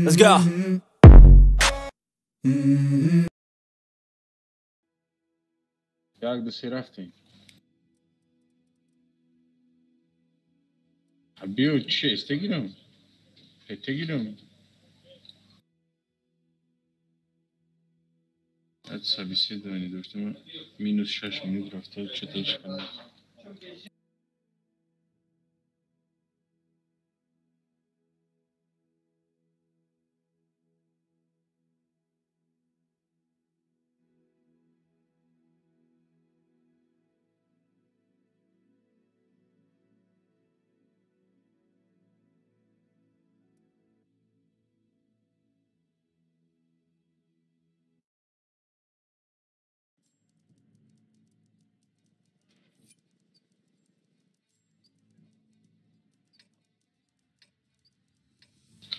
Let's go. Jak do si rafting? Abiu çiğ istegirim. Etegirim. Это собеседование, то что мы минус 6 минут рafta что-то çıkamaz.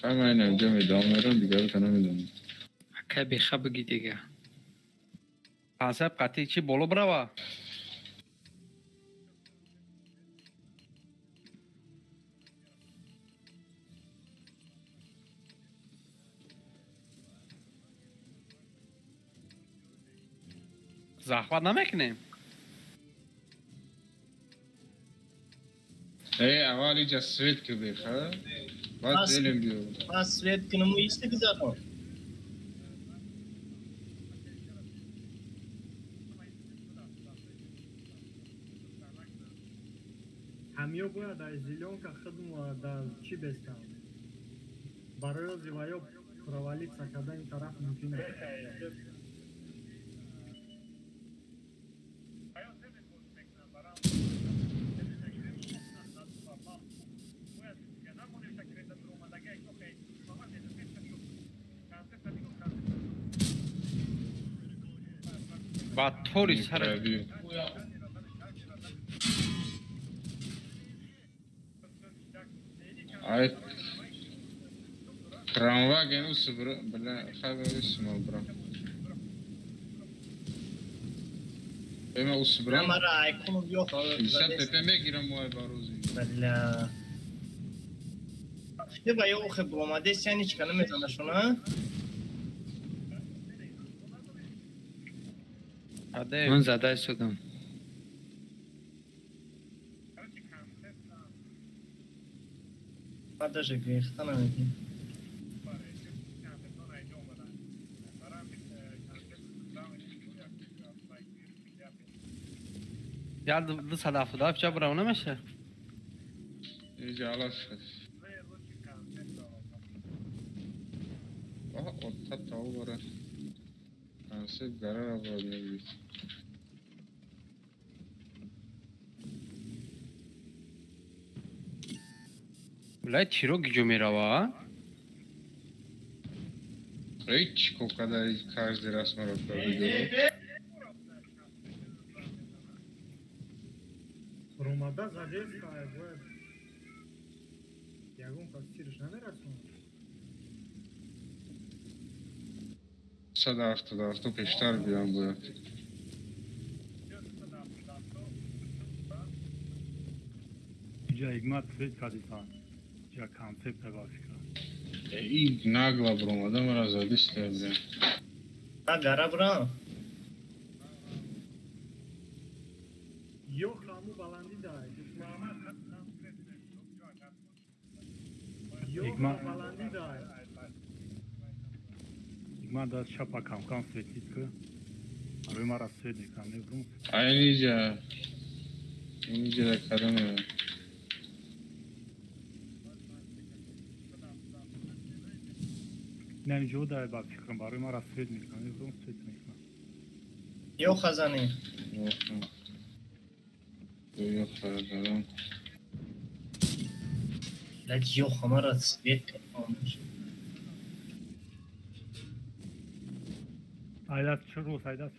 Hemen önce medamlarım diğer kanalım. Kabi xabı gidiyor. Hansap katı içi bolu brava. Zahvat نمیکنیم. اول اینجا سوید که بخواه بعد دلم بیو من سوید کنم و ایسته که زدم همیو باید از زیلیون که خدم و در چی بستم برای زیوایو پروالیت سکده این طرف ممکنه با طوری سر ay tramvay gene usubra bile haber ismi bro Ema usubra من را ایکونو بیو insan tepeme giren muay barozi بله خیلی با یه اوخه بروماده سیانی چکنه میزنه شونه من زده شدم. من داشته گریخته نمیدیم Ya da sadafı da yapacak bravo neyse. iyice alaşır aha o tavu var nasıl garar avradı ne bileyim Блядь, чирок gücü merhaba. Hiç o kadar каждый раз марок видел. Romada Zadeska باید یگون پس تیرش نمیرسون Sada peşter bir an bu. اینجا ایگمات فید کردیتان اینجا کانسپت باشه İlk nagla bromada marazadi istedi. ها گره برا yok همو بلندی دای yok İgma- بلندی دای ایگمات داشت شپا کام سویتید که روی ما را سوید میکنم نبرون İyice de karını. نه اینجا دای با فکرم روی ما را سوید میکنم نبرون سوید میکنم یو خزانه Yok kararlarım. لکه یو خمه را سوید کنم ایداز چروس ایداز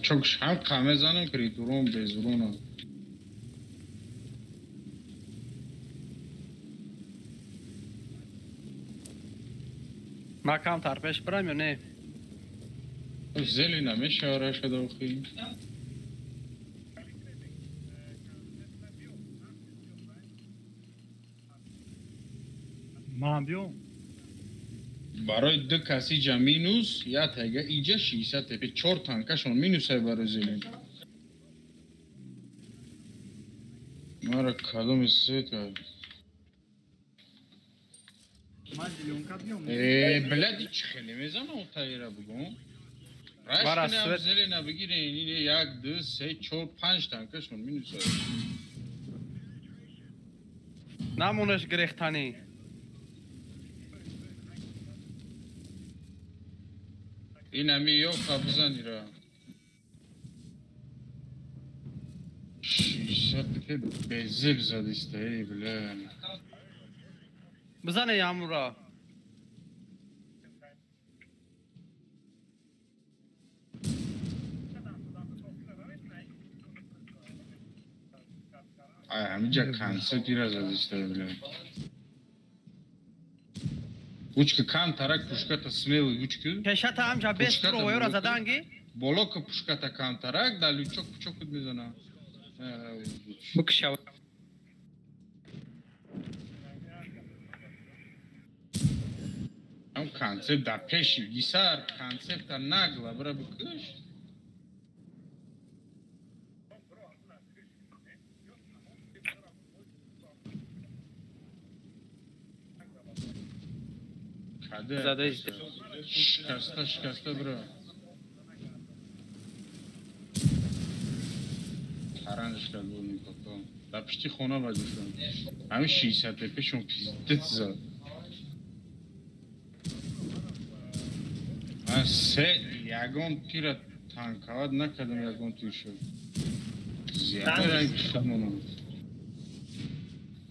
Çok şan kamezanım kri durum bezuruna. ما کم ترپش برم یا نه؟ زلی نمیشه آرش داخلی. ما هم بیام. برای دو کسی جا مینوس یا تگه ایجا 600 تپی 4 تانکشون مینوسه برای زلی. ما را کدوم سه کرد. ما زیلونکا بیام. بلدی چی خیلی میزنه اون تایره بگم. راش برا کنه هم سوئد. زلی نبگیره اینه 1 2 3 4 5 تانکشون مینوسه. نمونش گریختنی. این همی یا قبضانی را 600 که بزل زدیسته ای بله بزنه یامو را. همینجا کنسه تیره زدیسته ای بله Uçku kan tarak puškata smeli uçku. کشت هم جا بیست Puškata رو ویو را boloko. زدنگی؟ Boloko puškata kan tarak da lučok pučok udmizana. بکشو. Am koncept da peši gisar koncepta nagla bra bukış. Kade. زده ایسته. Şikasta bra. Taranış kaldı onu kapağım. Da pişti xona vazifem. Hami 600 tepešon pizdet zad. من سه یگان تیر تانکواد نکردم یگان تیر شد زیاده رنگ کشتم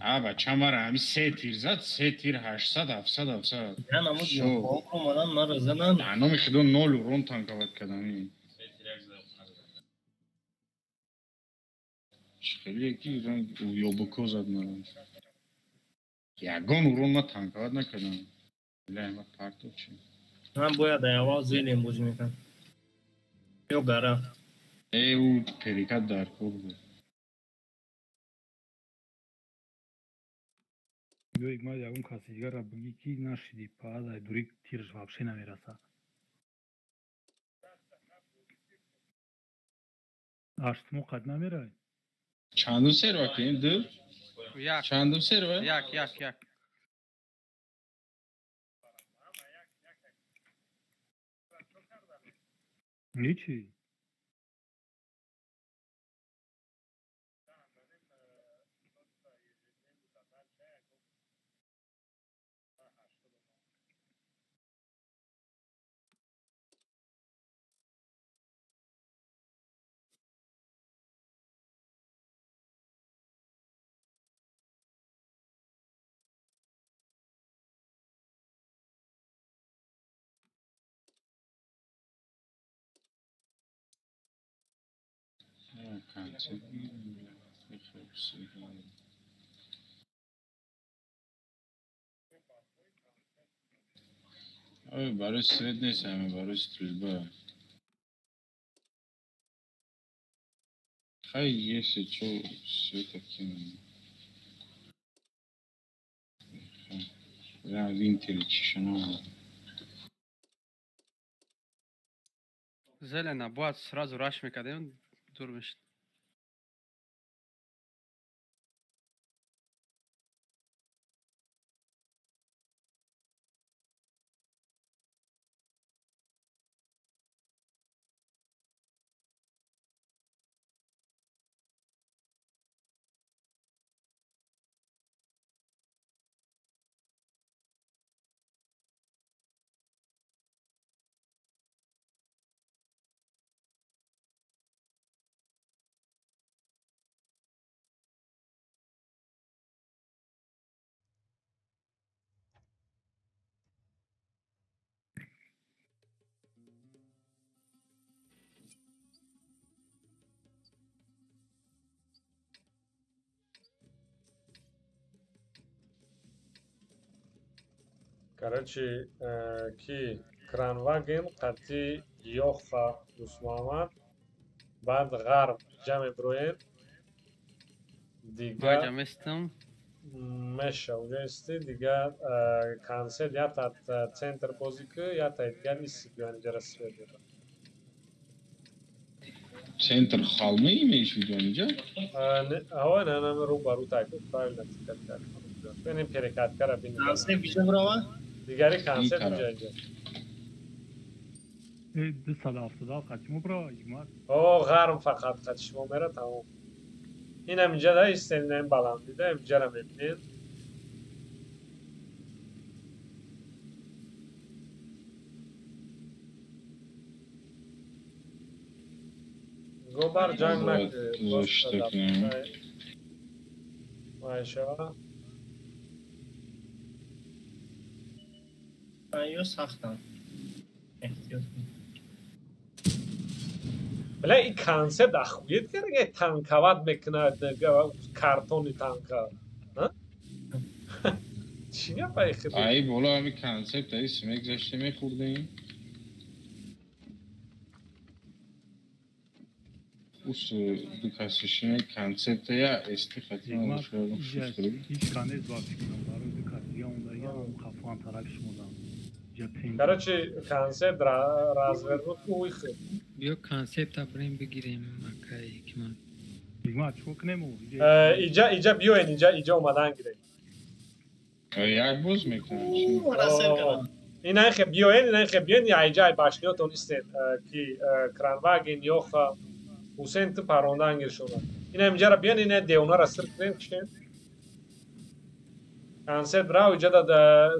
بچه هم برای همی سه تیر زد سه تیر 800 700 700 من امود یا خواب اومدن مرا زدن دهنا میخیدون نول رون تانکواد کردم خیلی یکی رنگ یوبکو زد مرا یگان رون ما تانکواد نکردم بله همه پرتو چی من باید ایوال زیل امبوز میکن یا گره او پریکت در کور بود Yok ma ya un kasıcılar rabbi ki naşidi paada durik tirj vapşe na mirasa. Açtım o kadına miray. چندم سر وکیم دو یک. چندم سر و یک. Niçi? برای سوید نیست همه برای ستریلبا خیلی یه سه چو سوید اکنیم خیلی از این تیری چیشن ها Zelena, باید سراز راش میکردیم دور میشد. короче ки кранваген қати ёха дусмамад баъд ғарб ҷамъ броен дига Ҷамъистам. меша унҷо исти дига консерт ятат центр бозӣ ки ятат дигар иси биёниҷара сведера Центр халмы имеешь в виду, Анджа? ҳавай нанам рӯбарӯ тайку правильно диккат кардам бинем перекаткара бинем Консерт بیشه برای дигари консерт тараб. инҷа инҷа 270 қатимо бро игмат. о ғарм фақат қати шумо мера тамом инам инҷа да истен инам баландида инҷара мебинен гӯбар ҷанг Заштакнем. майшава یا سختم احتیاط کن бля и консерт ахует керага танкават мекунад картони танка чӣ гапаи хид Ай, бола ҳами концепт аи смек заште мехӯрдем. Ус дукасишине концепта я эсти хатима Игмат бошадам шустри. ҳеҷ канез вақти кунам барои дикатига онда ям хафан тарак шумодам. Ҷапин. короче консерт развернут уи хид Биё консепта бурем бигирем акай ҳикмат. Игмат чӣ кунему? иҷа биёен иҷа омадан гирем Як боз мекунам. رسل کنم инан хе биёен иҷаи башниётон истен ки кранваген ёха ҳусен ту парондан гиршонад инам инҷара биён ина девонара сир кунем кишем консерт брав иҷа дад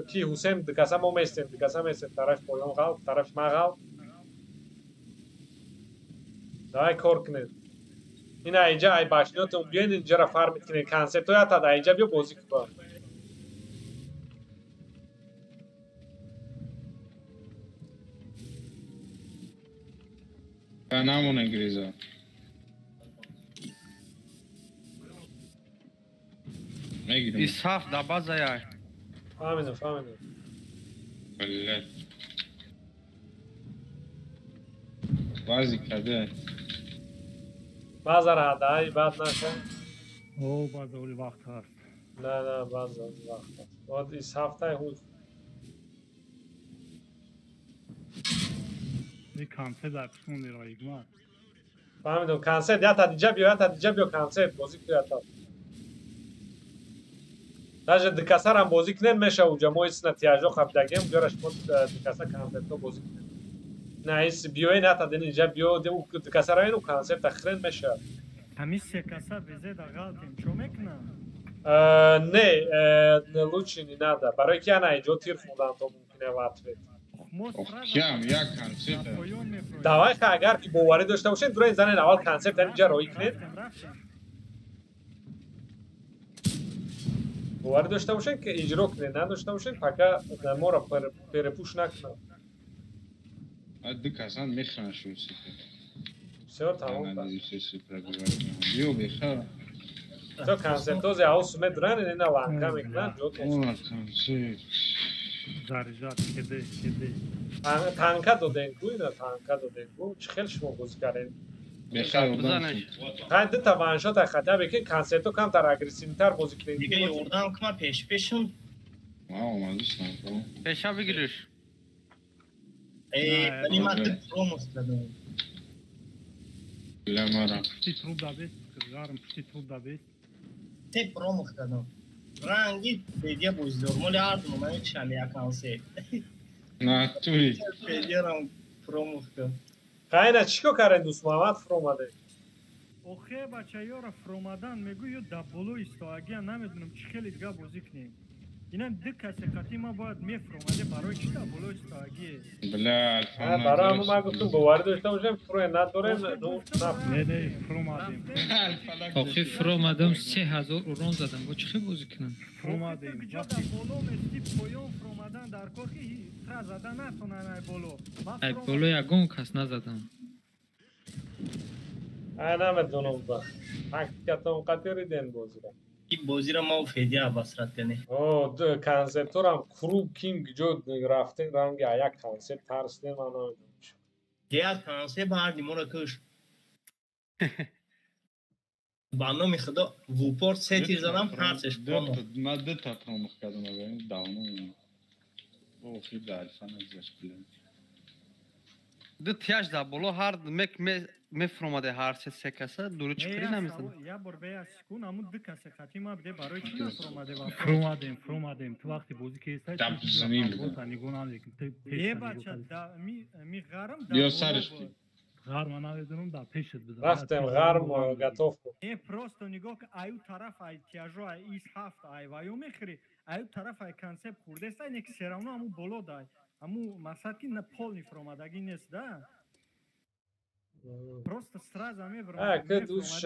ки ҳусен дикаса мо местем тарафи поён ғалб тарафи ма ғалб давай кор кунем ина иҷа ай башниётон биён инҷара фармит кунем консерто ятада иҷа биё бозӣ куба Ва намоне гриза. Мегирем. Исҳаф да базаяй. фаҳмидам Бля. Баъзи каде. баъзара ҳадаи бад наша О, баъз оли вақт ҳаст. на баъза вақт аст бод ис ҳафтаи ҳуй Ин консерт дар қисмонеро игмат. фаҳмидам консерт ятад иҷа биё консерт бозӣ ку ятад даже дикасарам бозӣ кунен меша уҷа мо ис натиҷаҷо хабидагем уҷара шумо дикаса консерто бозӣ кунен на ис биёен ятад ин иҷа биё дикасара ину консерт ахирен меша ҳамин се каса безеда ғалтем чо мекунам не лучше не надо барои ки ана иҷо тир хӯрдан то мумкина ватвет Кям, як концепт. давай ха агар ки боварӣ дошта бошед дураи занен аввал консепт ҳам иҷа роӣ кунед боварӣ дошта бошед ки иҷро кунед надошта бошед пока моро перепуш накунад Дикасан механашум сипе. все тамом Биё беха. то консептози аусуме дуран ина ланка мекунад ҷото Она концепт. Зарижат кеде. танка додем ку ина танка додем ку чӣ хел шумо бозӣ кардем Беха Бизанаш. ҳай дита ваншота хата бекин консепто камтар агрессивтар бозӣ دیگه кунем یوردم که من پیشون Ма омадишам. Пеша бигириш. ولی من تو پروموس کردم Бля мара. Пушти труб да бест. Гарм пушти труб да бест. تی پروموس کردم رنگی دیگه بزرگ مولی عرض من چم یک کنسی Натури. دیگه رنگ پروموس کردم қайна чӣ ко кардем дӯст муҳаммад фуромаде охе бачаёра фуромадан мегӯ ё дар болои истоагия намедонам чӣ хеле дига бозӣ кунем инам ду касе қати ма бояд мефуромаде барои чи дар болои истоагие Бля альфа. барои ҳамон ман гуфтам боварӣ дошта бошем фуроен надорем Не, фуромадем. Охи фуромадам 3000 урон задам. Бо чӣ хел бозӣ кунам? Фуромадем. ҷо дар боло мести поён фуромадан дар кор ки тра зада натонан ай боло Ай боло ягон кас назадам. ай намедонам ба тактикатон қатӣ риден бозира این بازی را ما و فیدی عباسرت کنیم. کنسپتور هم کرو کینگ جو رفتن رنگ یک کنسپت ترسیده من نمیدونم. یک کنسپت بردیم ما را کش. برنامه خدا وپورت سه تیر زدم هرچش کنم. من دو تا پرومخ کردم اگر داونو او خیلی دارفن ازش بیرون. دو تیاج دا بولو هر مک میفرماده هر سه کسا دورو چکری نمیزن. یا بربه سکون امو دو کسی خطی ما بده برای چی نفرماده فرومادیم تو وقتی بازی که استای دب زمین بده. تا نگو نمیکن یه بچه می غرم بیا سرش بید. غرم نمیدونم در پیشت بزن رفتم غرم گتوف کن. این پروستو نگاه که ایو طرف ای تیاجو ای ایس هفت ای وایو میخری ایو طرف ای کنسپت خورده است این که سرانو امو بولو دای امو مقصد که نه پول نفرمادگی نیست ده پروست سراز امی برم که دوش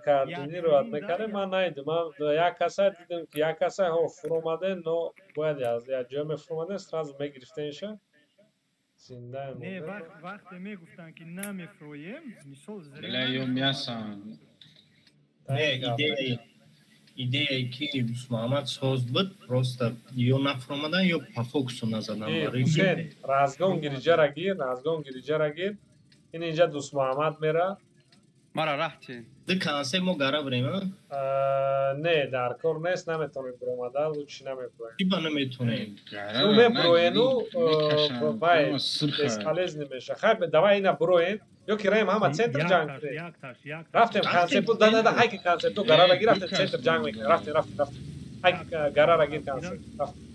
کارتونی رو میکنه من نیدم. من یک کسای دیدم که یک کسای ها فروماده نو باید یا جمع فروماده سراز میگرفته ایشه زنده نه وقتی میگفتن که نمیفرویم مثال بله یو میاسن. نه ایده که محمد ساز بود پروست یا نفرمادن یا پافوکسو نزدن. حسین رازگون گریجه را گیر این اینجا دوست محمد میره. مرا رفتین. ده کنسپت ما گره بریم نه در کار نیست نمیتونیم بروماده و چی نمیبرویم. کی با نمیتونیم؟ تو میبروینو باید اسپالیز نمیشه. خیلی دوای اینا بروین یا که رایم همه سنتر جنگ کنیم. رفتیم کنسپت داده های که کنسپت تو گره را گیر رفتیم سنتر جنگ میکنیم. رفتیم های که گره را گیر کنسپت رفتیم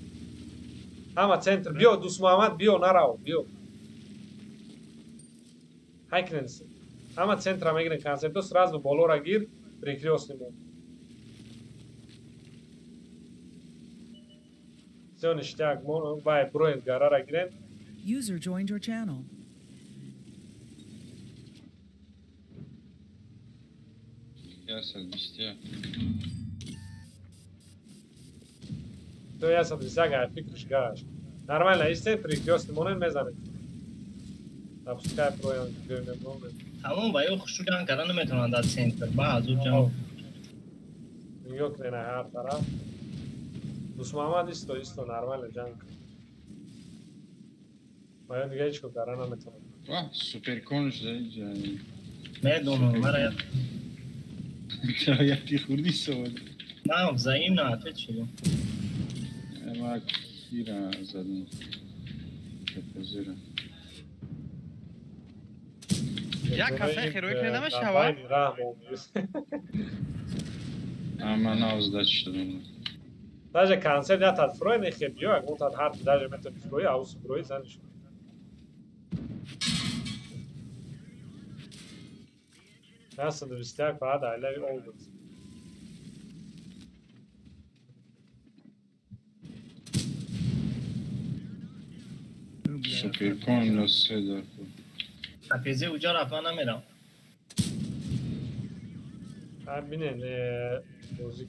همه سنتر بیو دوست محمد بیو نراو بیو های کننسی همه سنتر هم میگیرن کنسپت تو سراز و بالو را گیر پریکریوس نمون سیون اشتیاق مون باید بروین گره را گیرن. User joined your channel. Jasad بیسته. تو jasad بیسته پیکش گاش. نرمال نیسته پریکریوس نمونن میزنه. Subscribe روی گرنه مون. تمام باید خوشوگان کردن نمیتونن در سنتر با از اون جمع. نیوک نه هر طرف. دوست محمد ایستو نرمال جنگ. باید دیگه هیچ کو کارا نمیتونم. واه سوپر کنش داری. میدونم مرا یکی خوردی سواد. نه زعیم نه افت شدیم. اما کیرا زدم. کپزیرم. یک کسی خیروی کنه نمیشه وا. اما نازداد شدم. Даже концепт я тад фрой не хебио, а гон тад харт даже метод фрой, а ус фрой заниш. Nasıl bir istek var da öyle oldu. سوپر کن لسه دار. اپیزه اونجا رفت نمیرم. همینه موزیک.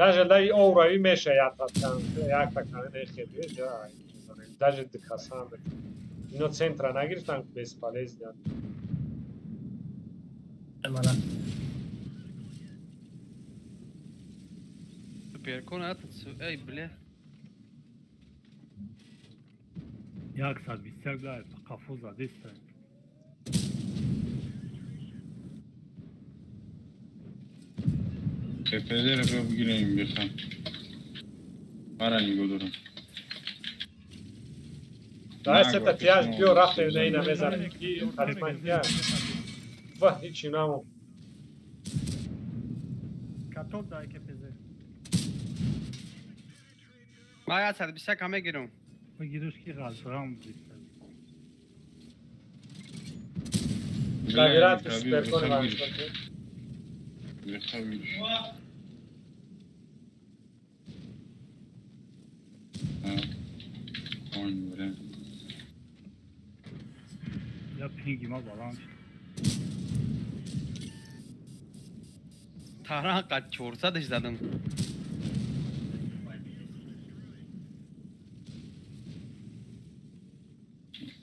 Даже дай оурави меша я так не хебио, да. Даже дикасан. Ино центра нагирифтан бесполезно. امالا. سوپر کن ای بله. یک ساعت بیشتر داره قفو زده است. کپزه رو بگیریم بخوام. مارانی گذارم. Dajte ta tjaž bio rafte ne ina vezane. Hatsman tjaž. Vah hiç inamo. Katop da که پزه. ما یا صد بیشتر کمه گیرم. و گیروش کی غلطرام بیشتر. Labirent süper konu var. بخوابیش. آن برم. یا پینگی ما بالان شد. تهران قد 400 زدم.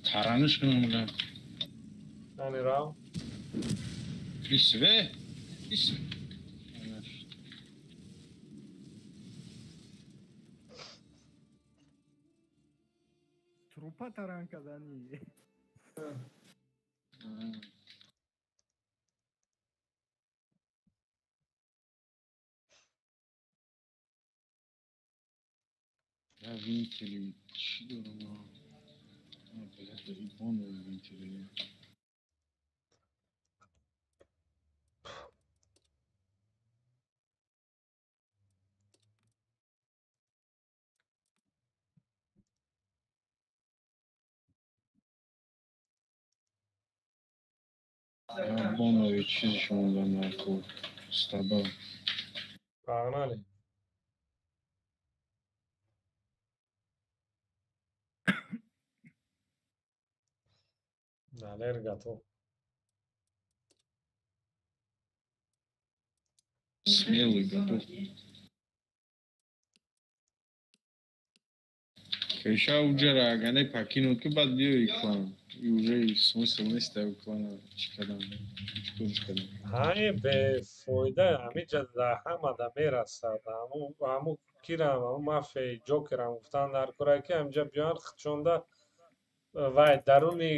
ترانش کنم بودم. Yani rav. İsve. патаранка дани. Ya Winter'i çiğdiyorum ha. Böyle de İbon ve Winter'i. Ya Bono ve çiziş ondan arka staba. Pagani. Alergato. Смелый готов. Кайша уджара, гане пакину ки бад био и клан. И уже смысл не ставил клана чикадан. Чикадан. Ҳай бефоида ҳамиҷа да ҳамада мерасад. Ҳаму кирам, ҳаму мафияи ҷокерам гуфтанд ҳар кора ки ҳамҷа биён хичонда вай даруни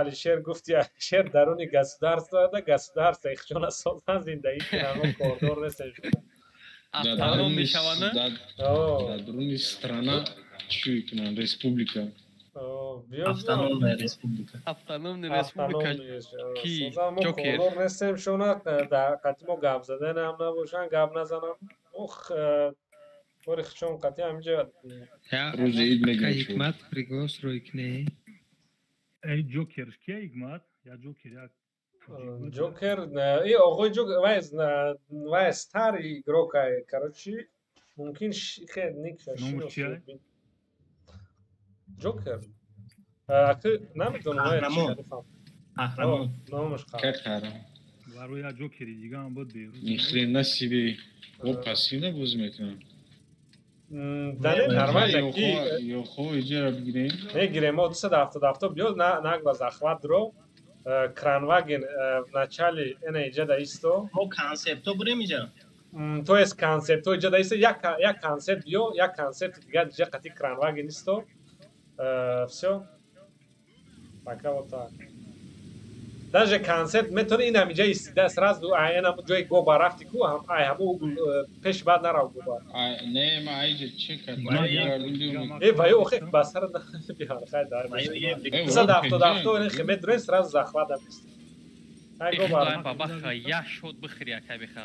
Алишер гуфти Алишер даруни государство да государство хичона созан зиндаги кинамо кордор нестем шуда. Автоном мешавана? Даруни страна чуй кинан республика. Автономная республика. Автономная республика. Ки Ҷокер. Кордор нестем шона да қатимо гап задан ҳам набошан гап назанам. Ох бори хичон қати ҳамҷа Рӯзи ид мегирад. Hikmat пригос ройкне. Эй, Джокер, кия Игмат? Я Джокер, я... Ҷокер и оғои Ҷокер вай стари игрокай, короче мумкин хел никша Номер чия? Ҷокер. Акы намедонам вай Қаҳрамон. Қаҳрамон. номаш Как харам? Вару я Джокери, дигам бод беру. Ни хрена себе. О пассивно боз мекунам. дане нормально ки Ёхо иҷара бигирем. мегирем мо 277 биё нагла захватро кранваген в начале ена иҷада исто Мо консепто бурем иҷа. то есть концепт то иҷада исто як концепт биё як концепт дигар иҷа қати кранваген исто всё пока вот так даже концепт метони инам иҷа истида сразу айнам ҷои гоба рафти ку ай ҳаму пеши баъд нарав гоба Не, ма айҷа чекат. ваё охе ба сар биҳар хай дар Маё е бик- 277 ин химет дурен сразу захватам ист ай гоба бабаха я шот бихри ака биха.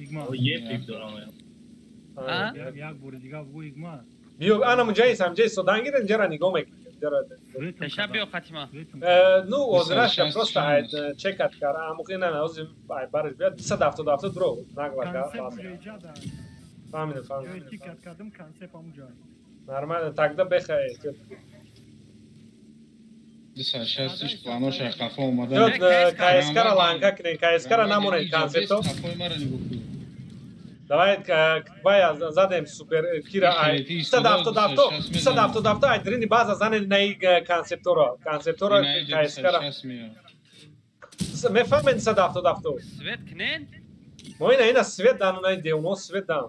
Игмат. О, е пик дорам. А? Як бори дига бу Игмат. биё анам ҷаи самҷаи содангир ҷара нигоҳ мекунем Теша биё Фатима. ну озраша просто ай чекат кар амуқина ози ай бариш биё 277 дро нагла Концепт иҷада. фаҳмидем Ҷои фаҳмидем ки кардам концепт ҳаму ҷой. нормально тогда бехай 260 планоша қафо омада. ёд кскара ланка кинем кскара намонем концепто Қафои мара нигоҳ кун. давай вай задем супер кира ай 277 ай дрини база занем наи концепторо кскара мефаҳмед 277 Свет кнен? мо ина свет дан ина девно свет дан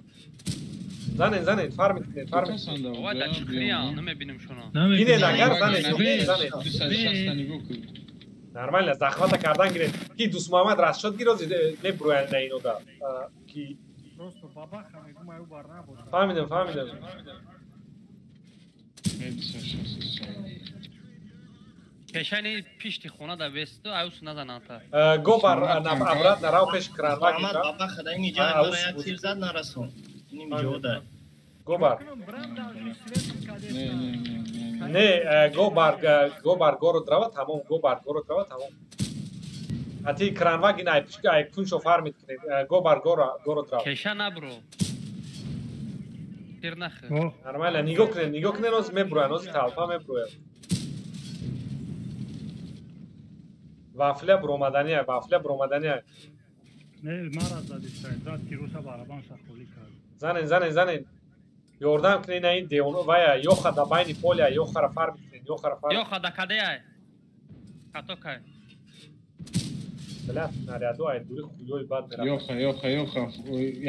занен фармид кинед фармид Ова да чухрия, намебинем шуно. бинед агар занед нормально захвата кардан гиред ки дӯст муҳаммад расшод гирози мебуроянд на инода ки Просто бабаха мегӯ маю бар набошад. фаҳмидем Пешани пишти хона да весту айус назаната. гобар обратно нарав пеш кранваги Муҳаммад бабаха да ин иҷа бара як тир зад нарасон. Иним ҷода. гобар Кунам брат даже свет кадеста. не гобар горо драва тамом гобар горо драва тамом ати кранваги ай куншо фармид кинед гобар горо драва Кеша набро. Тир нахи. нормально нигоҳ кинед оз мебуроянд ози талпа мебуроянд вафля бромаданияй Не, мара задиштай. Да, тируса барабан сахоли кард. занен ёрдам кинед на ин девоно вая ёха да байни полия ёхара фармид кинед Ёха да кадеяй. Катокай. бля наряду ай дури хуёи бад мера Ёха.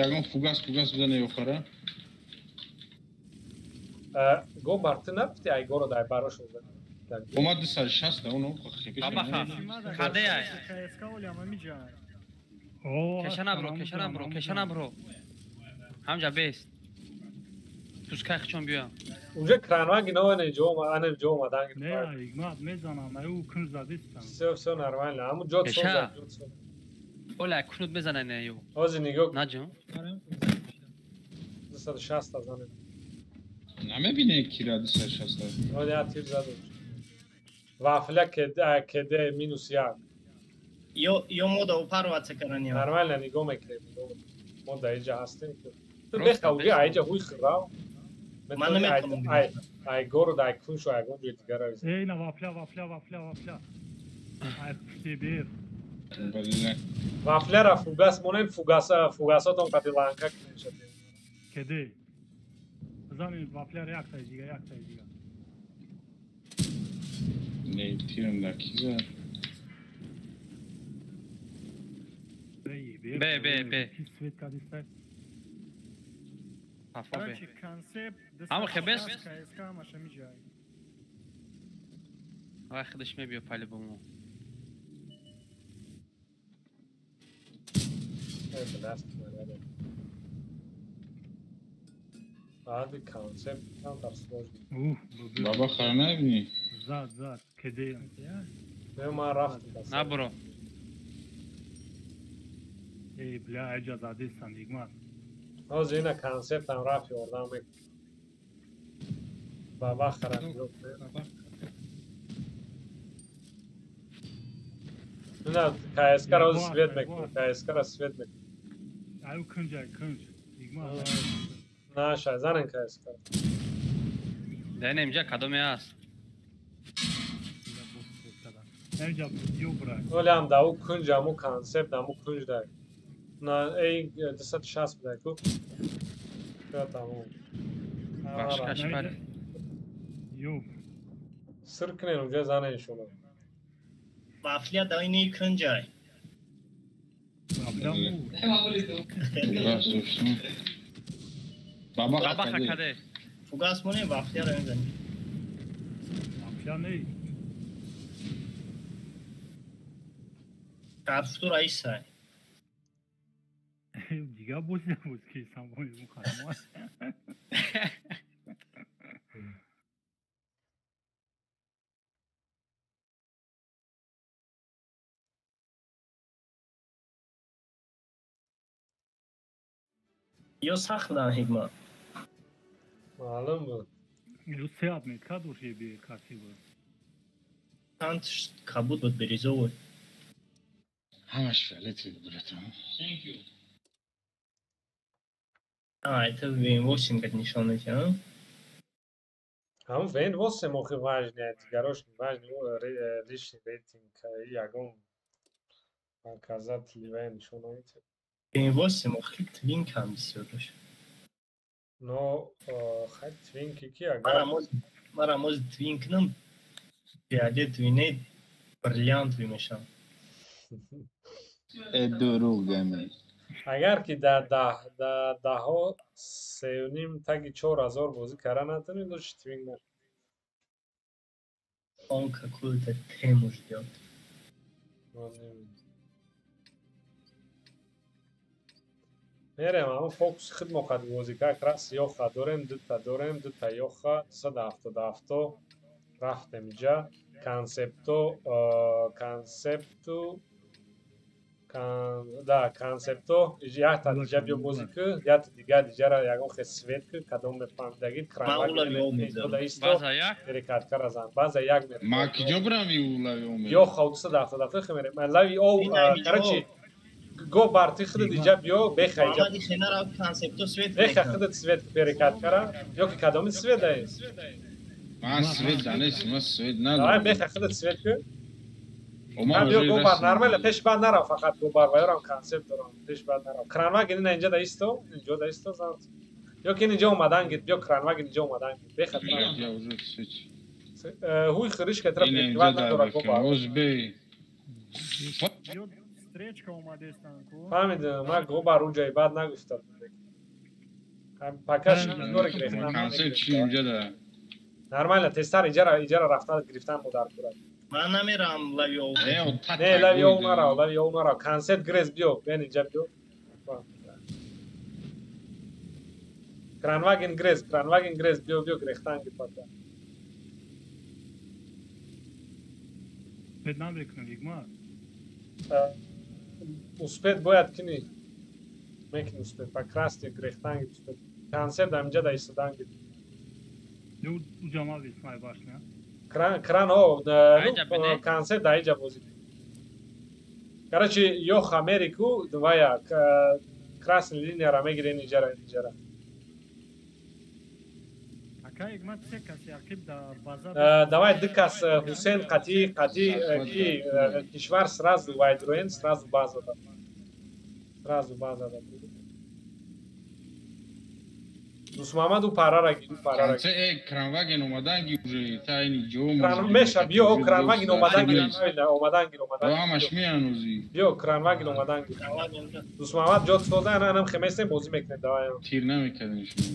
Ягон фугас бизане ёхара. گوبار تو نرفتی ای گورو دای باروش بزن اومد سر 60 اونو خیلی Baba شد ha. Kadeye. KSK oluyor ama micay. اوه Keşana bro. Hamca best. Tuskay xçon biya. اونجا کرانواگی نو نه جو انا جو اومدن نه ایگمات میزنم او کنز زدیستم سو نرمال همون جوت سو Yaşa. جوت Ola kunud bezane ne yo. اوزی نگو Nacım? 260 زنه نمیبینه کی را سر 60 اون یا تیر زد وافله کده مینوس یک Yo moda uparvaca karanja. نرمال نگو میکنه ما در اینجا هستیم تو بخ اوجا اینجا هوی خراب من نمیتونم ای گورو دای کنشو ای گورو دیگر است اینا وافلا ای پشتی بیر بله وافله را فوگاس مونن فوگاسات اون کاتیلانکا کنشد کدی زمین وافلا یک تایجیگا نه تیرم در کیزه Be. سویت کادیسته Hafa be. Короче, концепт... Ama xebes? KSK ama şey micay. Ay xidişme biyo pali bu. هذا كونسبت كان ترسموش بابا خرا نبینی زاد کدی ما رفت بس Na bro. ای بلا اجا زدیستم ایگمات او زینا کانسپت هم رفت یوردم بابا خراب نه KSK را سوید میکنه KSK را سوید میکنه او کنج ایگمات نه شاید زنن KSK Denemce kadome az. اینجا یو برای ولی هم دا او کنج همو کانسپت همو کنج دار نه ای 260 بده کو شاید تمام Başka şüpheli. یو سرکنین اونجا زنن شما Vafliya da aynı kıncay. وافلا مو راست دوستم بابا Baba خرا kade. Fugas mı ne vafliya da önce. وافلا نی Kapstur aysa. دیگه بوزی که سامون مخالمات Yo saxlan hikma. معلوم بود یو سیاد می کادوش بی کاسی بود Tant kabut بود berizo. همش فعلیتی براتون Это вы 8 как нишаны тя. هم وین واسه موخی واجنه دیگراش واجنه ریش ریتینگ یاگون کازات لیوین شما ایت Вы 8 мохли твин кам istiyormuş. نو خد توینکی کی اگر Maramoz twink'nın piyade twin'e brilliant میشم. دروغ اگر که ده ها 3.5 تاگی 4000 بازی کردن نتونی دوش توینگ نه On какой-то тему ждет. میرم اما فوکس خود موقع بازی که کراس یوخا دورم دوتا یوخا 177 رفتم اینجا کانسپتو کانسپتو یا تا دیجا بیو بازی که یا تا دیجا را یکم خسویت که کدوم بفهمدگید Baza yak. ریکارد کرازان باز یک میره ما کجا برم یولا یو خود 177 خمیره من لوی او کرچی گو بارتی خود دیجا بیو بخای جا Ama dişener abi konsepto svet. بخای خود سویت ریکارد کرا یو که کدوم سویت دایی ما سوید دانست ما سوید آره ندارم بخای خود سویت که ما من بیو گو بار نرمال پیش بعد نرم فقط گو بار وایرم کانسپت دارم پیش بعد نرم کرانوا گینه اینجا دایستو اینجا دایستو زند یو که اینجا اومدن گید بیو کرانوا اینجا اومدن گید بخای یا وجود سویچ هوی خریش که طرف اینه اینجا اینجا نداره در گو بکن بار روز بی Yo встречка у Мадестанку. فهمیدم من گو بار اونجای بعد نگفتم Пока нор грифтан. کنسل چی اینجا داره Нормально, тестар иҷара рафтан гирифтан бо дар турад. من نمیرم لایو Не, лавио наро. Консет грез биё, бен инҷа биё. Кранваген грез биё грехтан гипата. Пед намекнем вигма. Успет бояд кини. Мекин успет, па красти грехтан успет. Консет да инҷа да истадан гип. Ну уҷама висмай башня. Кран консет да инҷа бози. Короче, ёх Америку двая красни линияра мегирен инҷара. Давай дикас Ҳусейн қатӣ кишвар сразу вайдроен, сразу база да. Дусмамаду парара гиру. کنسل کرانواگن اومدن گی تا اینی جو Меша, биё кранвагин омадан гир. و همش میان اوزی Биё кранвагин омадан гир. Дусмамад ҷот соза анам хемесем бозӣ мекунем давай. تیر نمیکردن شما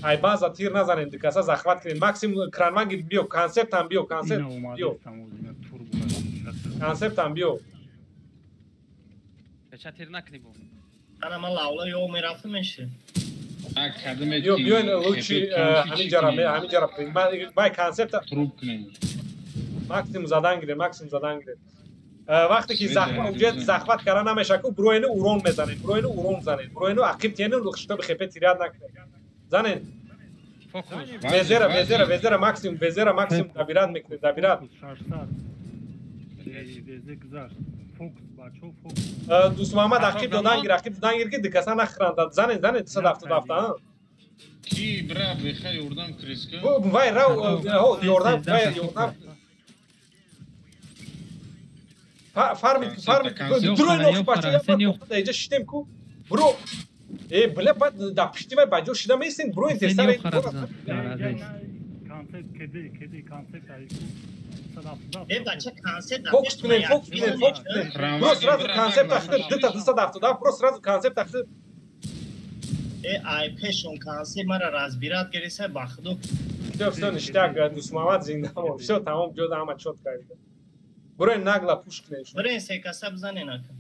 Ай база тир назанем дикаса захват кунем. Максим кранвагин биё, концептам биё, биё. Концептам биё. Печа тир накни бо. انا ما لایو میرفتم میشه بیاین لوچی همینجا من کانسپت تروب کنیم ماکسیموم زدن گیره وقتی که زخمت کردن نمیشه که بروینو اورون میزنین بروینو عقیب تینو لخشتا به خپه تیراد نکنه زنین وزیره ماکسیموم دبیرات میکنه دبیرات دوست محمد عقیب دادن گیر که دکسا نخراندد زنین صد ها کی برا بخوای اردم کریسکا وای راو یوردم فارمید دروین اوخ باشه اینجا شیدم کو برو بله بعد دا پشتی وای باجو شیدم ایستین برو این تستر این بچه کانسپت فوکس کنیم برو سرازو کانسپت تخته برو سرازو کانسپت تخته ای پیشون کانسپت مرا رازبیرات گریسه باخدو все ништяк دوست محمد زنده все تمام جدا همه چوت کرده برو این نگلا پوش کنیم برو این سیکاسه بزنه نکن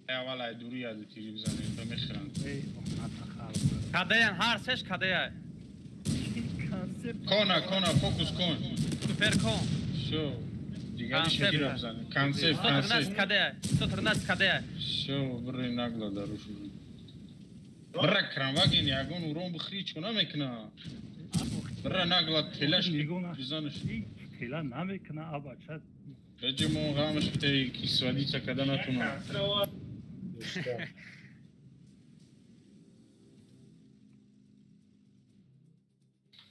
اول ای دوری از تیری بزنه تا میخرن Kadeyan har seç kadaya. کانا فوکوس کن Süper kon. شو دیگه شکیر بزنه کنسل Stotrnas kadaya. شو برو این نگلا دارو شو برا کرانواگین یاگون اورون بخری چون نمیکنه برا نگلا تلاش بزنش تلا نمیکنه آبا چت بجی مو غامش بتی کیسوادی چکده نتونه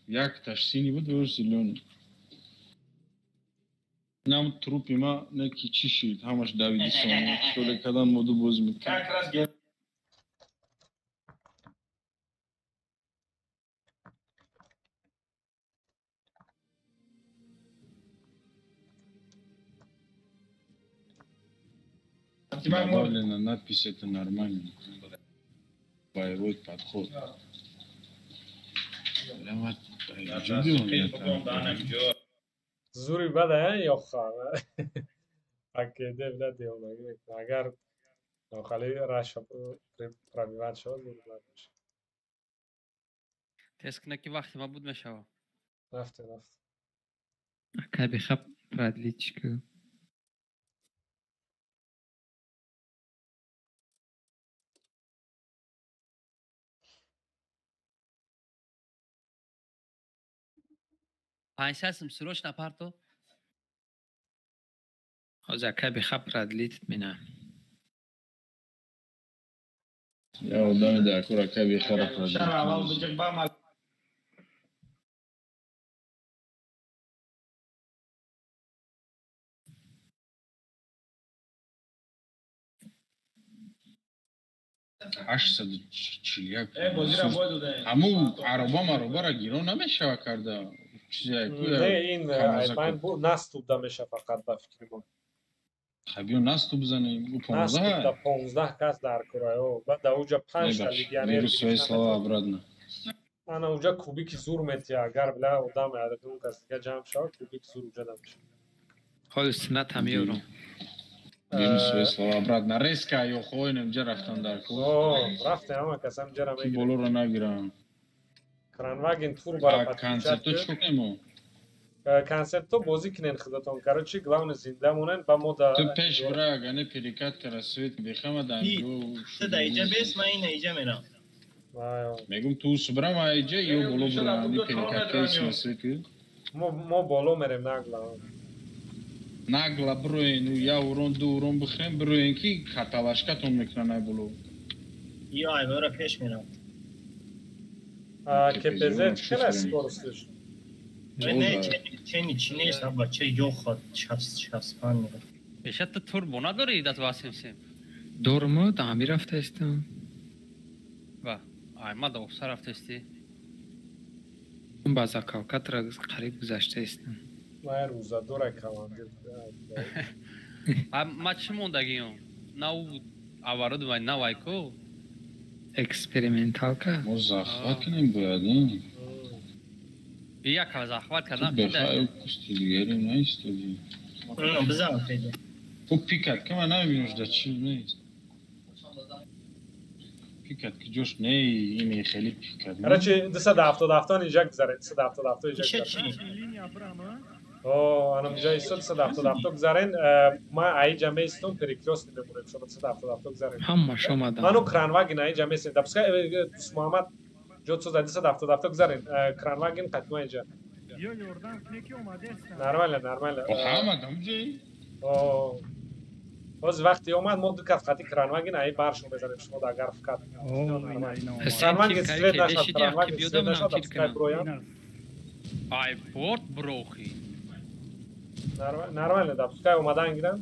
یک تشسینی بود و زیلون نام تروپی ما نکی چی شید همش داویدی سون شوله کدان مودو بوز میکنه Добавлено надпись это нормально. Боевой подход. زوری بده یا خواهر اکیده بده دیوناگی میکنه اگر ناخالی رش پرامیوت شد زوری بده میشه Teskneki vakti ma bud meşava. رفته Akabi khab radlichka. Пансясым срочно парто. Hozir akabi khab radlit mina. Я удам да кура каби харап. اشصد چیلیک همون عربا مربا را گیرون نمیشه کرده چیزی نه این ایبان نستوب دا میشه فقط با فکر ما خب ناس تو بزنیم او Нас тут 15 15 кас дар кураё. Баъд да уҷа 5 та легионер. Вирус Веслава обратно. Ана уҷа кубики зур метия. Агар бля одам ядун кас дига ҷамъ шавад, кубики зур уҷа дам шавад. Хол снат هم یورو. Вирус Веслава обратно. Резко ё хоинем ҷа рафтан дар ку. О, рафте ама касам ҷара Ки мегирем. болоро нагирам. Кранваген тур бара Концерту патичат. чукнемо. Концертто бозӣ кинен худатон. Короче, главное зинда монен ба мо да. Ту пеш бра гане перекат кара свет бихама дан ё. Ты да иҷа бес, ман ина иҷа мерам. Мегум ту субра ма иҷа ё боло бра ани перекат кес на свет. Мо боло мерем нагла. Нагла броен у я урон ду урон бихрем броен ки каталашкатон мекунан боло. Ё ай бора пеш мерам. КПЗ хела скоростиш. Не, чени чинест аба че ё хот шаспан мерам. Бешат турбо надори дат васимсем. دورمو تعمی رفته استم. ва айма да офса рафтести. اون بازا کاوکات را قریب گذشته استم. مای روزا دورای کاماندیر. ما چی موندگیم؟ ناو آوارد و نوایکو. اکسپریمنتال که. مزخرف کنیم باید. یک زخمت کردم. بخوای کشتی دیگری نیستی. نه بزن پیدا. او پیکت که من نمی‌بینمش در چی نیست. پیکت که جوش نه اینه خیلی پیکت. هرچی 270 اینجا گذاره 270 اینجا گذاره. لینیا برامه. اوه انا اینجا ایستاد 270 گذارین ما ای جمعه استم پریکروس میمونیم شما 270 گذارین. هم شما دارم. منو کرانواگین ای جمعه استم. دبسکا دوست محمد جوت سوزا 270 گذارین کرانواگین قدم اینجا. یا یوردان کلیکی اومده است. نرماله. محمد همجی. اوه باز وقتی اومد ما دو کف خطی کرانواگین ای بارشون بزنیم شما در گرف کات. کرانواگین سلید نشد کرانواگین سلید نشد دبسکای برویان. ای پورت بروخی. Нормально, да, пускай умадан гирам.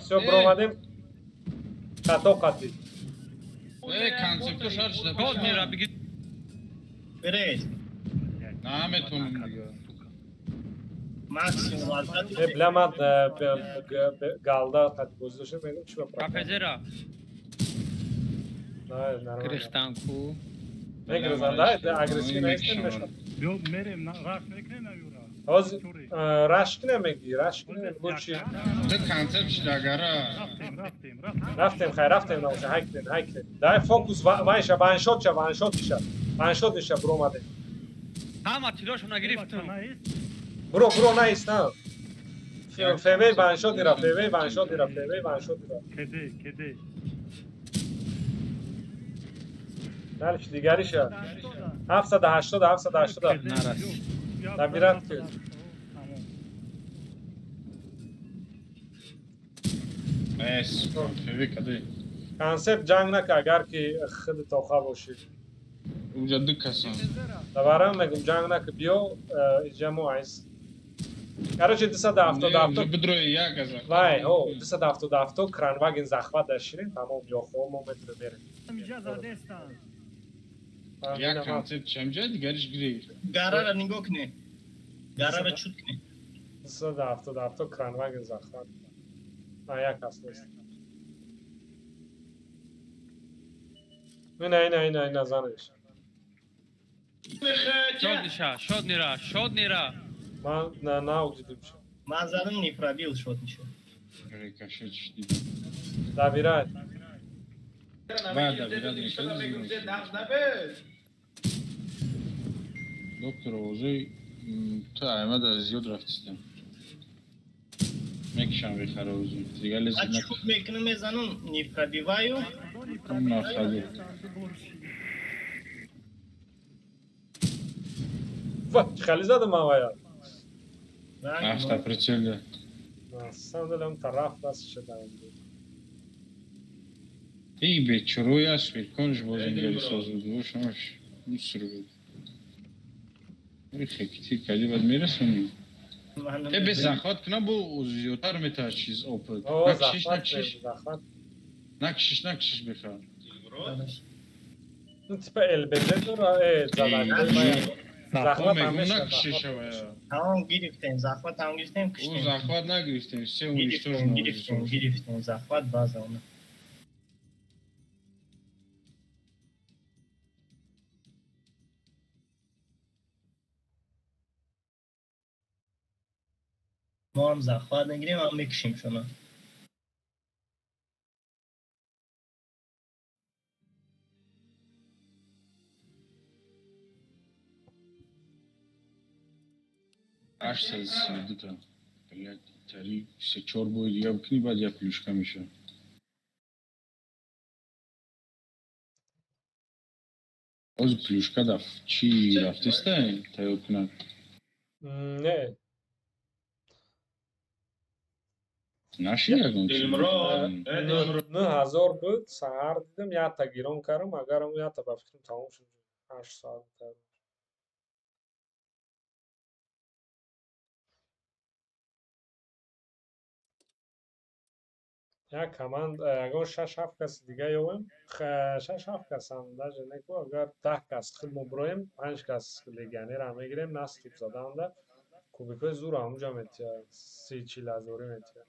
Все, бро, умадим. Като кати. Концепту шарш да Код мира беги. Берет. Наметон дига. Максимум албат. Блямат галда кати гузоши мегум чима прав. Капезера. Нормально. Криштанку. Негризан, да, агрессивно истин мешад. Yo merem raş mekne na yura. Hoz rashkine megi, rashkine buchi. Da koncept dagara. Raftem. Raftem nauza, haykten. Dai fokus vayşa, vanshot isha bro made. Tama tiroshona giriftum. Bro nice na. Feve vanshot ira. Kede. Dalish digarisha. 780 نرس. Tabirat ki. Es, feve kade. Konsept jang nak agar ki khud toxa boshi. Uja du kasan. Dabaram megum jang nak bio ijamo ais. Короче 270 Bedroy ya kazak. Vay, ho 270 kranwagen zaxvat dashirin, tamom yo xomomet beberim. Mijaz adestan. Ya koncept chamja digarish giri. Garara nigokne. Garara chutne. 270 kranwagen zaxvat. Ayak aslısı. Ne zanış. Şod nira. Man na ugidim şu. Manzarın не пробил шот еще. Рикошет шти. Davirat. Да, Доктор Озой, та ема да зиёд рафтистем. Мекишам вихара Озой. Дигале А чук мекну мезанун не пробиваю. На ходу. Va, خالی زدم havaya. Авто прицеле. На самом деле он тарaf нас шеда. Эй, бе, чуруя свирконж бозингели созуду, шамаш. Нусру. Хекти кали бад мерасуни. Бе захват кна бу зиётар мета чиз опыт. Накшиш беха. Ну типа элбезе дура, задача. زحمت میگم همیشه نکشه تمام گرفتیم زحمت تمام گرفتیم اون کشتیم زحمت نگرفتیم سه اون گرفتیم زحمت باز اونه ما هم زحمت نگیریم هم میکشیم شما اش ساز دیتا بلد تری سه چهار بوی دیگه بکنی بعد یک پلوشکا میشه از پلوشکا دف چی رفتسته تایو کنن نه نشی یکون چی 9000 بود سهر دیدم یا تا گیرون کردم اگر هم یا تا با فکرم تموم شد 8 ساعت یا کماند اگر 6 7 کس دیگه یویم 6 7 کس هم داشه نکو اگر 10 کس خیلی مبرویم 5 کس لگانی را میگیریم نست توپ زدن ده کوبیکای زور همونجا میتیا 30 لازوری میتیا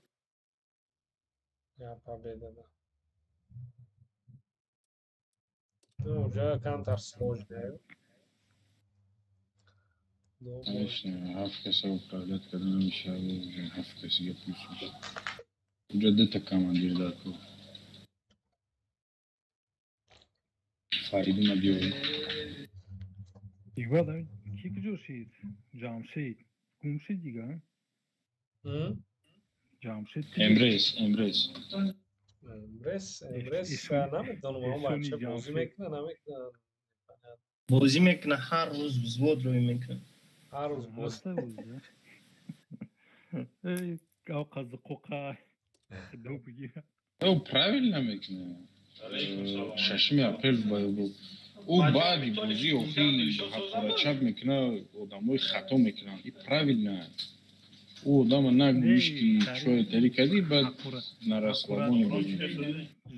یا پا بیده ده اونجا کم تر سلوش نیو اش نه هفت کس او قابلت کردن میشه هفت کسی یه پلوش میشه اونجا دو تا کماندیر داد کو فریدی مدیوی İgva da ki kujuşid. Jamşid. Kumşid diga. Jamşid. امریز امرس نمیدونم اون بچه بازی میکنه نمیکنه بازی میکنه هر روز زود روی میکنه هر روز بازی Hasta oldu. Ey kavkazlı koka. Dobu gibi. او правильно نمیکنه ششمی اپریل باید بود او بعدی بازی او خیلی حتی چپ میکنه آدمای خطا میکنن این правильно نه او آدم نگویش که شوی تری کردی بعد نرسوابانی بازی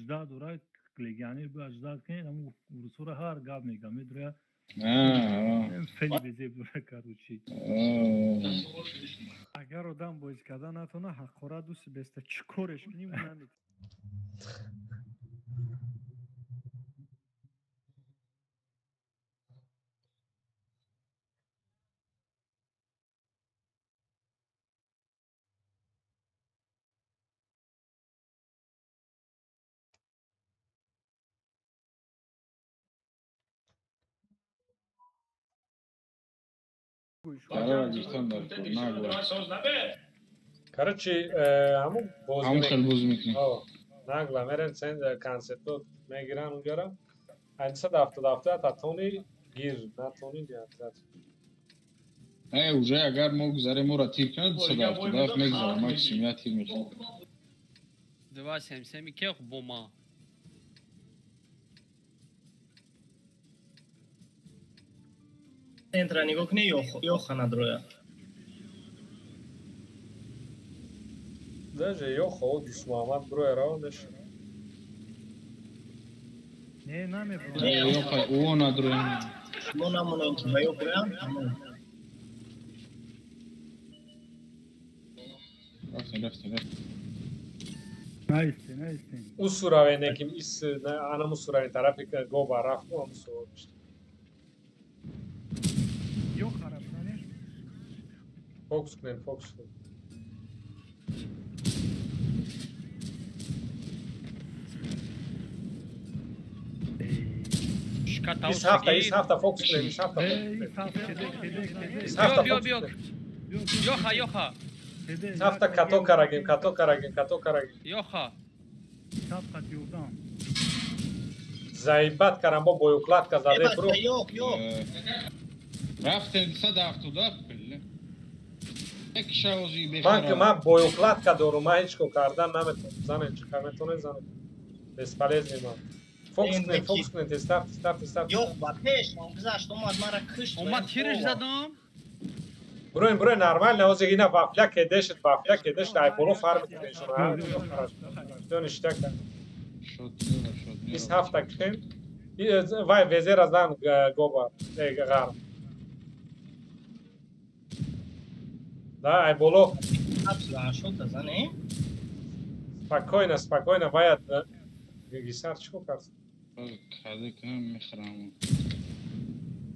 Zda duray legani bu ajdad kein ama urusura har gab megami duraya. Feli beze dura karuchi. اگر آدم بازی کردن نتونه حقاره دوست بسته چیکارش کنیم نمیتونه короче همون همون خیلی بازی میکنی نگلا میرن سند کنسپتو میگیرن اونجا را انسا دفته تا تونی گیر نه تونی دیت اونجا اگر ما گذاریم او را تیر کنه سه دفته میگذاره ماکسیمیت تیر میشه دوا سمسمی که خب بوما انترا نگاه کنی یا خانه درویا даже یو خود دیس محمد برو اراندش نه Ne او ندروی ما نمونه که بایو بریم رفته Nice. او سوراوی نکیم ایس انا مو سوراوی طرفی که گو با رفت و همو سوراوی Yok arasına فوکس کنیم شکات ایس هفته فوکس کنیم ایس هفته Yoha. ایس هفته کتو کرگیم Yoha. Tapkat yoldan. زایبت کردم با بویوکلات که زده برو yok رفتیم صد هفتو پله یک شوازی من که بخرم من بویوکلات که دارم من هیچ کو کردن نمیتونم زنه چه که میتونه زنه بسپلیز نیمان فوکس کنید استارت yok bak peş güzel olmaz mara kış Oma tiriş zadım. برو نرمال نوز اینا وافلا کدشت ایپولو فارم کنید شما دون اشتاک ایس هفته کن وای وزیر از دن گوبا غرم Да, ай боло. Абсолютно, да, не? Спокойно, باید گیسار چیکو کرد؟ کاده کنم میخرم.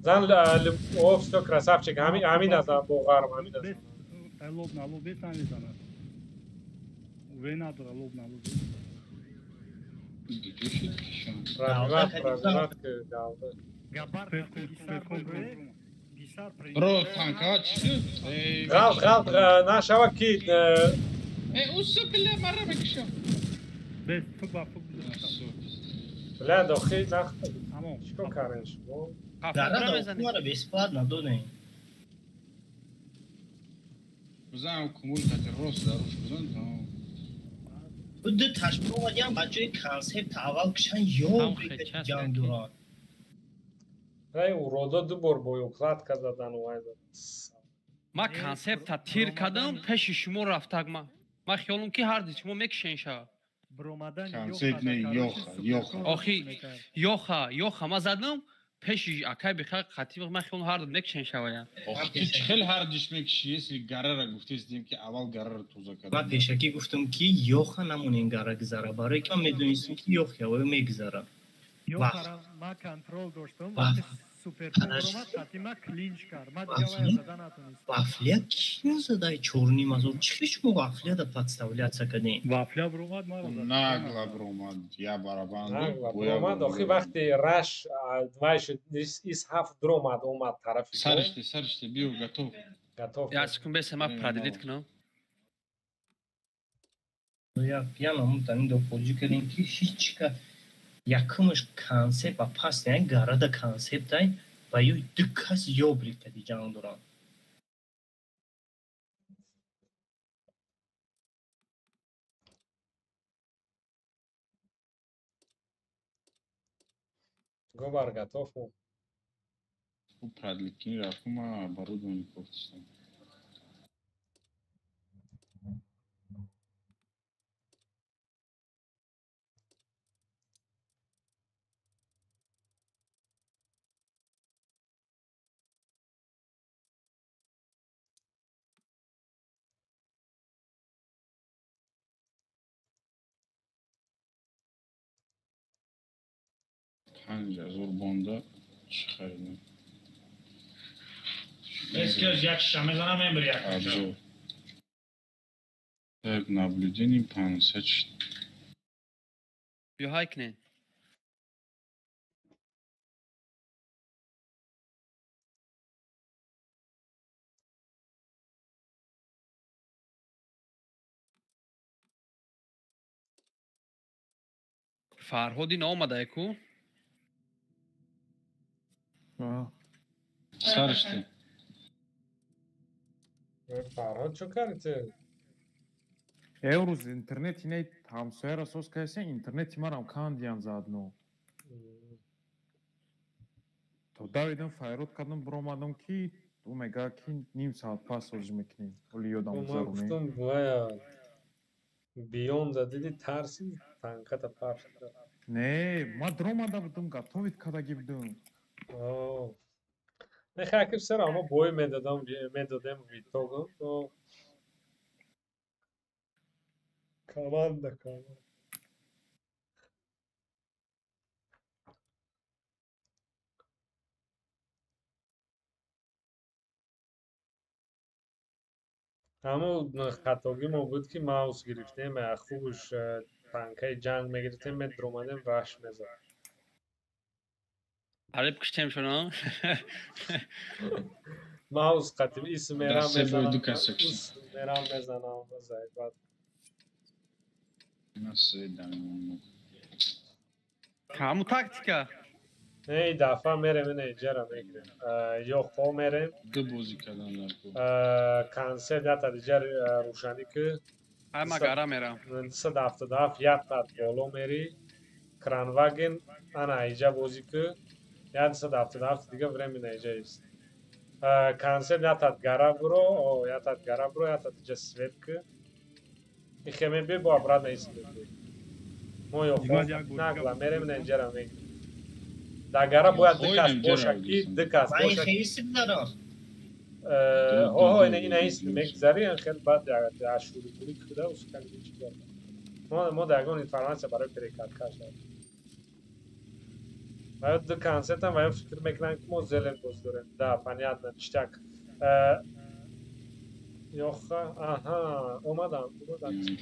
زن اوف تو красавчик همین از بوغارم همین از. لوب نالو بسن میزنه. و نداره لوب نالو. Gidiyor ki şu an. راجمات که داوده. Gabar Gisar Bro tanka çıktı. غلط نشوا کی Usu bile mara bekşam. بس فوق بلند داخل نخ تمام چیکو کارش Gara da okuma bespadna done. Buzan kumul kater ros daruş buzan tamam. Bu da taşma olmayan bacayı konsept aval kışan yok bir can duran. رای اورودا دو بار بویوکلات کردن اومده ما کانسپت تیر کردم پیش شما رفتم ما خیالم که هر چیمو میکشنشا Bromadan Konsept ne yok. آخی یوخا ما زدم پیش اکای بخیر خطیب ما خیالم هر میکشنشا ویا Hiç hel her düşmek kişiye garara guftes diyeyim ki aval garar tuzak من پیشکی گفتم که یوخ نمونین گره گذاره برای که من میدونستم که یوخ یا میگذاره Yok ara ma kontrol doştum. Super bromat katima clinch kar. Ma diye zadan atınız. Вафля кино задай черный мазок. Чему вафля да подставляться кадни? وافля بروماد ما Nagla bromad ya barabandı. اومد آخی وقتی رش دوایش ایس هفت درومد اومد طرفی Sarıştı biyo gatov. готов یا سکون به سما پردیت کنم Ya piyano tani do policilerin ki hiç ka yakınmış konsept pas yani gara da konsept ay bayu dükkas yobrik dedi can duran. گوبر готов му Bu pradlikini rafıma оборудование koftuştan. Hangi zorbonda çıkardım. Eski jak şamezana member Обзор. Так, наблюдение пансач. بیا های کنین فرهادی نامده کو Sarıştı. فرهاد چو کرده Евроз интернет инай ҳамсояро асос кардасан интернети марам кандиян задно то давидам файрод кардам биромадам ки ӯ мегӯяд ки ним соат пас озӣ мекунем оли ёдам гузаронем گفتم بایا بیون دادیدی ترسی танката парш не ма диромада будам гатовит кардаги будам нехакиб сара ама бой медодем витогам то команда ҳамун хатоги мо буд ки маус гирифтем хубш танкаи ҷанг мегирифтем медромадем раш мезад عرب کشتیم شما маус қатим ис мерам Meram мезанам зайбат Nasıl edemem? همون تاکتیکا ای دفعه мерем ин эҷара мегирем ё хо мерем Dı bozikadanlar bu. консерт ята диҷар рӯшанӣ ки همه گره میرم 277 як қат боло мери кранваген ана эҷа бозӣ ки 277 дига времен эҷа ист консерт ятат гара буро ятат гара буро ятат иҷа свет ки ихеме бе бо обратно истеди мо ё хо нагла мерем ин эҷара мегирем да гара бояд дикас боша ки дикас Vay боша xeyisi dara. اوه این است میگذاری خیلی بعد در شروع پولی کده و سکانی چیزا ما داگون اینفورماسیون برای پریکات کاشتیم باید دو کانسپت هم باید فکر میکنم که ما زلن بزرگیم دا понятно چتاک یخ آها اومدم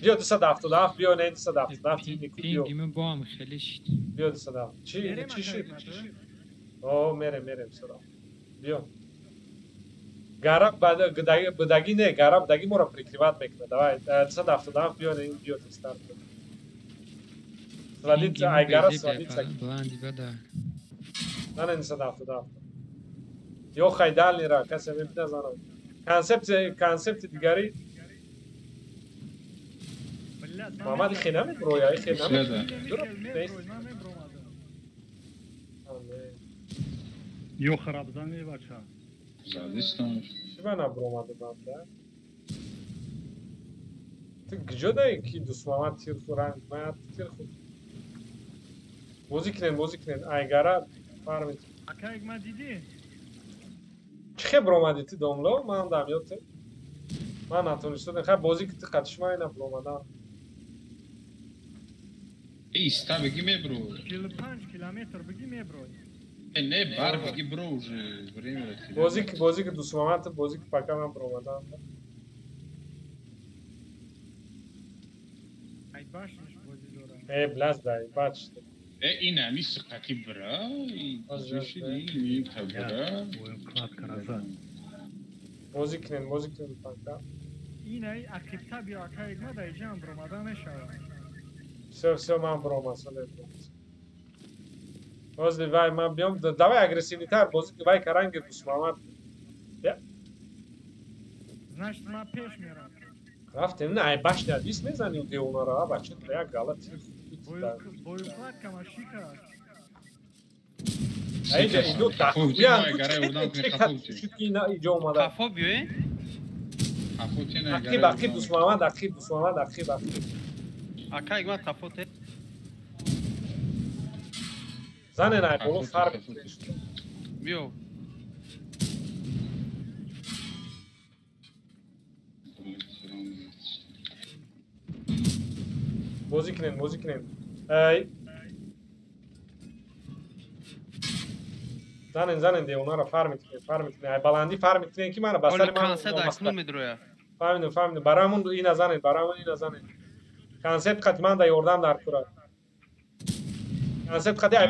بیا 277 بیا نه 277 پینگی من با هم خیلی شد بیا 277 چی شد اوه میرم سرا بیا گارب بعد بدگی نه گارب بدگی مورا پریکریوات میکنه давай 277 بیا نه این بیا استارت свалить айгара свалить бланди бада نه 277 یو خیدال نیرا کسی می‌دونم کانسپت دیگری محمد خیلی نمی‌برو یا خیلی نمی‌برو یو خرابزان می بچه زادستان شما نبرو ماده بنده تو گجو دایی که دوست محمد تیر خورند باید تیر خود موزیکنین ایگاره فرمید اکا اگ ما دیدی؟ چه برو ماده تی دوملو؟ من هم دمیوته من نتونستم خیلی بازی که تی قدشمایی نبرو ماده ایستا بگی میبرو 45 کیلومتر بگی میبروی نه بار بگی برو بازی که دوست محمد بازی که پاکا من برو ماده ای باش نش بازی داره ای بلاز دایی باش این همی سقاطی برا ازشی این تبرا بازی کنین پاکا این ای اکیبتا بیا اکا اگ ما دایی جان برو ماده میشه سه من برو مسئله باز وای من بیام دوای اگریسیوی تر بازی که وای کرنگ دوست محمد значит ما پیش میرم رفتیم نه باش نه دیس میزنیم دی اونا را بچه تو یک غلط بویوکلات کماشیکا ایجا ایدو تخویان شد که اینا ایجا اومده خفا بیوی؟ عقیب دوست محمد عقیب اکا اگمت خفوته زنه نه بولو فرق بیو بازی کنین زنن دی اونا را فرق میکنین ای بلندی فرق میکنین که من بسر من کانسپت اکنون میدرویا فهمیدم برامون این زنن کانسپت قطمان دا یوردم در کورا کانسپت قطی ای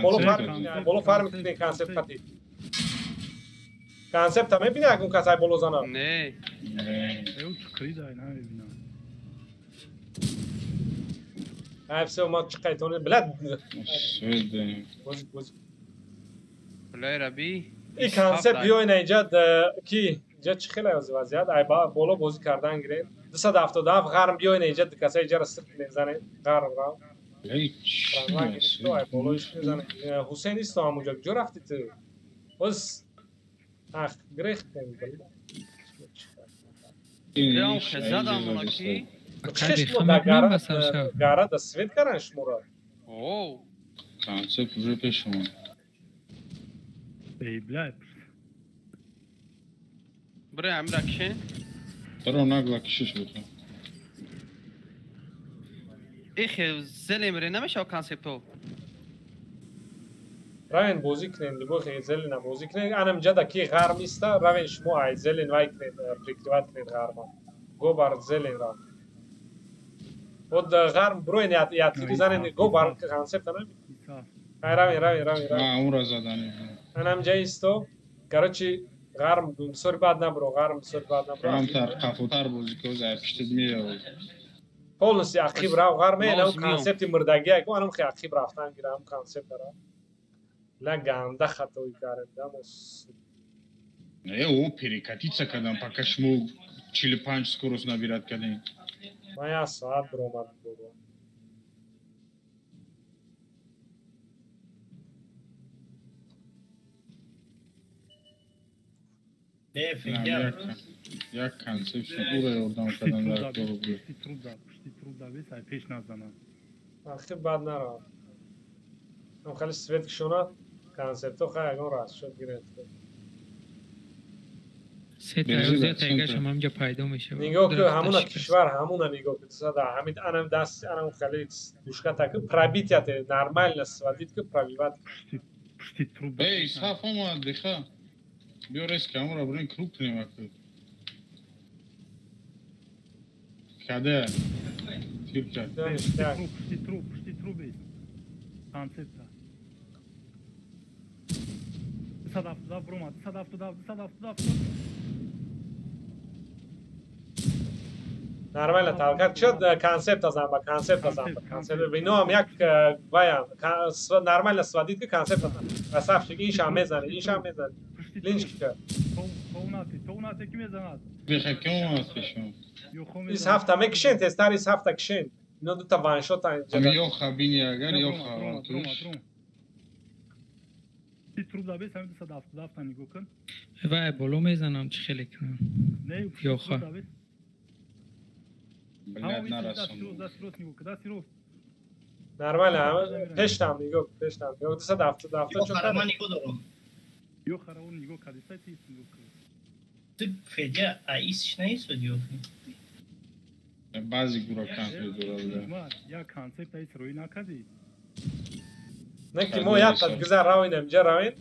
بولو فرق میکنین کانسپت قطی کانسپت هم میبینی اکون کس ای بولو زنه نه ایو چکری دای نمیبینم افسه ما چقیتونه بلد بازی بلای ربی این کانسپت بیاین اینجا کی اینجا چه خیلی از وضعیت ای بالا بازی کردن گیرین 277 غرم بیاین اینجا کسای اینجا را سرک میزنه غرم را حسین است اونجا جو رفتی تو بس اخ گریخت بیام خزادم اوناکی چشم گاره دا سوید کردن شما را اوه کانسپت رو پیش شما ای بلاد برای امیر اکشن برو نگلا کشش بود ایخی زلی مره نمیشه کانسپتو راین بازی کنین دیگه خیلی زلی نه بازی کنین انم جدا کی غرم است راین شما ای زلین وای کنین پریکتیوات کنین غرم گو بار زلین را خود غرم بروین یادی زنین گو بار کانسپت نه راین اون را زدن انم جای استو کارچی غرم سر بعد نبرو هم تر قفوتر بازی که از پشتید میاد پولنسی عقیب راو غرمه نه کانسپت مردگی اگه منم خیلی عقیب رفتن گیرم کانسپت را لا گنده خطوی کردم نه او پریکاتیچا کردم پاکشمو 45 скорость набирать کردیم моя ساعت برآمد بود یک کانسپت او را اردام کردن در تو رو بود پشتی ترودا بیس ای پیش نزنم عقیب بعد نرا هم خیلی سوید کشونه کانسپت خیلی اگه راست شد گرفت سه تا روزه تایگش هم همجا پیدا میشه نگاه که همون کشور همون نگاه که صدا همین انم دست انم خیلی دوشکا تا که پرابیتیات نرمال نسوادید که پرابیت ای صاف ما دیخه بیارش کامرا برین کروپ نمیاد کده تیرکه پشتی تروبی کانسپت صدف برومات صدف نرمال تاکت شد کانسپت از با کانسپت بینو هم یک وایام نرمال نسوادید که کانسپت صاف شگی این شام میزنه لینچ که توناتی کی میزنه بخیر که اون هستشون ایس هفته میکشین تستر ایس هفته کشین اینو دو تا وان شات اینجا یا خبینی اگر یا خبرتوش تروب دابه سمت صدف نگاه کن و بولو میزنم چه خیلی کنم نه یا خا بلد نرسون نرمال هم پشتم نگاه دو صدف چون خرما نگاه دارم یو خراون نگاه کردی سایتی نگاه کن تو فدیا ایسش نیست دیو بعضی گروه کانسپت داره یا کانسپت ایس روی نکردی نكتي مو يعطل جزء راوين مجا راوين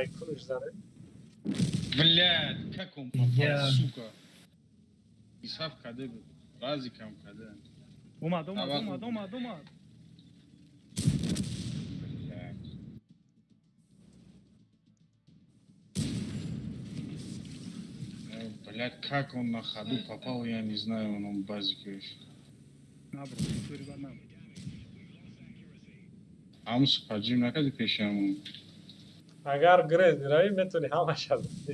يكونوا جزانه بلاد كاكم سوكا يصاف كده بعضي كم كده دوما بلاد как он на ходу попал, я не знаю, он базик еще. عموس پاجیم نکردی پیشمون اگر گریز میروی میتونی همش از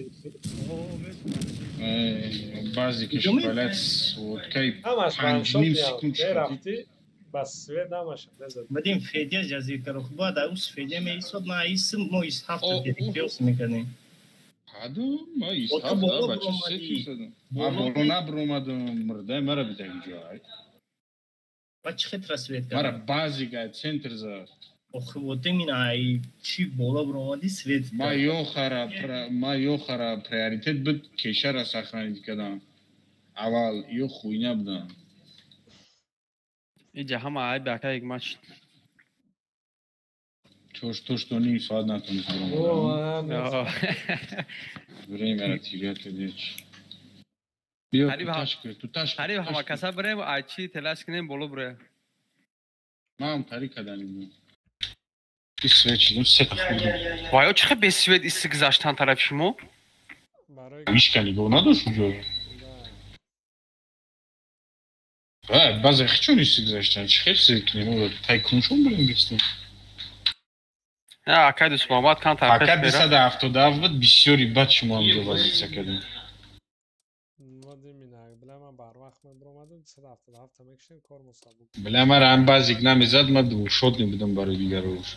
بعضی کش بلد سودکای پنج نیم سکون رفتی بس سوید همش بدیم فیدیا جزیر کرو خوبا دا اوس فیدیا میسود ما ایس ما ایس هفته دیدی بیوس میکنیم هادو ما ایس هفته بچه سکی سدم ما بولو نبرومدم مرده مرا بیده اینجا بچه خیلی رسوید کرد مرا بعضی گاید سنتر زد آخه بوده من ای چی بالا برآمدی سوید ما یو خرا پریاریتت بود کشور را سخنید کردم اول یو خوی نبودم اینجا همه ای بکر یک ماچ توش تو نیم ساعت نتونست برام برای مرا تیریت کردیش بیا تو تاش حریب همه کسا بریم و آیچی تلاش کنیم بولو بره ما هم تاری کدنیم bir süreçtim sektirdim. Vay o çıkıp bir süreç istikzaştan tarafı mı? Miškani go nadošuđo. Bazı hiçon istikzaştan çıkıp sektirdim. Tay konuşum bilim geçtim. Ya akadus Muhammed kan tarafı. Akadus da hafta davet bisori baş Muhammed vaziyet sektirdim. Bilemem ben bazı ikna mezadmadım. Şot ne bildim bari diğer olur.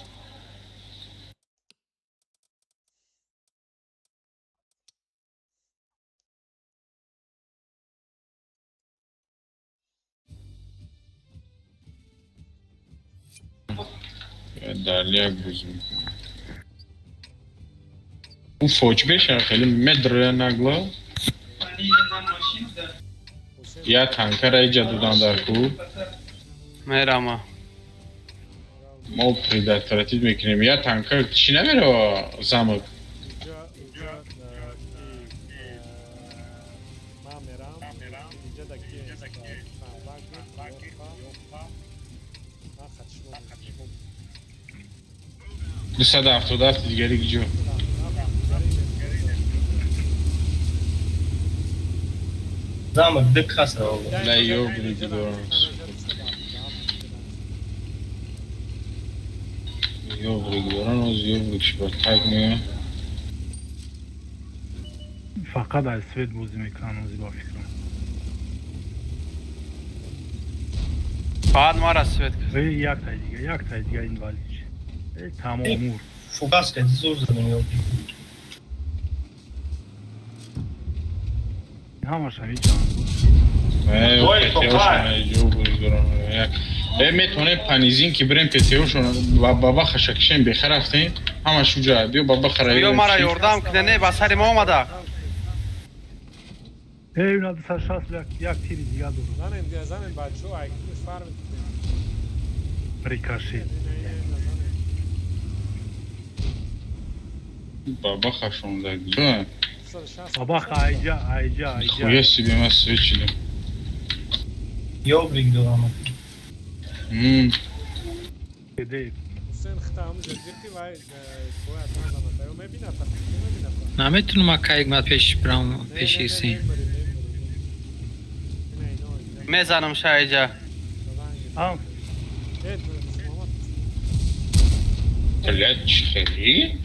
Далее грузим. У фочбеша хели медре нагло. Я танкера иджадудан дар ку. Мерама. Мо предотвратить мекунем. Я танкер чи намеро замок. Dışarıda hafta digeri gidiyor. Zamok dık kasa oldu. La yok gidiyoruz. Yok gidiyoruz, yok çıkartmıyor. Fakat asvet bozum ekranımızı ba fikrim. Fad mara asvet. Yak tay diga in valic. Tamam umur. Fokas kedi zor zaman yok. Hamaşa hiç anladım. میتونه پانیزین که بریم پتیوشون و بابا خشکشین بخیر رفتیم همه شجاع بیو بابا خرایی بیو مرا یوردم کنه با سر ما اومده Evin adı saças yak tiri diye doğru. Zanen bacı o aykırı farm. Rikaşi. Baba خشونده گیره Baba ayca. خویه سیبی من سوچیدم Yobrik diyor ama. Kedi. Sen xtamız edildi ve bu adamla da o mebinata. نمیتونم اکایگ ما پیش برام پیشی سین میزنم شایجا Am. بلد خیلی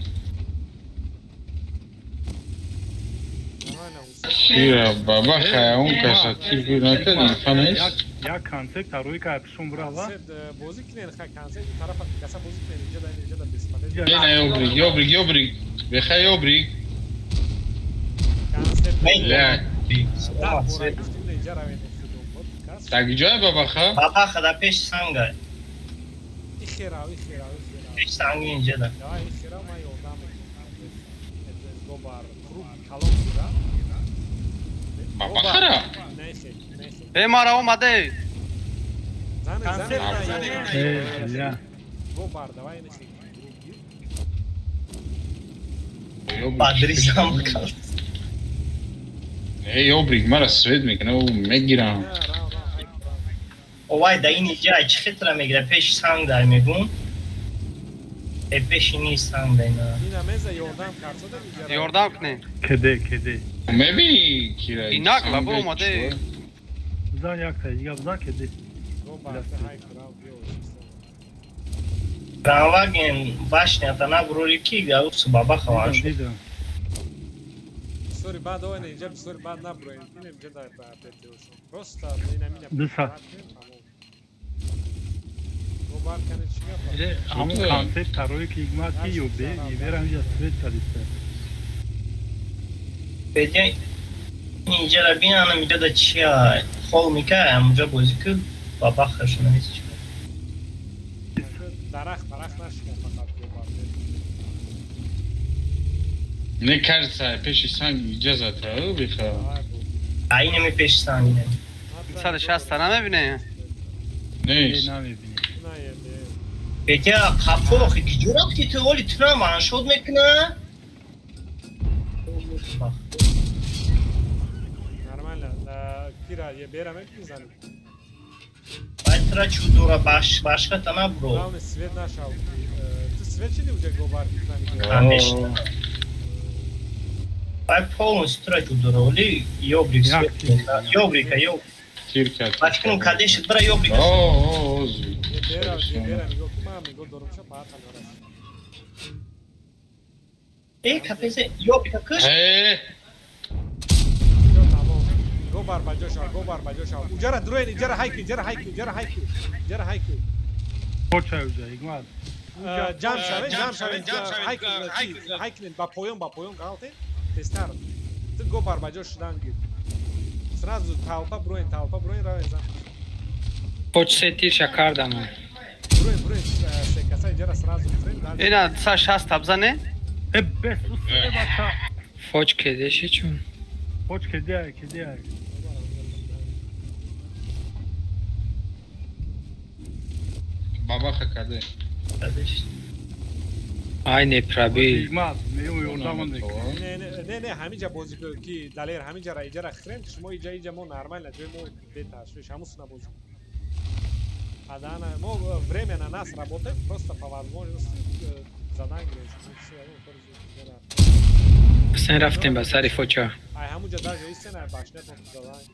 Şira baba xayun kasatir bir nata infanız. Ya kanser taruy ka yapışım brava. Boziklen xa kanser bir tarafa kasa boziklen ince da besmale. Yine yobrik. Bekhay yobrik. Kanser. La. Tak cay baba xa. Baba xada peş sanga. İxira. Peş sanga ince de. Ya İxira ma yoldan. Gobar, krub kalon bura. Baba xara. Neyse. mara اومده Zanen. Ya. Gobar da vay neyse. Padrizam kaldı. Yobrik mara sved mikne o megiram. Ovay da ince çıkıtra megre peş sanga megun. Peş ini sanga ina. Yine meze yoldan karso da bir یوردام کنه Kedi. Mebini kira. اینا کلا برو اومده Buzan yak ta ya buzan kedi. Gobar da hay kral diyor. Pravagen bashня tana broliki galus baba xavaş. Dedim. Sorry bad oyna ince bir sorry bad na broin. Yine ince da yapıyorsun. Prosta yine mine. Disa. Gobar kanı çıkıyor. Ama kanser taruy ki igma ki yobe. Iveram ya svet kaliste. Peki ince rabin hanım bir de çiya holmika amca bozukü baba xaşına hiç çıkıyor. Darak naşıyor fakat gobar. Ne karsa peşi sangi icazat ha bikha. Aynı mi peş sanga? 160 تا نمیبینه Neyiz? Peki kapı gidiyorum ki teori travma şod mekne. Нормально. Kira ye beramek mi zannet? Baytra çudura başka tana bro. Главное свет нашел. Ты свет чили уже gobar gitmeni? Конечно. Bay polun stra çudura oli yobrik svet. Yobrika yok. Tirkat. Başkanın kardeşi bra yobrik. Oo. Ye beram yok mami go dorumşa batan orası. Kapese yobrik kış. He. Gobar bacoşa. Ucara durayın, icara hayki. Koça uca igma. Cam şave, hayki. Bapoyon galte. Testar. Ты gobar bacoşdan gir. Сразу толпа броин, равен. پوچ سیتیر شکر دامن Броин, секаса иджара сразу броин. اینا 160 تا بزنه Bes usre bacha. فوج کدشی چون Koç kedi ay. Baba xakade. Kardeş. آی نپرابی İgma. Ne o yordamın ne? Ne hamica bozuk ki daler hamica ra icara xrem şmo ica mo normal na mo beta şamusna bozuk. Adana mo время на нас работает просто по возможности задание حسین رفتیم به سری فوچا Ay hamuca da istene başına zadanie.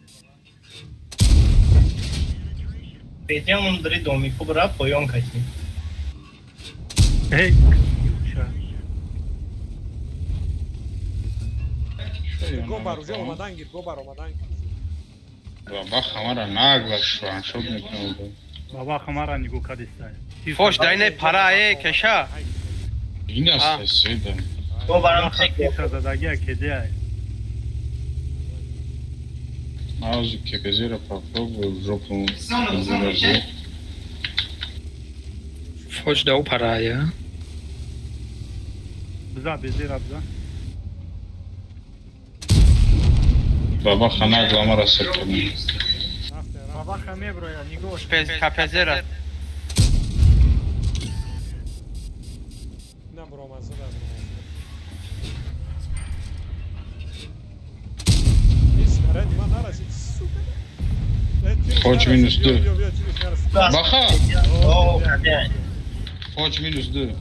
Petyan dri domi kubra poyon kaçtı. Hey. Uça. Gobar uca olmadan gir. Baba xamara nagla şu an şod mikne oldu. Baba kamera nigo kadistay. فوش داینه پرایه کشا Yine sesiydi. O baram çekiyor. Zadagi kedi ay. Ağzı kepezera попробую жопу заразить. فوج دو پرایه Biza bezir abza. بابا خناق لما رسل کنیم بابا خمه برویا نگوش کپزره نه برومازه نه اسمره دیما نرسید فوج minus 2 Baxa Foç minus 2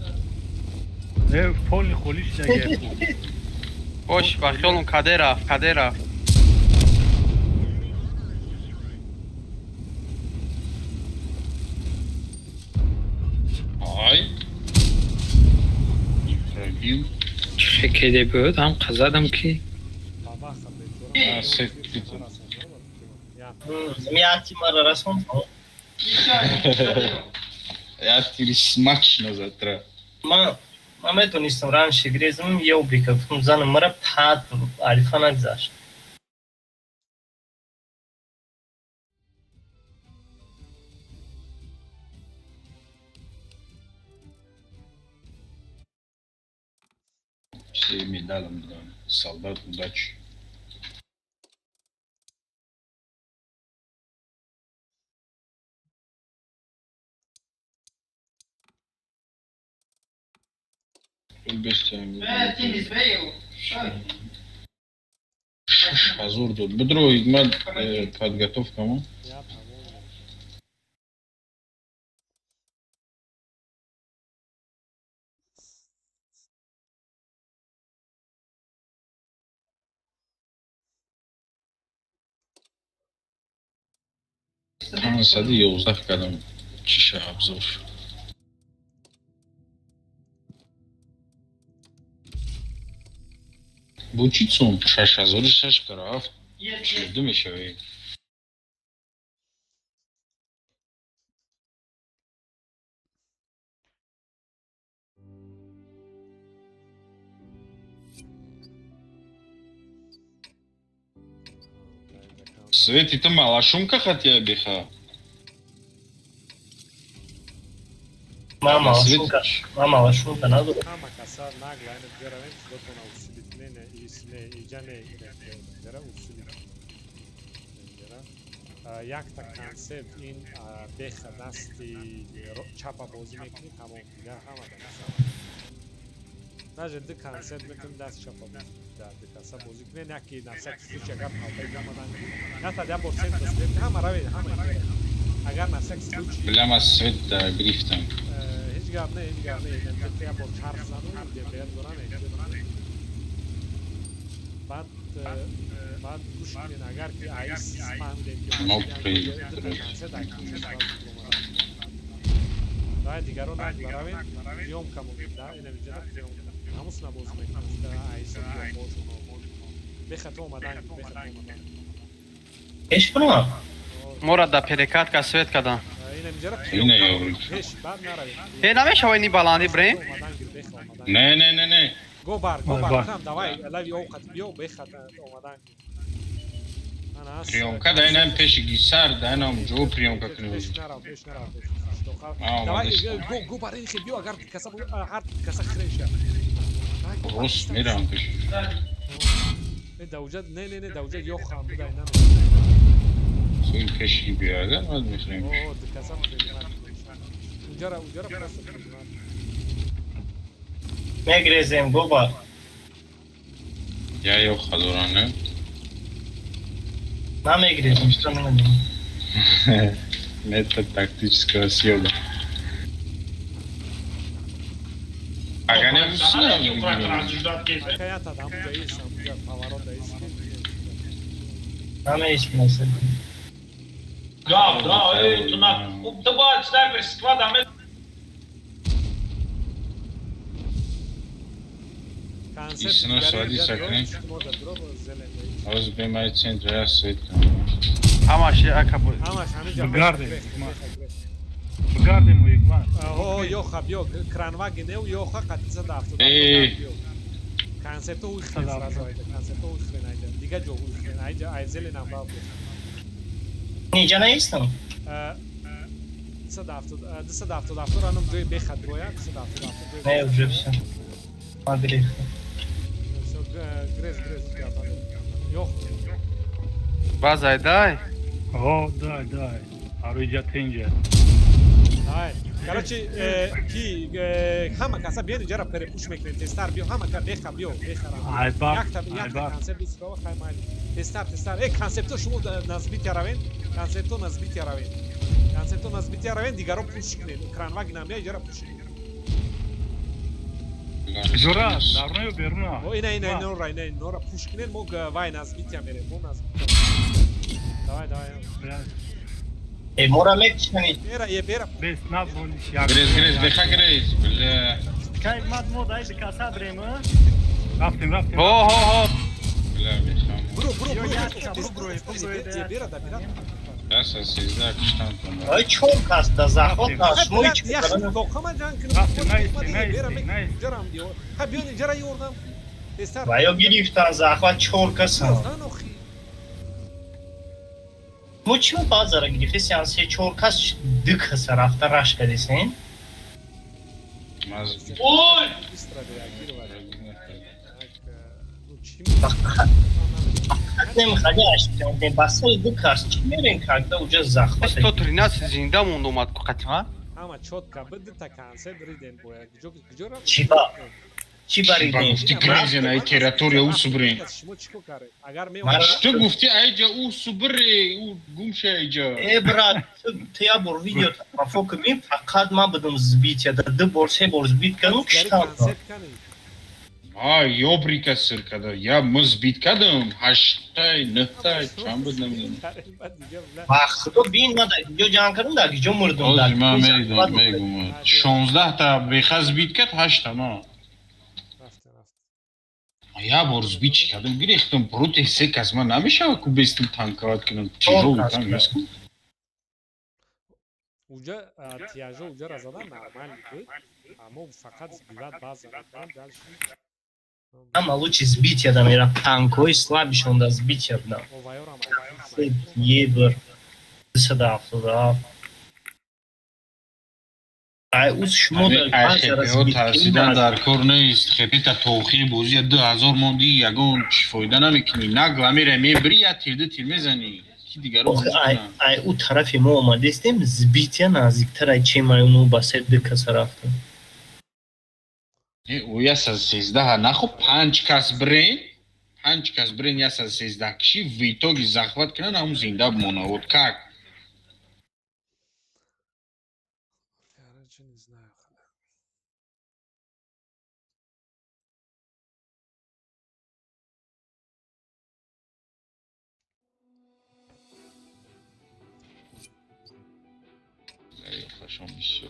Polni xolish dege. Boş bak oğlum Kadera. Ay Pробил Şekilde بود هم قزدم ki. Baba xambe. Set bitti Zmiati mara rason. Я ти смачно затра ما میدونستم رانش گریزم یه بریکم زنم مرا تحت عریفا نگذاشت Все медалом да солдат удачи Азур тут. Бедро, игма подготовка, ма? Там сади, я узнав кадам чиша обзор. Бучицун шаша зори шашка рафт. Чирду мешаве. Свети, ты мала шумка хотя биха? Мама лашунка надо. Ama kasa nagla yani göreven dokuna usulitne ne isne icane dera usulit. Dera yak ta konsept in bekha dasti chapa bozi mekni tamam ya hama da kasa. Najde konsept mekin dast chapa da kasa bozi ne naki nasak suç agar halta jamadan. Ya ta da borsen tasbih hama ravi hama. Agar nasak suç. Bilama svet griften. Hiç garne yani ya bu çarsanı diye duran بعد گوش کنین اگر که آیس اسپان باید دیگران نگذاریم یوم کمون میده اینه میجرد هموس نبوز میکنه آیس بخط اومدن ايش بنوع؟ مراد دا پدکات کا سویت کدام اینه میجرد اینه یاوری بعد نرویم هی نمیشه وینی بالاندی بریم نه Go bar, tam давай, lavi ovqat biyo bexat omadan. Priyonka da inem peşi gisar da inem jo priyonka knu. Давай, go bar in biyo agar kasab hart kasab khresha. Rus miram peşi. Davjad ne davjad yok ham da inem. Soy peşi biyo da az mislim. O kasab ujara prasa. Megrezem goba. Ya yok hadoranı. Na megrezem что мне надо. Это тактическая съема. Aga ne musun? Hayat adam değilsen ya pavaron değilsin. Na me iş nasıl? Da, tu na, da bă, sniper squad am Istina svadi sakne. Az be mai centru ya svet. Ama şey akabu. Ama şami Garde mu igman. O yok yok kranva gineu yok qatsa daftu. Konsept o xrazaydı. Konsept o xrenaydı. Diga jo xrenaydı. Ayzel nam bab. Nice ne istem? Daftu ranım doy bekhat roya daftu. Ne yapacaksın? Madrid. Gres yok. Базайдай. О, дай. Аруиджа тенджа. Ай. Короче, ки хама каса биён инҷара перепуш мекунем. Тестар биё, хама ка беха биё, бехара. Якта концепт истро хай майли. Тестар. Концепто шумо назбит яравен. Концепто назбит яравен, дигаро пуш кунем. Кранваг намия инҷара пуш кунем. Жора, дарнаю беруна. О, ина нора пуш кунем, мо вай назбит я мерем. Мо назбит. Давай. Мора мекшанид. Бера. Бес надвони. Грез, беха грез. Бля. Кай мад мод айди каса брема. Рафтим. Ho. Бля, беха. Бро. Бера да бера. Яса сезда киштан тон. Ай чоркас да заход наш мойч. Яхши тоқама ҷанг кунем. Рафтим, найс. Ҷарам диё. Ха биён инҷара ёрдам. Тестар. Ваё гирифтан заход чоркаса. Мо чим базара гирифтан се чоркас дикаса рафта раш кадесен. Ой! Немиходи аштем басал дикас чимерен когда уже заход. 113 зинда мондум ат қатима. Ама чотка бдта концепт риден боя. Ҷора. Чи бариден? Гуфти грезен ай территория усубрин. Шумо чико каред? Агар ме Что гуфти айҷа усубри, гумша айҷа. Брат, ты я бор видео фока ми фақат ман будам збит я да 2 бор 3 бор збит кану киштан. Ёбрика сиркада. Я музбит кадам 8-тай, 9-тай, чам буд намедонам. Худо бин мада видео ҷан кардам дар ҷо мурдам. Ози ман мегум. 16 та беха збит кад 8 та ма. Я бор збит кадам гирехтам проти секас ман намешава ку бестим танкават кунам. Тижол там мескун. Уҷа тияжо уҷара зада нормал буд. Аммо фақат збиват баъзан дальше. Ама лучше збит ядам ира танкои слабишон да збит ядам. Ебр. Садафра. Ай уз шумо дар базара збит тарсидан дар кор нест. Хепита тоохи бозия 2000 монди ягон чи фоида намекунӣ. Нагла мера мебри я тилди мезанӣ. Ки дигаро ай у тарафи мо омадестем збит я наздиктар ай чемаюну ба се дикаса рафтам. او яса 13 нахо 5 кас брен яса 13 киши в итоге захват кунан ҳамун зинда бимона. Вот как? Хорошо, миссия.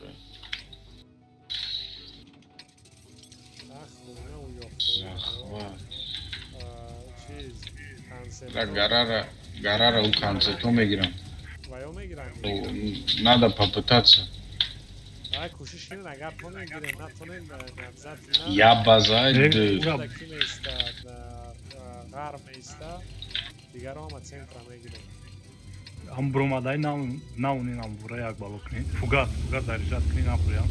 Захват. Гарара у концерту мегирам. Надо попытаться. Я базай. Am bromadai n-au n-am vrea balocni. Fugat darijat kni napuria.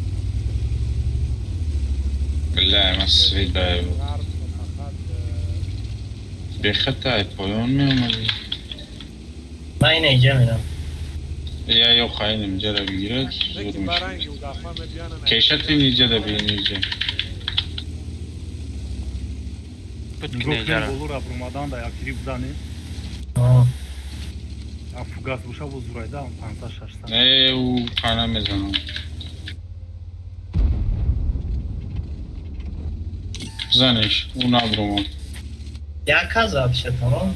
بالله ما السعيدة بخطأ پایان میامدی من اینجا میرم یا یو خواهی نمیجا را بگیرد زور میشه کشت اینجا را بگیر اینجا Goftim bolur abrumadan da yakiri bzani. Fugas buşa bozurayda pansa şaşsa. Ne o kana mezanam. Zaneš, u nabromu. Jaka zawsze to?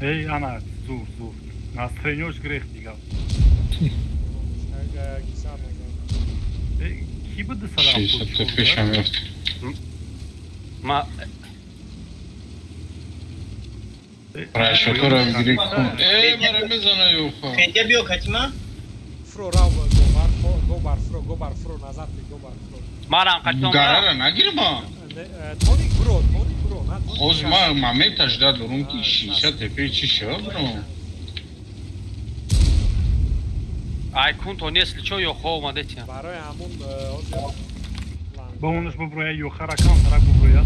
Ej, Ana, zur. Na streniusz grechtiga. Ej, kiby de salam Şey, tepešam yok. Ma Prašo, to ra girek. Mara mezana yok ha. Fedya biyo kaçma? Fro, gobar, fro, nazad gobar, fro. Maram kaçtım. Garara nagirma. Tonik bro. Oz ma metaş da durum ki şişe tepe çişe bro. Ay kunto nesli ço yok olmadı ya. Baroy hamon Ba unuş bu buraya yukarı kan tarak bu buraya.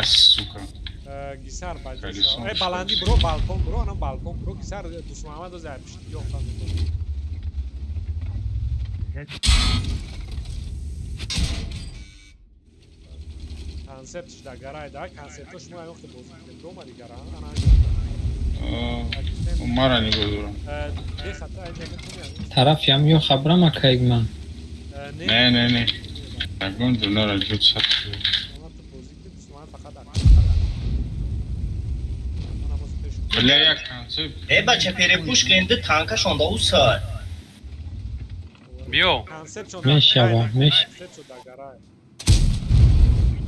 сука. Гисар баҷа. Баландӣ биро, балкон биро, анам балкон биро. Гисар Дусмамад оз yapmıştı. Yo'q там. Konsept işte garayda. Konseptda shuma yo'qdi bozib. Romadi gara. Ana. Umara ne görüyorum. Bexata ayda Taraf yam yok xabram akayman. Ne. Agon dolar acıt satıyor. Bile ya konsept. Bacha Perepushkin'de tanka shonda usar. Bio. Mesh yava, mesh.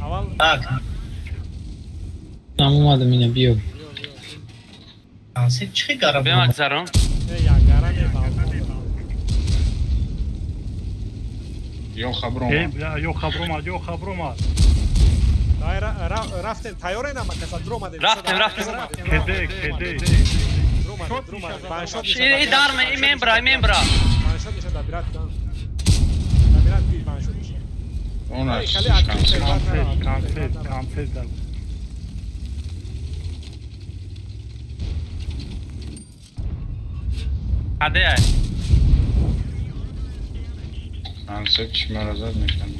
Aval. Bak. Namumadım yine bio. Konsept çıkı gara. Ben akzarım. Ya gara ne balkon. Yok habrom. Yok habrom. Raftem tayorena ma kasa droma de. Raftem. Kede. Droma. Banshot. Darme, membra. Banshot işte da birat dan. Da birat bir banshot işte. Ona Kanser. Hadi ya. konsept şımarazat mekanı.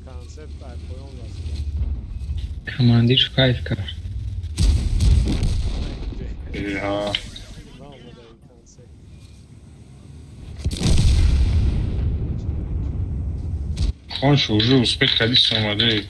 Konsept aypoyon lazım. Komandir kayf kar. Ya. Franchement, уже успеть ходить с молодой.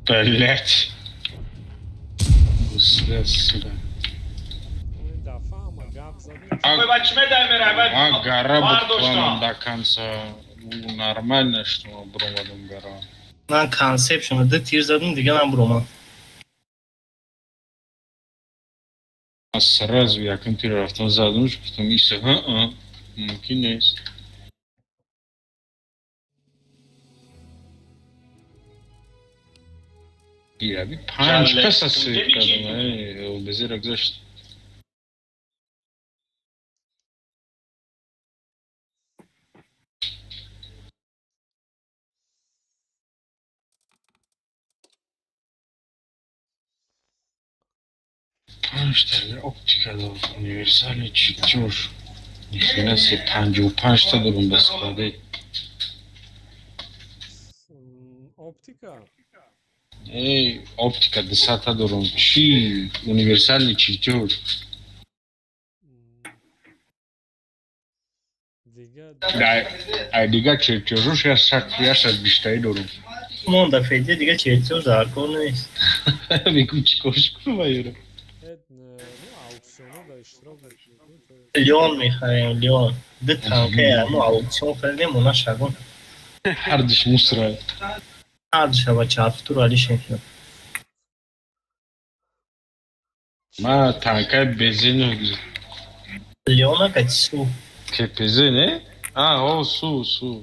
Блять. Сука. Гора буквально до конца. Нормально, что Бромадом гора. Ben Conception'da tir zadım diye ben Broma. Сразу я компьютер задумался, потом и все. Мумкин есть. Ya bir punch kasası kadın. O bizi rakzaştı. Punch tabi optikada universal çiftçiyor. Nihilesi 55'ta durumda sıkıntı. Optika. Optika desata durum. Çi universal çiftçiyor. Diga çiftçiyor. Ya satmıştayı durum. Monda fede diga çiftçiyor zarkonuyuz. Bir küçük koşku var yürü. Leon Mikhail, Leon. De tanka ya, nu aukțion credem una shagun. Ardiş Musra. Ardiş hava çarptır Ali Şenkler. Ma tanka bezini güzel. Leon'a kaç su. Kepeze ne? O su.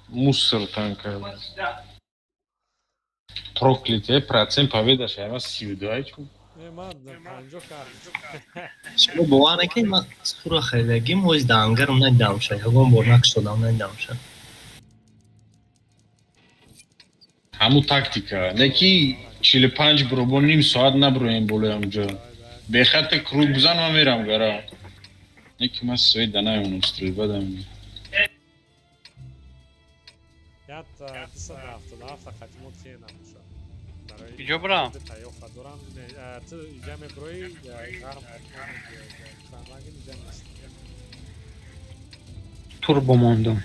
Musr tanka. Proklite procent paveda shava sivdaichu. Şimdi bu ana ki ma sıfıra xeydagim o yüzden angarım ne damşa. Yagon bornak şodam ne damşa. Hamu taktika. Ne ki 45 brobonim saat nabroyim bolayamca. Bexate krug bzanam veram gara. Ne ki mas soy danayım strelbadam. Yatta disa hafta xatmot yenamşa. Jobra. Tu idziemy broi, Turbo Mondo.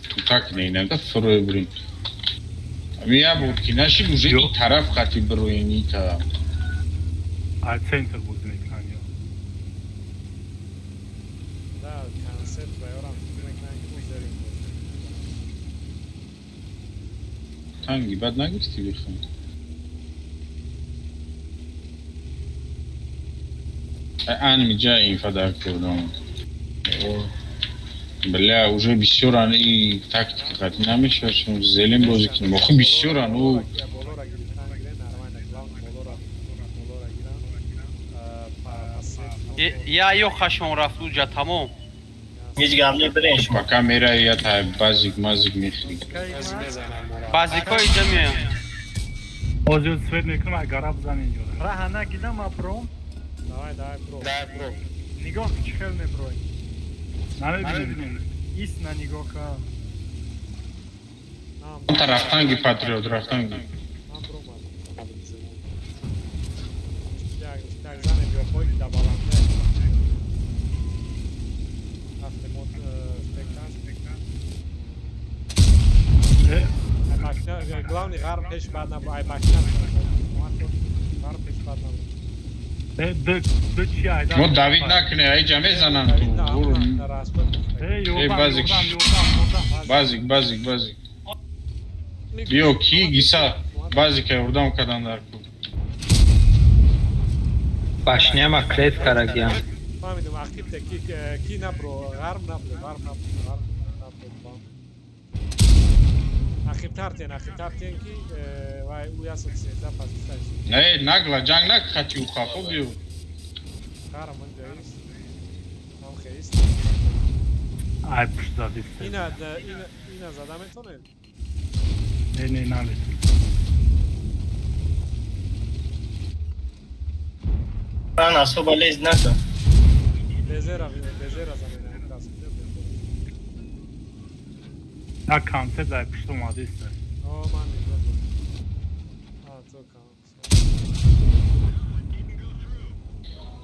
Tutak neyine de fırıbrin. Abi ya bu kinaşı güzel bir taraf katı broyeni ta. ай центр бозӣ мекунанд ё Да, концепт байорам мекунанд ки узерим. танги бад нагирифти бихам. Анми джай ин фадар кардам. Бля, уже бисёран и тактика қатӣ намешавад, шумо зелен бозӣ кунем. Охи бисёран у. Я ё хашон рафт уҷа тамом. Ҳеҷ гап не бреш. Ба камера я тай базик мазик мехри. Базико иҷа меян. озё свет мекунам ай гара бизанем инҷо Раҳана гидам абром. Давай, бро. Нигоҳ чӣ хел меброи. намебинем Ист на нигоҳ ка. Та рафтанги патриот рафтанги. Ман бро ман. Jak zane biopoj da balanda. Afte mod spektakel. Makina главный гарм пеш бад на ай макина. Гарм пеш бад на. ду чӣ айда Мо Давид накне ай ҷа мезанам ту. базик. Базик. Биё ки гиса базика урдам кадан дар ку. Башняма клет карагиям. Фамидум активте ки набро гарм набро. Ахибтартен ки вай у ясад сета пазиста. Нагла ҷанг накхати у хафо биё. Гарм он ҷоис. Нам хеист. ай пушт задист Ина зада метонед? не наметонам Ман асоба лез накун. Безера замена кас. на концепт ай пушт омадист О ман нигоҳ. То кам.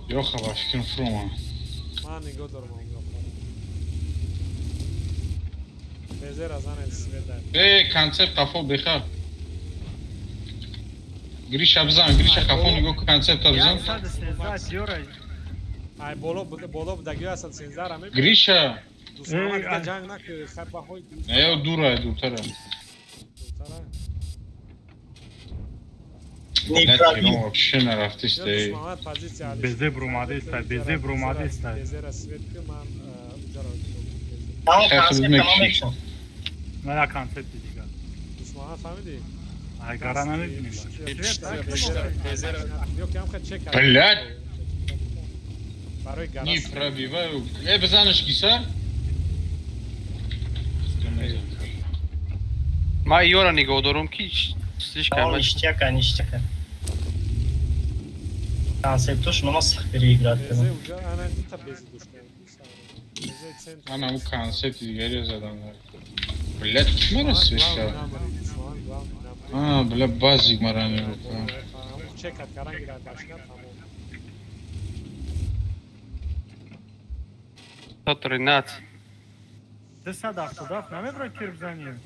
Ё хабар фикрм фрома. Ман нигоҳ дорам онҷо. Безера занен света. Концепт қафо беха. Гриша бизан, Гриша қафо нигоҳ концепт бизан. Ай боло будаги асад 13 ра мебинед. Гриша. Душман дига ҷанг нак хатбаҳои Ё дуртара. Вообще нарафтист. Душман позиция алиш. безебр омадист Безера свет ки ман уҷаро. на концепти дига Душман фаҳмиди? ай гара намебинем Ё кам хат чек. Блядь. Барои Не гарас. пробиваю. Бизанаш гиса? Ман ёра нигоҳ дорам ки слишком. Ништяка. Концепту шумо сахтири играт Безе кунед. уҷа ана дита бези душман. Безе центр. Ана у концепт дигаре задам. Блядь, мара света. Бля, базик марани рука. Чек каран гирад башна тамом. 113. 270 намеброи кир бизанем.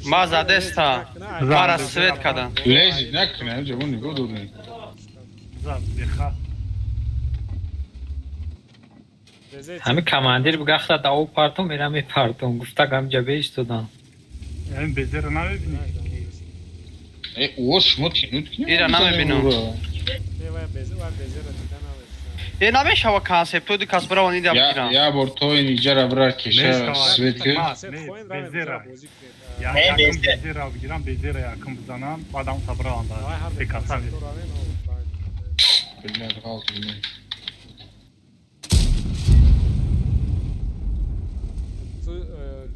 Ма задеста. Мара свет кадан. Лези накне, ҷавон нигоҳ дорем. беха ҳами командир бигахта даво партом мера мепартом гуфта гамҷа беистодан ин безера намебинем о шумо тинут кунед. Ира намебинам. Намешава концепту ди кас бравани да бигирам. Я бор то ин иҷара бирар кеша свет ки. безера якм безера бигирам безера якм бизанам баъдам сабраванда бекасам Блядь, галт бинем.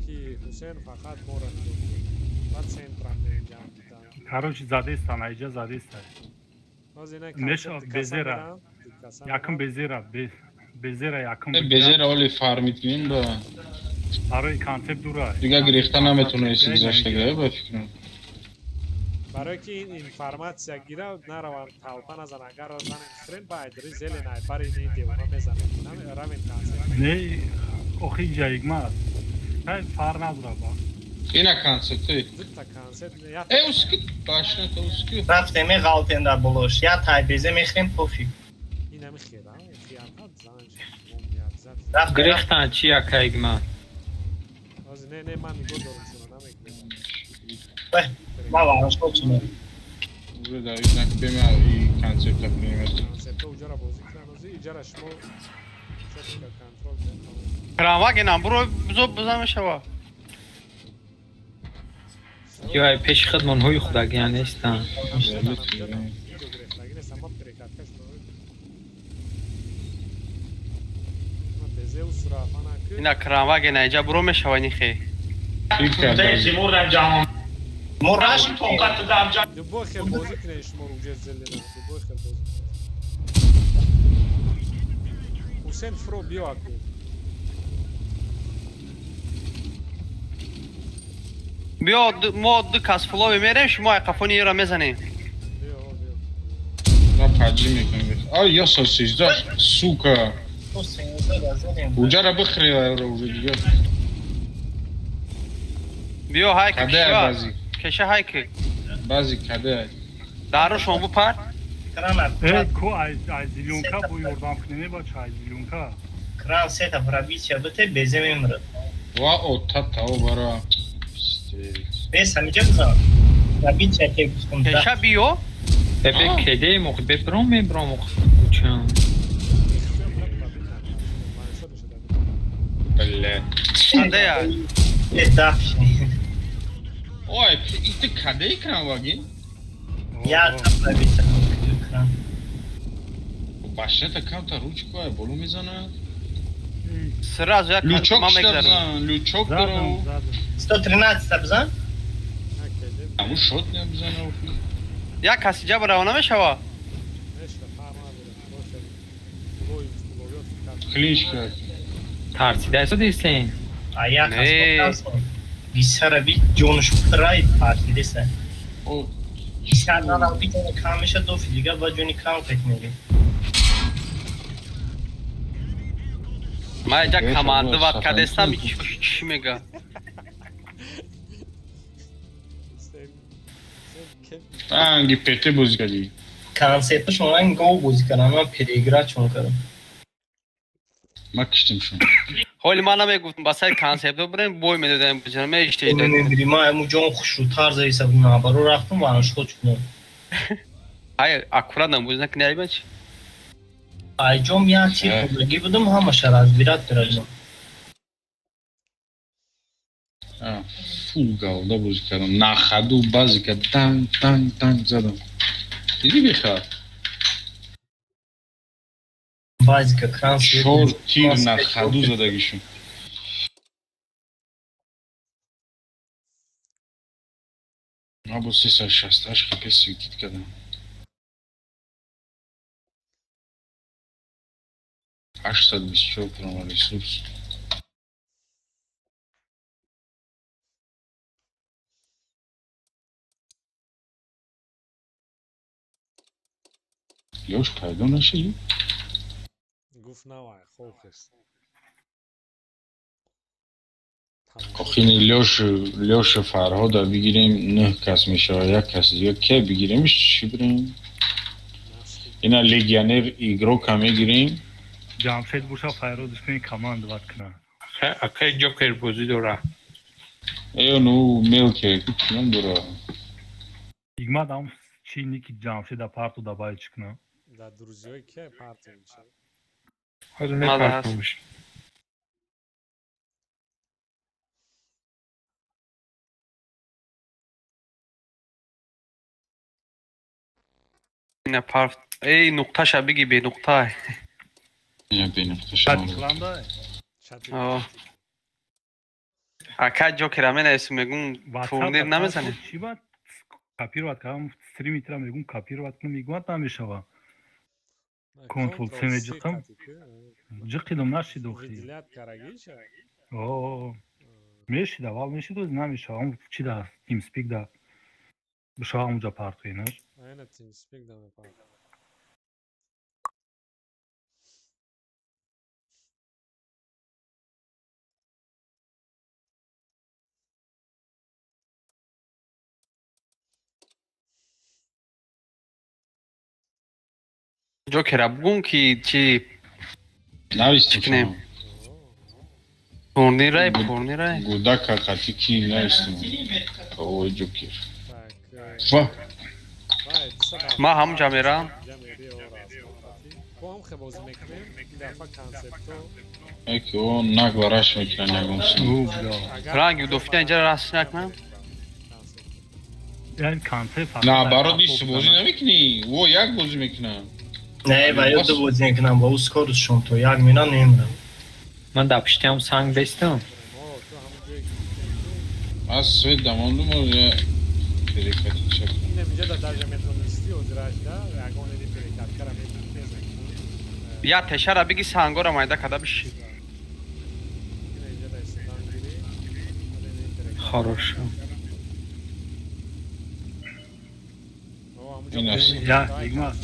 ки Ҳусейн фақат мора бад центра меҷам. короче задестан айҷа задеста меша безера якм безера якм Безера оли фармид кунем ба. барои концепт дура Дига гирифта наметонест гузаштага ба фикрам. Барои ки ин информатсия гира нараванд талпа назан агар занен стрен ба айдри зеленай бари не девона мезанем. Равен концепт. не охи ҷаигма ай фар надура ба اینا کانسپتی Zıtta konsept ne yap? usku başına da usku رفتم غالتن در بلوش یا تایبیزه میخریم پوفی Yine mi xeyra? Fiyat zanj. Mumyat zat. رفت گریختن چی کایگما Az ne man godorum sana namekle. ما وارش کنیم burada yüzden bema iyi konsept yapmayı Konsepte ucara bozuksan ozi icara şmo. Çetinga kontrol sen. Krava genam برو بزو بزنم شوا یا پیش خودمون هوی خدا گیان نیستن Yine sama prekat kaç doğru. Beze usura falan kı. اینا krava gene اینجا برو میشوانی خی تیسی مردم جهان مراش توقت دادم جهان Du boxer bozuk ne şmo ucer zellena. Du boxer bozuk. Usen fro bio akı. بیا ما دو کس فلو میریم شما قفونی را میزنیم Bio bio. ne pacı mekan ay ya sosisda suka تو سینوزه لازم ucara bıkhri orada بیا های kade کشا bazı کشا های که bazı kade دارو شما بپر کران کو айзилюнка бу ёрдамхона небача айзилюнка کران سه تا فرابیچ بته بزه میمرد va o tata o bara بس همینجا بزن فرابیچ که بسکم کشا بیو ببه کده موقع ببرم میبرم چون belle سنده یا دافش oy işte kade ikram vagin یا تا فرابیچ کران başına da kavta ruçko ay bolu mizana سر از یک luçok ما işte میگذارم bzan luçok задам daro 113 تا بزن Hakedim. amu shot ne bzana o یا کسی جا برای نمیشوا Neşte parma böyle. Boşver. Loy loyot. clinch kar ترسیده است دیستین آیا نه. کاسم بیسر بی جونش پرای پارتی دسته o بیسر دارم بی جون کامشه دو فیلیگا و جونی کام فکر میری ما اینجا Evet, کمانده Allah, و کدستم sakın. چی میگه hangi pete bozgali کانسپت شما این گو بازی کنم من پلیگرا چون کنم makıştım şu an حالی ما نمیگفتم بسای کانسپت بریم بوی میدادم بجنم اشتی نمیری ما امو جون خوش رو تارز ایسا بنا برو رفتم وانش خود چونم های اکورا نموز نکنی ای بچ ای جون یا چی Evet. بودگی بودم همه شر از بیرات درجم ha full galda bozkarım naxadu bazika tan zadım dedi bir xar بازی که کانسپت short tir naxadu zadagişim ha bu sesa şastaş xipes svikit kadam 824 proma resurs Yoş pardon şey گفت نوای خوب است. آخین لیوش فرهادا بگیریم 9 کس میشه یک کس یا که بگیریمش چی بریم اینا لیگیانر ایگرو که میگیریم ҷамшед боша файродиш кунӣ команд ват кунад اکای جوکر بازی دوره ایو نو میلکه کچنم دورا игмад ам чини ки ҷамшеда парту дабай чӣ кунад در دروزیای که پارت میشه. حالا ماذا نپرتمش نه پارف ای نقطه شا بگی به نقطه یا بینم бад تشام қиланда Çatı. اکا جوکر همه نیست میگون تورنیر نمیزنی чӣ бад копир ват кардам стримитра мегум копир ват кунам игмад намешава Control C meҷиқам. ҷиқидам нашид охи Видилят карагиша. о мешида вал мешиду намешава чӣ да тимспик да бишава ҳамуҷа партоинаш Aynen TeamSpeak de yapar. جوکر بگون که چی نویستم کنیم پورنی رای گوداکا قطی کی نویستم اوه جوکر Так, ва ما همونجا میرم با هم خبازی میکنیم این دفعه کانسپتو اکی او نگلا رش میکنن نگونسن رنگی دوفیده اینجا راست نکنم یعنی کانسپت نه برای دیست بازی نمیکنی او یک بازی میکنن نه باید دو بازی میکنم با او سکارشون تو یک مینا نمیرم من در پشتی هم سنگ بستم از سوید دماندم و یه پریکتی چک این اینجا در درجه مترونیستی و درشده یکان ایدی پریکت کرم یا تشه را بگی سنگا را مایده کده بشی اینجا در استدان گیری خروش این است یا ایگمار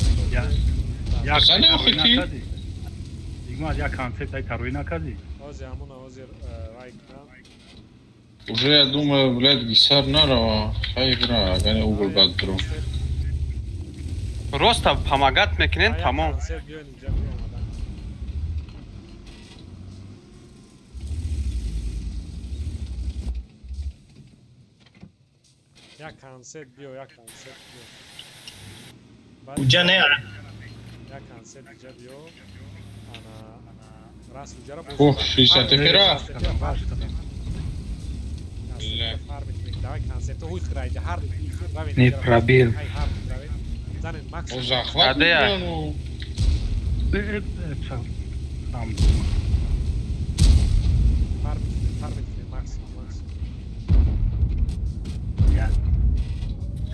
یا اصلا نخیتی؟ ایگمار یا کانسپت های تروی نکردی؟ آزی همون آزی رای کنم уже я думаю блядь гисар нарава хай бра гане угол бад бро روستا پاماگت میکنین تمام کانسپت بیاین اینجا بیاین یا کانسپت بیا یا کانسپت بیا اونجا نه یا کانسپت اینجا بیا انا راس اونجا را اوه شیشه تفیرا نه پرابیل او زخوات میکنو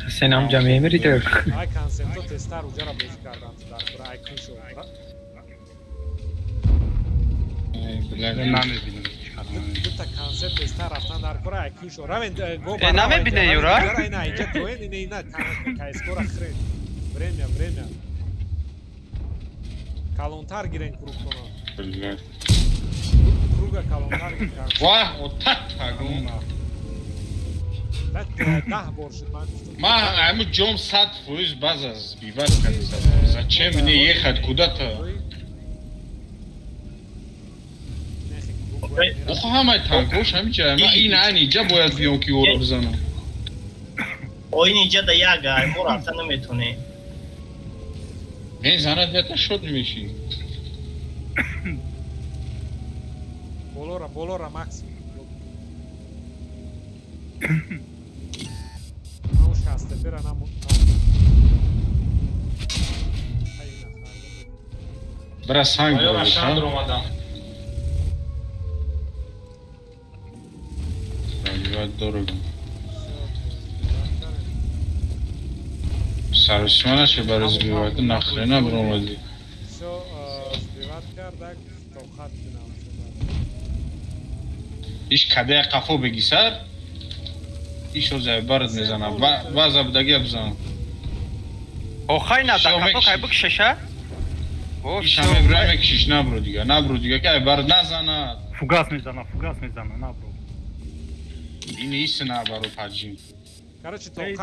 حسین هم جمعه میری در دوتا کانسپت است رفتن در کار ایکوشو روند گو نمیبینه یورا نه اینجا توین نه کایسکور اخرین время کالونتار گیرن کروکتونا کروگا کالونتار گیرن واه اوتات هاگون بعد 10 بار شد ما همه جام 100% باز از بیوار کرده зачем мне ехать куда-то اوخه همه تنگوش همینجا این اینجا باید بیام که او رو بزنم این اینجا در یک مو رفتن نمیتونه این زنه دیتا شد میشی بولورا ماکس نموش کاسته پیرا نمو برا سنگ باشم دورگم سرسمانش برای زبیوات نخره نبر اومدی ایش کده قفو بگی سر ایش رو زبارت میزنم باز ابدگی بزنم او خیلی نه دکتو که بک ششه ایش همه برای مکشیش نبرو دیگه که برد نزند فوگاس میزنم نبرو این ایست نبرو پاجین Короче, крайний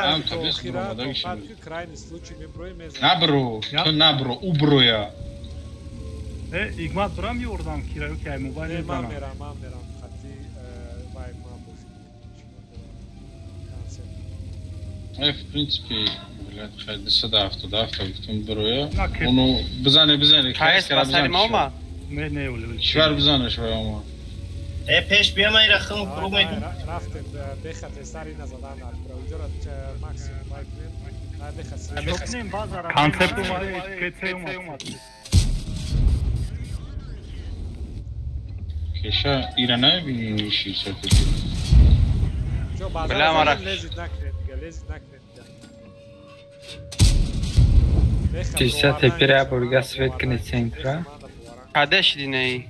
случай мы броем. Набро, то набро, уброя. Игмат брам yordan kirayı ki ay mobile Мам мерам, хати вай мабус. В принципе, блядь, хайды сюда автом броя. Onu bızane. Kayıs basarım ama. Ne oluyor? Şvar bızane şvar ama. پیش بیام این رخم کرو میدم رفتم بخط سری نزدن در پروژه ماکسیمم وایت بخنیم بازار کانسپت اومد کشا ایرانه بینی شیشه جو بازار لذت نکرد شیشه تپیره برگه سوید کنید سنترا قدش دینه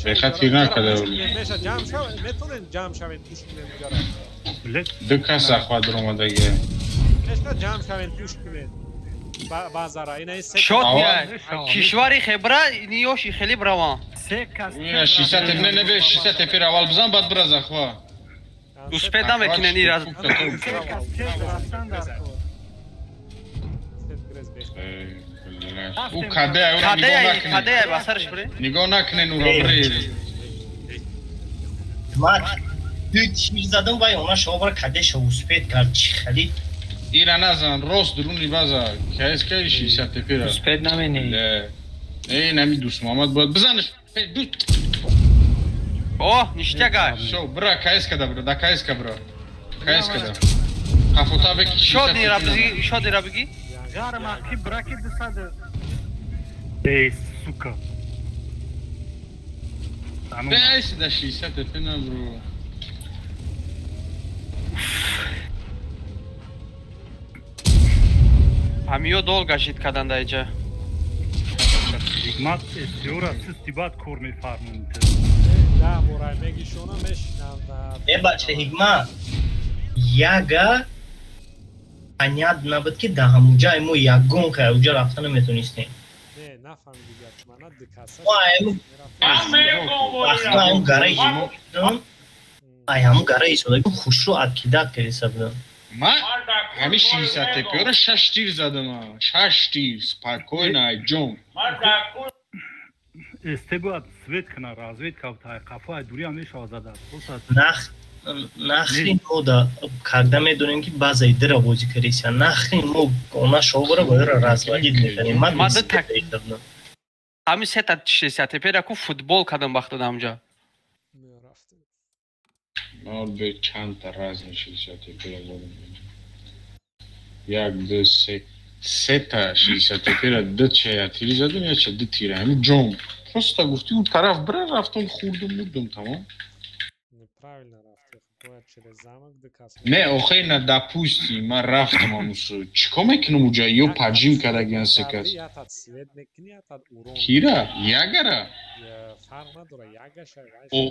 بخاطر نکرده میشه جام شو میتونن جام شوین توش کنن دو کس اخواد رو اومدگه میشه جام شوین توش کنن بازارا اینا شد کشوری خبره نیوشی خیلی بروا شیشه تفنه نبی شیشه تفیر اول بزن بعد برز اخوا Успеть намекинен и раз. او کده اورا کده بسرش بره نگاه نکنن اورا بره من دو تیر زدم وای اونا شما برای کده شوسپیت کرد چی خرید ایرا نزن راست درونی بازا که از که ایشی ساته پیرا Успеть намени. ای نمی دوست محمد باید بزنش О, ништяга. Все, бра, кайс када, бра, да кайс ка, бра. Кайс када. Хафута беки. Шо дира беги? Гарма, ки браки десаде. Ей, сука. Бейси да 60 епина, бро. Ҳамиё долго жид кадан даиҷа. Hikmat istiyor, siz tibat kor می‌فرمایید. ده برای میگیشونا میشنم ای بچه حکمت یگا понятно بود که ده همونجا ایمو یگون که اونجا رفتن نمیتونستیم نه نفهم دیگه من دکاسه وقتا هم گره ایمو همون گره ایسوده که خوش رو ادکیدت کریسه بودم من همه 60 پیورا 6 تیر زدم 6 تیر спокойно جون استباد سویت کنه رازویت که تا قفای دوری همیشه آزاده نخی ما دا کارده میدونیم که بعض ایده را بازی کریسه نخی ما اونا شو را باید رازوالید میکنیم من так ҳами сета 60 пера ку футбол кадам вақт додам ҷа мол бе чанд та разни 60 пера зодам як ду се та 60 пера ду чая тири задам я ча ду тира ҳами ҷон просто гуфти у тараф бра рафтам хурдум мурдум тамом неправильно рафте бояд через замок декас не охай на допустим ман рафтам амусо чико мекунам уҷа ё паджим карагиан секас кира ягара фарқ надора ягаша о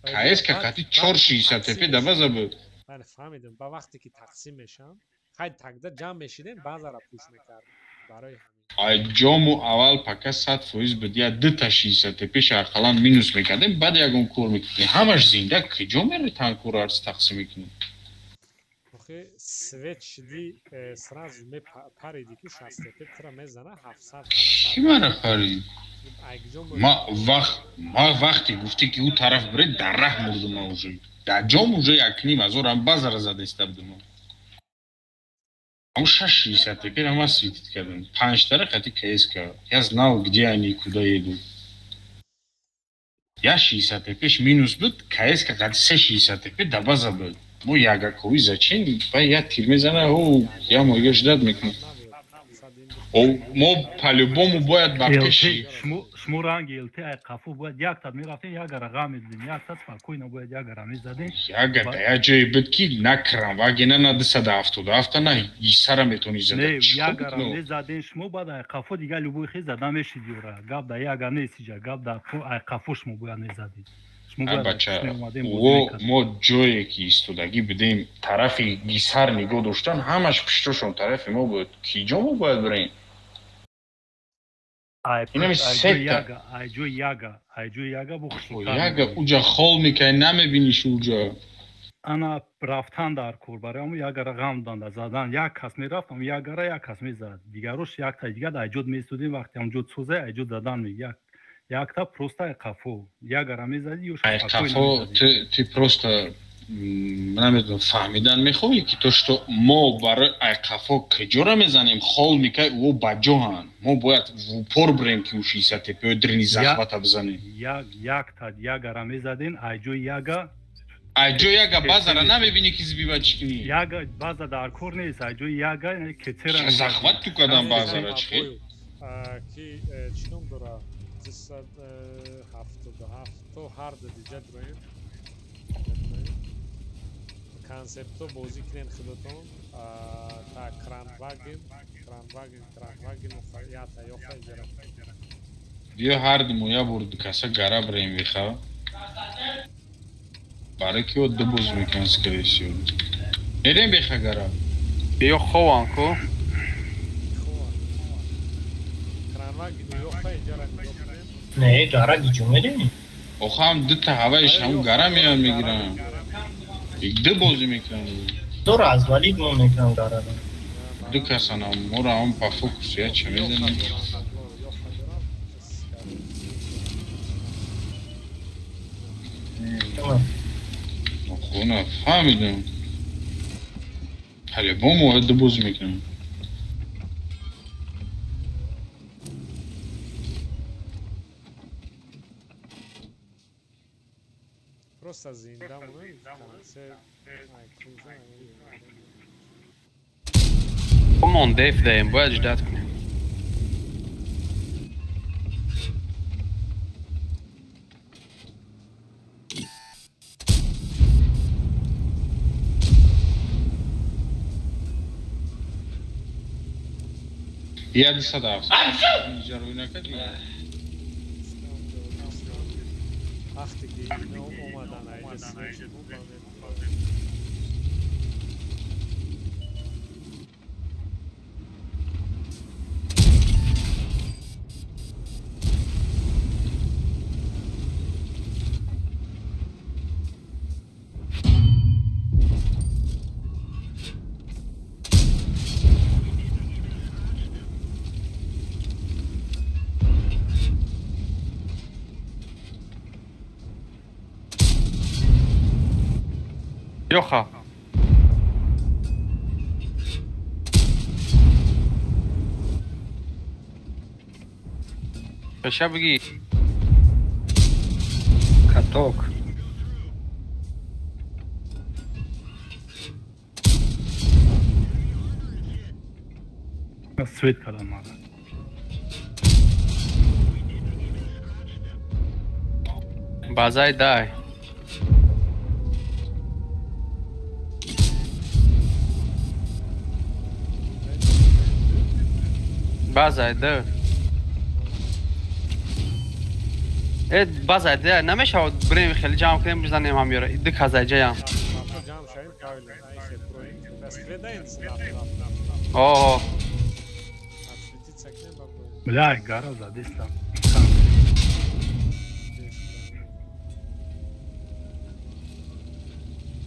каес ка кати 460 тепе дабаза буд мен фаҳмидам ба вақте ки тақсим мешам хай тагда ҷамъ мешидем баъзара пуш мекард барои ай ҷому аввал пака 100% буд я 2 та 60 тепе шарқалан минус мекардем баъд ягон кор мекунем ҳамаш зинда киҷо мере танкуро арз тақсим мекунем охе свет шиди сразу мепариди ки 60 тепе тира мезана 700 ки мара парид ма вақте гуфте ки ӯ тараф бире дар раҳ мурдума уже дар ҷом уже якним ҳазорам базара зада истабдума ам 60 тепер ама светит кардам 5 тара қати кска я знал где они куда едут я 60 тепеш минус буд кска қати 360 тепе да база буд мо ягакови зачем ба я тир мезана о я моига ждат мекунам о мо по-любому бояд ба пеши шмо ранги елти ай қафу бояд як тад мерафтем як ара мезидем як тад спокойно бояд як ара мезадем яга да я ҷое буд ки накрам вагена на 277 на сара метони зада не як ара мезадем шмо баъд ай қафу дига любой хез зада мешиди ора гап да яга несиҷа гап да ай қафу шмо бояд мезадем бача мо ҷое ки истодагӣ будем тарафи гисар нигоҳ доштан ҳамаш пиштошон тарафи мо буд киҷо мо бояд бирем айҷо яга яга уҷа хол мекай намебиниш уҷа ана рафтан дар кор барои ягара ғам данда задан як кас мерафтам ягара як кас мезад дигарош якта дига айҷод местудем вақте амҷод сӯза айҷод задан меяк якта просто айқафо ягара мезади ё айқафо ты просто намедонам фаҳмидан мехоҳӣ ки то что мо барои айқафо киҷора мезанем хол мекай ӯ баҷоҳан мо бояд вупор бирем ки ӯ 60 тепео дрини захвата бизанем якта ягара мезадем айҷо яга базара намебинӣ ки збива чикунӣ яга база дар кор нест айҷо яга кетера захват ту кадан базара чӣ ки чином дора 277 то ҳар дадиҷа дорем консепто бозӣ кунен худотон та кранваген ята ёфа иҷара биё ҳардумо я бор дукаса гара бирем виха барои ки ду боз мекунам скорее мерем беха гара биё хован ку кранваген ёфа иҷара не гара гиҷо мерем охам ду та ҳаваиш ҳамун гара меян мегирам игда бозӣ мекунанд зор аз валид мо мекунам гарада ду касанам моро ҳам па фокус я ча мезанем хона фаҳмидам по-любому игда бозӣ мекунам Просто зиндамон концерт Aman def dayım, bu ecdat کنیم. یاد صدا جارو نکردی وقتی که اینا اومدن ایجاد Yoxa. Başa bagi. Katok. Sweet kalan var. Bazay dai. Bazaydı. Evet bazaydı. Ne meşa buraya خیلی جمع کنیم بزنیم هم یاره. دو کازایجایم. اوه. Bля, гара задисла.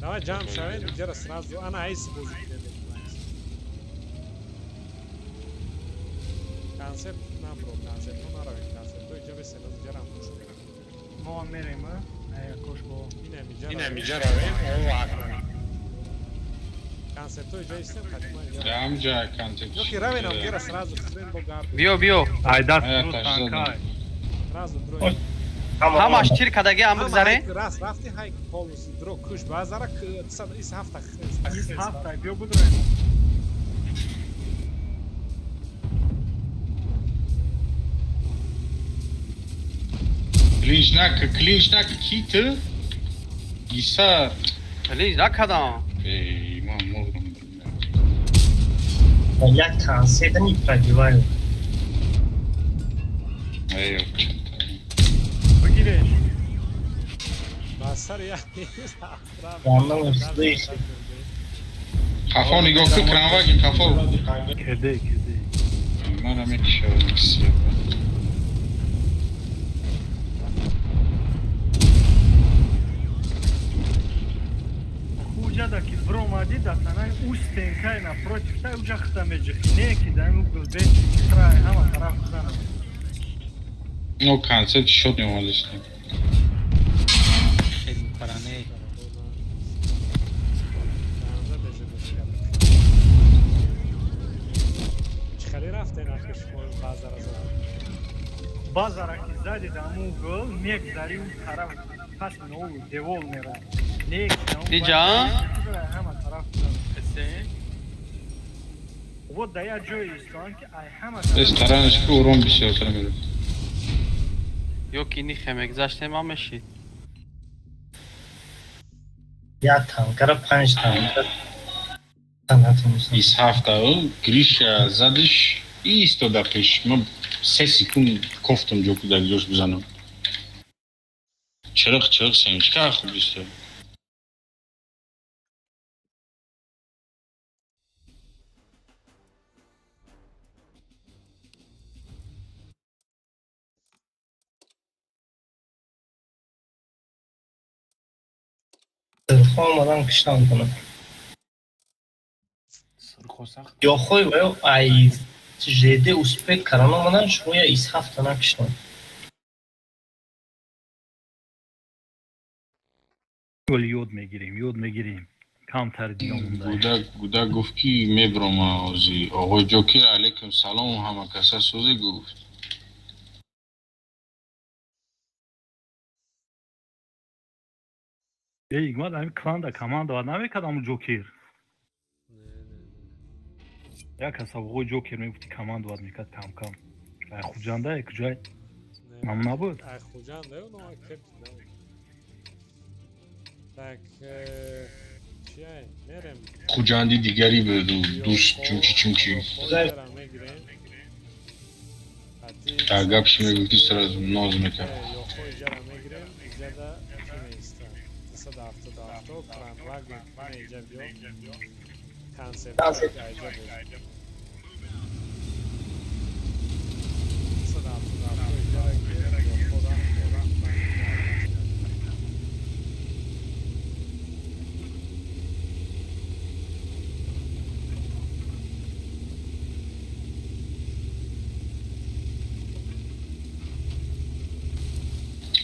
Давай джам шавен, где сразу. Она айс будет. Концепт набро, концепт наравин, концепт то иҷа бесена ҷарам куш. мо мерем, кошко. Ина миҷа равин, о. Концепт то иҷа истем хатма. Ям ҷа концепт. Ёки равин ам гера сразу хрен бо гар. Био. Айда танкай. Сразу дро. Ҳамаш тир кадаги ам бигзаре? Раз рафти хайк полус дро куш базара ис ҳафта. Ис ҳафта био будро. Клинчнак киты. Исар. Клинчнак кадам. Эй, мам, мордам. Я концерт не пробиваю. Эй, Богиреш. Басар я. Хафо нигоҳ кун кранвагин хафо. Кеде. Манам мекишавам. Уҷада ки бромади датанай устенкай напротив тай уҷа хтамеҷи неки дан угл бе край ҳама тараф зана. Ну концерт шот мемалишти. خیلی پرانه. خیلی رفته نکش بازار زد. Базара ки зади дан угл мегзари у тараф пас нов девол мера. Диҷан? ҳама тараф зана. Вот да я ҷое истон ки ай ҳама ресторанаш ки уром бисёртар мерад. Ёки ини хемегзаштем ам мешид. Я танкара 5 танкар. Ис ҳафта Гриша задиш истода пеш. Ман 3 секунд кофтам ҷо куда гузошт бизанам. Чирақ семчка хуб истод. Sırf olmadan kıştan bunu. Ya koy ve ay jede uspek karanamadan şuraya ishaftan kıştan. یود میگیریم کم ترجیح گودا گفت کی میبرم آزی آقای جوکر علیکم سلام و همه کسا سوزی گفت İgmat hem klanda komanda var. Ne kadar mı Joker? Ya kasabı Joker mi bu komanda var mikat kam. Ay Xujanda ay kujay. Mamna bu. Ay Xujanda yo no akıp. Tak şey nerem? Xujandi digeri böyle dost çünkü. Agap şimdi bir sıra naz mekan. Yok hocam megren izada kimeysta. Sadafta kran wagen manager yok. Konsept ayca. Sadafta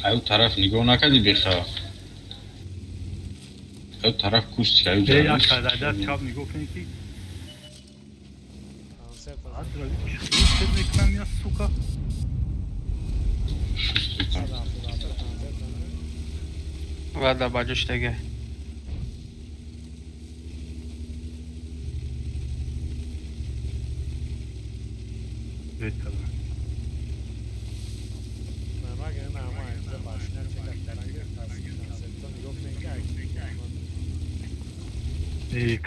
او طرف نگاه نکردی بخواه او طرف کشت که او جایی یک قدر چاب نگاه کنی که adra çıkıyor ekran ya suka Vada bacuş tege. Evet tabii.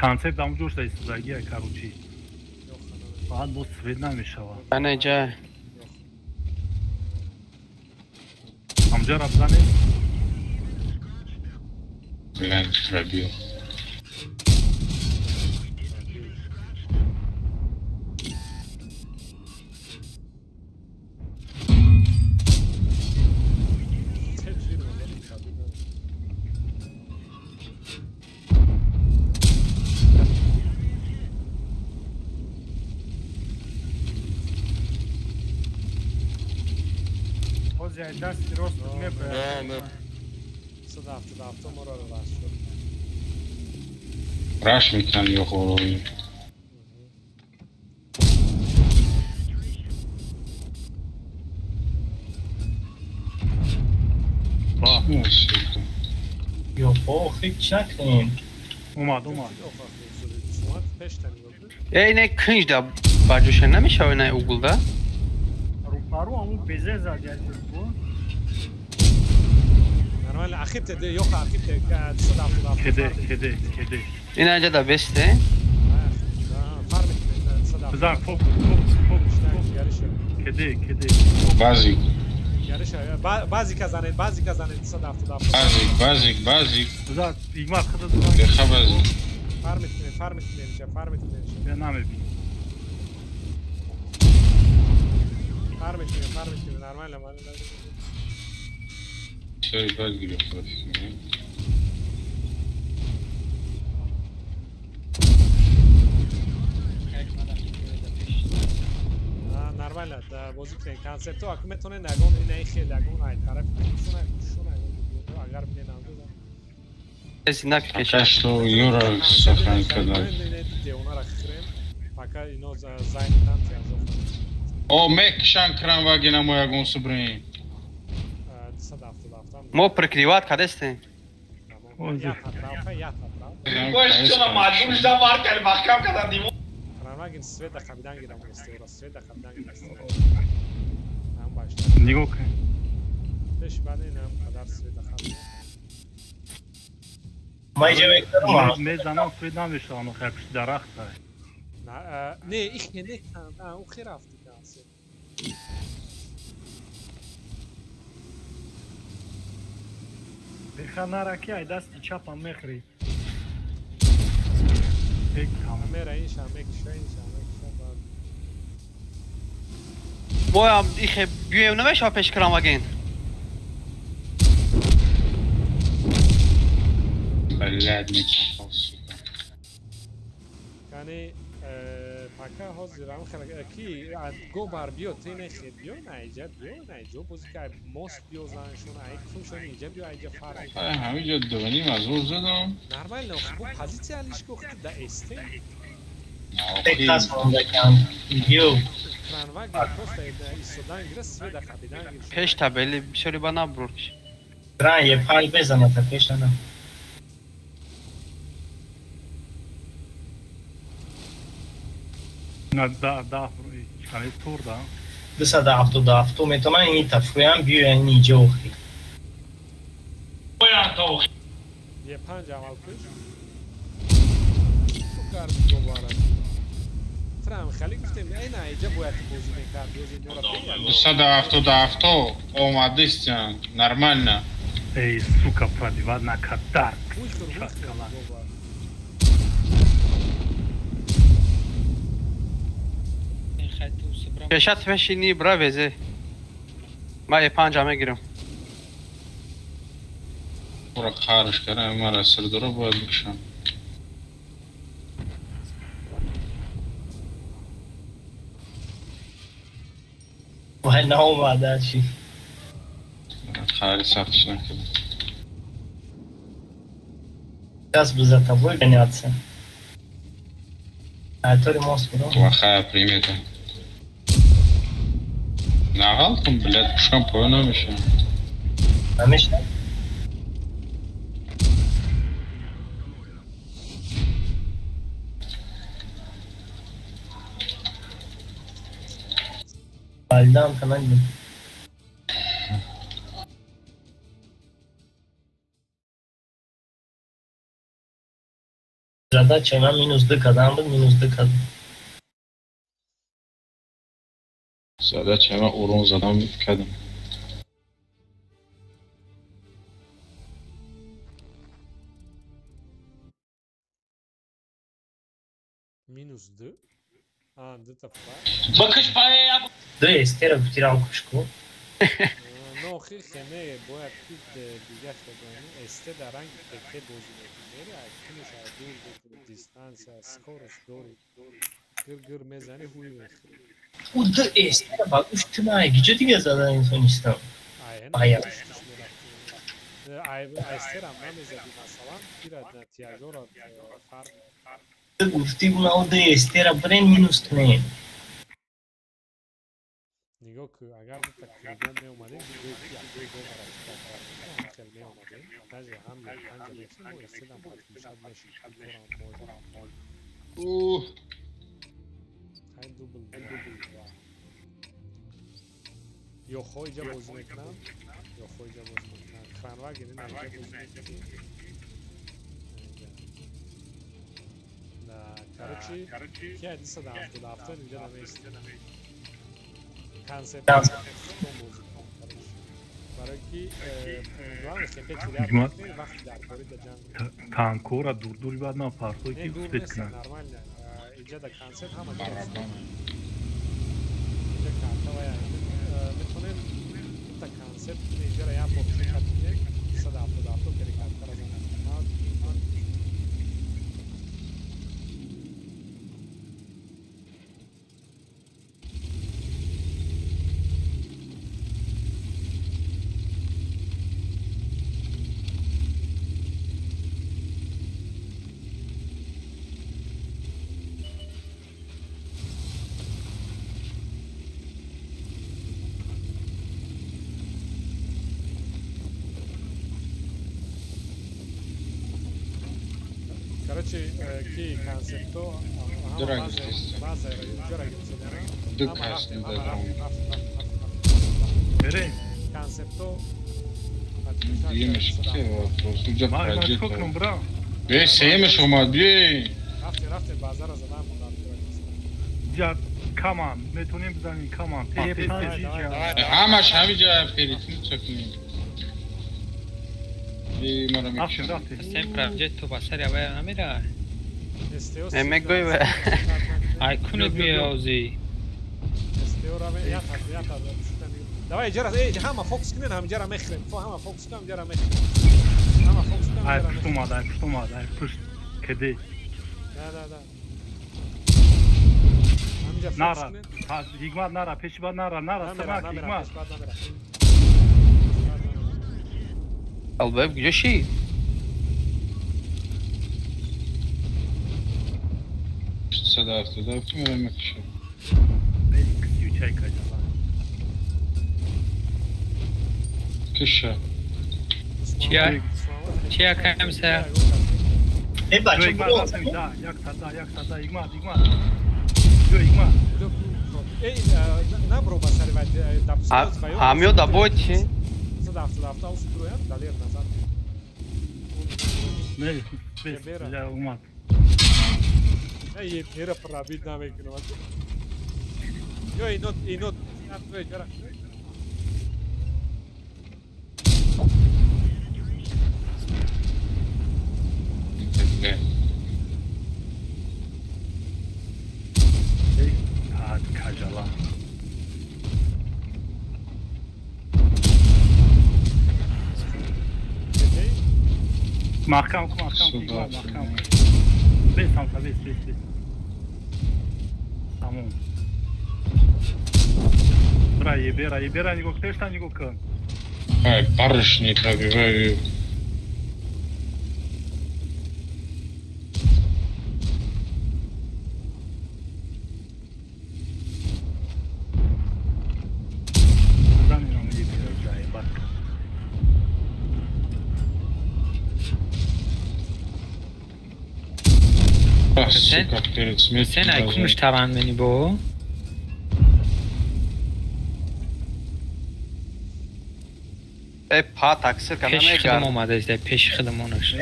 Konsept am جوش da istizagi karuchi. Faqat bu svet namiشوا. Ana ja. Amca Rabzani. Lan radio. دست راست میبره صدافت مرا رو راست شد راش میکنن یا خوروی یا خیلی چک نیم اومد اینه کنج دا باجوش نمیشه اینه اوگل رو همون بزه زد normal akip de yok akip de sadafta kede این اینجا دا بسته Güzel pop kedi bazik bazik kazanın sadafta bazik Güzel igmat kadar deha bazik farm etmeyin ben name farm etmeyin normal ama şey baz giriyor profesyonel normal da bozuklen konsepti akımetone nagon ne خیلی nagon ay taraf şuna agar bir namda Sinak kaç to euro safran kadar ona rakırım fakat ino zayndan yazıyor o mek shankran vagina moja gon sobrin مو прикриват къде сте? Я атрав. Кој што на мајмун да маркер бахкам када димо. Рамагин свет да капитан гирам истора, свет да капитан гирам истора. Нам баш. Нигок. Теş bani nam kadar свет да капитан. Майже вектору. Мезанам свет намешал, но хапш дарахта. Ne, ich ne kan. O khirafti kanse. بخنا کی ای دست چپم میخری یک kamera این شامک Boyam ich büyüm nemiş peş kram again. بلد میکنم یعنی پاکا حاضرم خلق کی گو بار بیو تینه خید بیو نایجا بوزی که موست بیو زنشون ای کفشون اینجا بیو ایجا فرق همینجا دوانی مزور زدم نرمال نه خب پوزیسی علیش گفت دا استی Tekrar sonundayken video Kranva posta istodan gire sve da kabidan gire. پیش تبلی بشوری با نبروش. برای یه پای بزنه تا پیش نه. نه دا چکانی تور دا. 277 میتونم این تفریحم بیو این اینجا اوخی. باید تا اوخی. یه پنج عمل کش. سکر دوباره. فرام خالی گفتم این اینجا باید بازی میکرد بازی نورا بیاد. 277 اومده استن نرمال نه. ای сука продивадна катар. پیشت بشینی برا وزه. ما یه پنجمه گیرم. برا کارش کردم مرا سردارا باید بکشم. وای نه اومده چی؟ خیلی سختش نکردم. Сейчас бы за тобой гоняться. А то ли мост куда? Плохая примета. Нагалком, блядь, пушкам понял еще. А мечта? Альдан канале. Задача на минус D kazandım, minus D kazandım. Задача من урон زدم کردم. Minus 2. А, где-то флаг. Bakış payı yap. Да, Эстера потерял кушку. Ну, хихене, боят тут дига хедони. Эсте даранг теке бозу мекунери. Акинеш адур бекуни дистанция, скорость дори. Gır mezani huy mekuri. O da Estera bak 3 tane gidiyor diye zaten en son istem. Aynen. Estera ama mezadi mesela bir adet tiyajora fark. گفتی اون او ده استرا برین مینوس کنه نگاه که اگر تقریبا می اومده دیگه دو برای خیلی می اومده تازه هم پنج میشیم و استدام پاک میشد میشیم اوه خیلی دوبل یا خوی جا بازی میکنم یا خوی جا بازی میکنم کرانوا گیرین اینجا بازی میکنم Короче, я не садам туда, авто нигде на месте. Концепт. Бараки, главное, что опять теряют вахт дар корида джан. Танкора дур бад на партой ки успеть кна. Нормально. Иджа да концепт хама джан. Иджа картавая. Метонем та концепт иджа я попши катне садам туда, авто перекатка разана. Короче, ки концепто база жора гитсена. Дукас не дадам. Бере. Концепто Yemiş ki просто уже Май пройдет. скокнум бра. Yemiş olmaz bir. Рафте базара задам удар. Ja каман, метоним бзаним каман. Hamаш همینجا پریتین چکنیم. مرا Afşin میکشم. rafte. Sempre oggetto passare a vera mira. Emek goy ve. Alcune biozzi. давай جرا همه فوکس کنین هم جرا میخریم تو همه فوکس کنم جرا میخریم همه فوکس کنم ای جرا پشت میخریم اومد ای پشت اومد ای پشت کدی نه همینجا فوکس نرا کنین هیگمت نرا پیش باد نرا سمک هیگمت البته گوشی صدا افتاده که میرم میکشه کسی چای کجا کشه چیا کم سر ای بچه هیگمت برو رفتم یک صدا هیگمت جو هیگمت ای نبرو با سری وقت دبستان همیو دبوید چی؟ دبستان اوست رویان دالیر نزد نه بس جا اومد ای میره پر رابید نمیکنه یو اینوت توی جرا کجالا محکم کن محکم بس سمتا بس تمام برای نگاه کتشتا نگاه کن ای برشنی طبیعی sen ay kumuş tavan beni bu ای پا تقصیر کنم peş میگرد xıdım olmadı işte peş xıdım onuş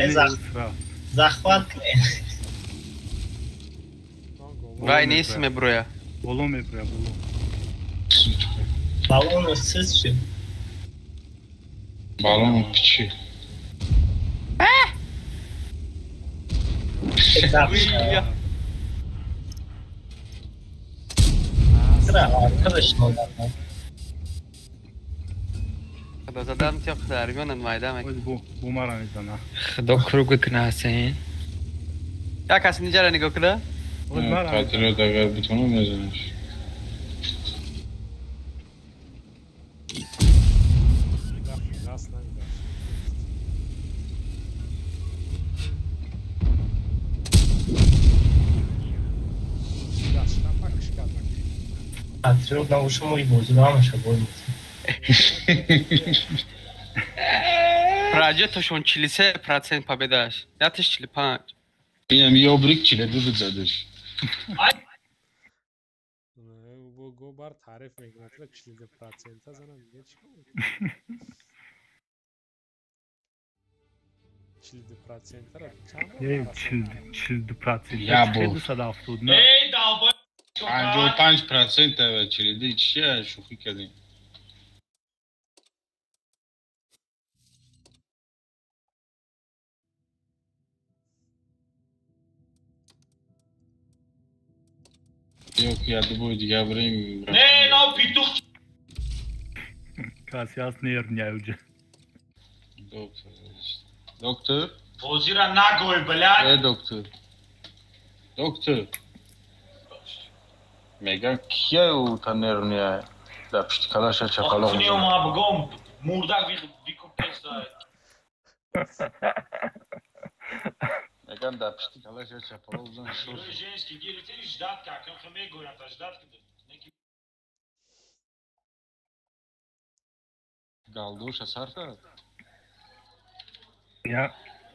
زخوات وای نیستم برویا بولو میبره بولو balon ıssız şu. Balon piçi. Sıra arkadaşım onlardan. خدا زدم تیا خدرگان مایده مک بو مرا میزنه خدا کروگ کناسین یا کسی نیجا را نگاه کده؟ پاتریوت اگر بتونه میزنش Patriot navušu mój wóz, masz obojmy. Pradzie to się 40% pobiedasz. Ja też 45. اینم یه obrik çiledi زدش bu gobar tarif megnatla 40% زنم دیگه چیکار 40% را چند 40% یا بو صد افتاد نه ای دابا 55% و چلیدی چیه شوخی کردیم Yok ya da bu دیگه بریم نه نو پیتوخ کسی هست نیر اوجه دکتر بازی را نگوی بلد دکتر میگن کیه او تا نیرونیه در پشت کلاش چپالا آخونی و ما بگم موردک ویکو پیس داید میگن در پشت کلاش چپالا بزن شد روی جنسکی گیری تیری جداد که کم خمه گویم تا جداد کده گالدوش اثر کرد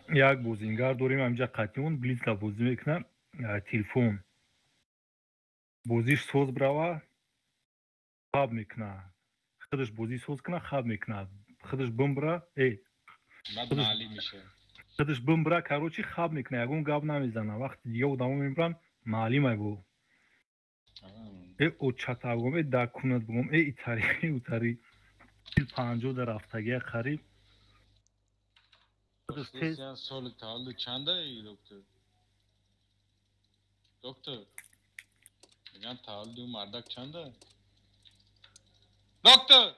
یک بوزینگر داریم همینجا قطعیون بلیز تا بوزی میکنم تلفون بوزیش سوز براوه خواب میکنه خودش بوزی سوز کنه خواب میکنه خودش بمبره بعد معلی میشه خودش بمبره کاروچی خواب میکنه یکون گاب نمیزنه وقتی دیگه او دامو میبرن معلومه بو او چطا بگم در کونت بگم ایتاری 50 در هفتگی قریب بسیار سال تولد چنده ای دکتر میگن تولد اون مردک چنده دکتر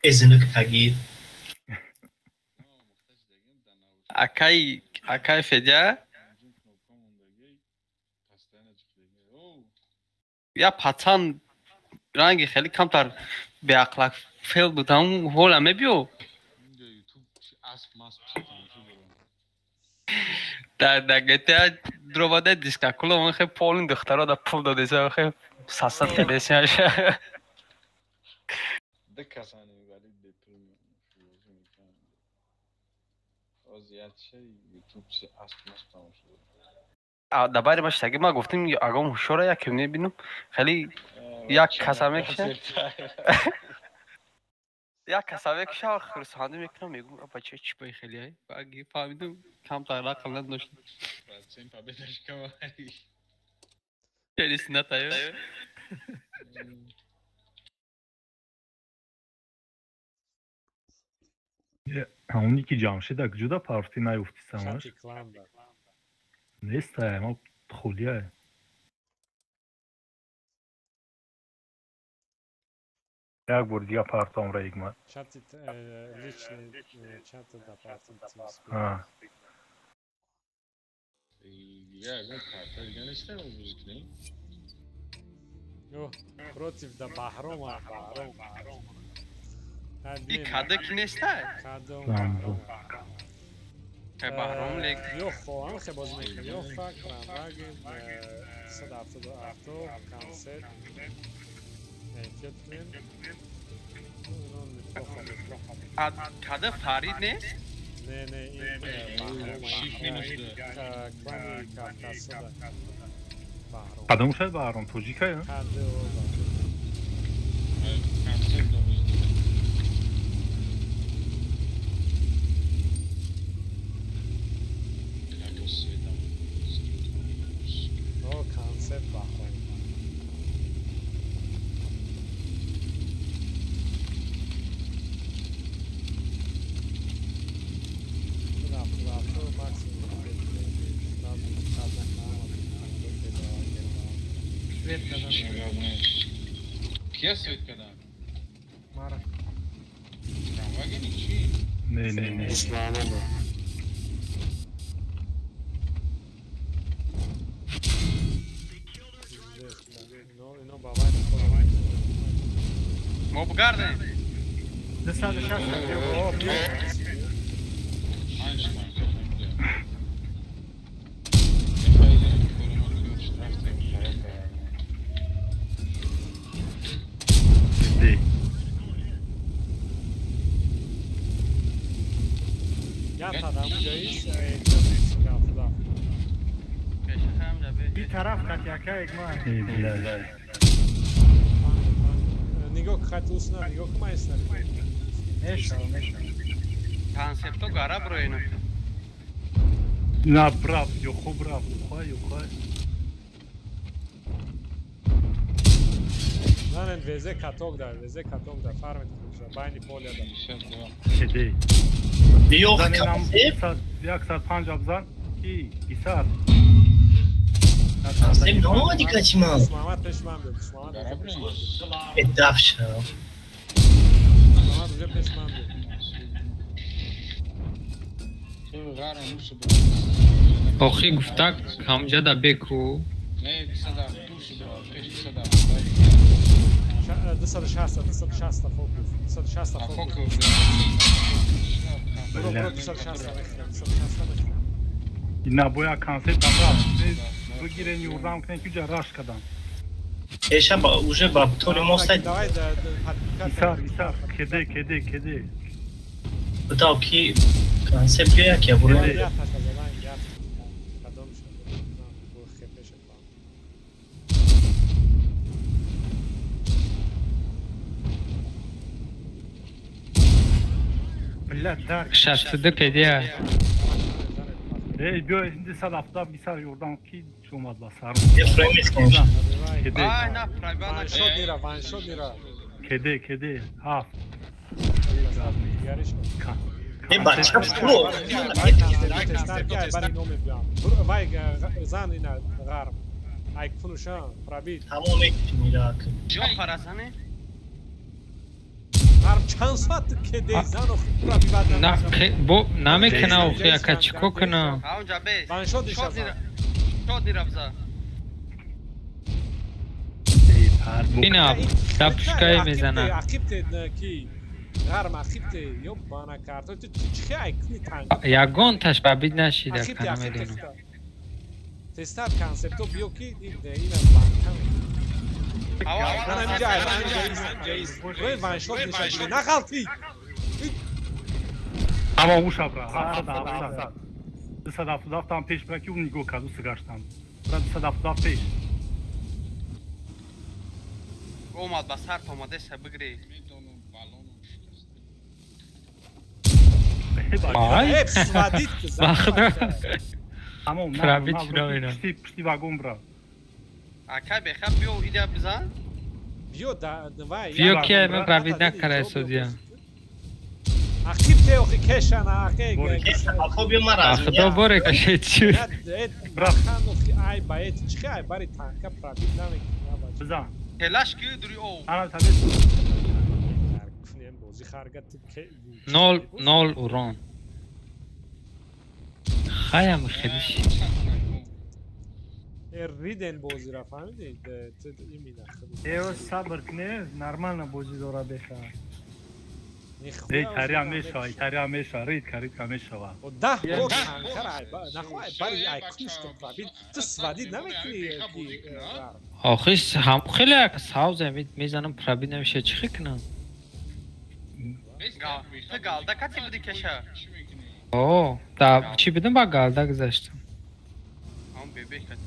ازنک تگیر Akay Fedya یا پتن رنگی خیلی کمتر به اخلاق فیل بودم حالا میبیو در گیتا درواده دیسکا کلا من خیلی پولین دخترها در پول داده سه خیلی ساسد کده سیاشه دکسانی ولی دپریم وضعیت شی یوتیوب سی اسب ماست تمام شده دباری باش تگه ما گفتیم اگام هوشوره یکی میبینم خیلی یک کسامه کشه یک کسامه کشه و خرسانده میکنم میگم بچه چی بایی خیلی هایی باگی فهمیدم کم تا رقم نداشتم بچه پا بیدرش کماری خیلی سنت هایی اونی که جمشید جدا پارتی نیفتی سماش شاتی کلام دار نیست ما خولیه یک بار دیگه پارتام را یک مد شاتی لیچنی چند تا پارتی دیگه اگر پارتا دیگه نیسته رو موزیک نیم против да Бахром. این کاده کی نیسته؟ Бахром. Бахром لیگ یو خوام خیلی باز میکنم یو فکر رنگی 172 کانسل نکتیم کاده فرید نیست؟ نه این کلانی کافکاس ده Бахром. قدم شد بهرام توجیکه یا؟ کاده و کانسل Бахром. کیا سویت کدام؟ مارا ترامواگی نیچی؟ نه اینو بابای خودم ما بگردیم 260 Hangi Yan adam جاییست bir taraf katyaka egma نگاه که خط اوسنا نگاه که مایستن کانسپتو گارا برو اینو نه براب یو خوب براب یو خواه نه ویزه کاتوگ دار ویزه کاتوگ دار فارمت کنشه باینی پولیا دار شده بیو کانسپ 150 زن کی ایسار کانسپ نمودی کچمان محمد پشمان بیاد ادف شد محمد اونجا پشمان بیاد آخی گفته همجا دا بکو نه 260 فوکوس 260 فوکوس برو 260 اینا باید کانسپت هم بگیرن یوردم کنن که جا راش کدم ایشا با اوژه با طور مستد ایسار کده بتاو کی کانسپت بیا که برو شرطده پدیه بیا şimdi sadafta bir sar yordam ki şomaz basar. Efraimiz konuşan. Ay na privana Van shot nira. Kede. Ha. Ne başka pro. Vay zan ina garm. Ay konuşan. Probit. Tamam ektim Irak. Yok parasını. Har chance hat ke dezan o pravivada. Na bo namekna o yaká chikokna. Aonja be. Vanshod dirabza. Ina tapshkay mezana. Akipte ki غار ما خيبتي يوبانا كارتو تشخي كني تانك Yagon tash babid nashida خيبتي kana medino. تستار كونسبتو بيوكي دي اینا بانکام انا جايز وين فان شوت نشدي نخالتي Ama uşa bra. Ha, sadafdan peş bırak yok nigo kazu sigarstan. Bırak sadafdan peş. Olmaz bas harf olmadı ise bıgri. Ay. Hep svadit kız. Ama o Pravit şuravina. Pişti vagon bra. Akay be khab biyo ide bizan. Biyo da vay. Biyo ki men pravit nakara sodiya. Akipte o keşana akay. Afo bir maraz. Akhdo bore kashetçi. Bırak. Ay bayet çıkay ay bari tanka pravit namek. Bizan. Telaş ki duri o. Ana tabii. بازی خرگت که 0 اوران خیام خیلیش ریدن بازی را فهمیدید ایمینا ایو صبر کنه نرمال بازی داره بخواه ای تری همیشه رید کرید همیشه و 10 روز انکر نخواه باری ای کنشت پرابید تو سوادی نمیکنی آخیش هم خیلی اکس هاوزه میزنم پرابید نمیشه چی کنم Galda kaç yıldır keşe? Oo, da çi bidin bak galda güzeştim. Ama bebek kaç.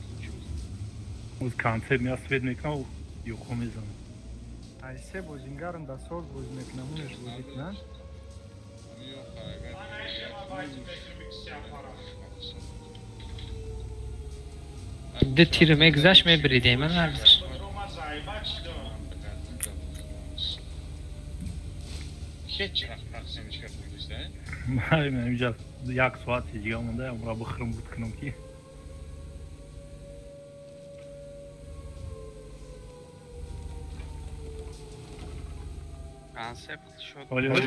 Uz kanser mi asvedmek na yok omizan. Ayse bozingarın da sol bozmek namuneş bozikna. De tirime güzeş mi brideyim ben vardır. Hiç rahatsızmış kapımızda. Hayır ben önce yak suat yiyeceğim onda ya bura bıkırım bıtkınım ki. Konsept şu.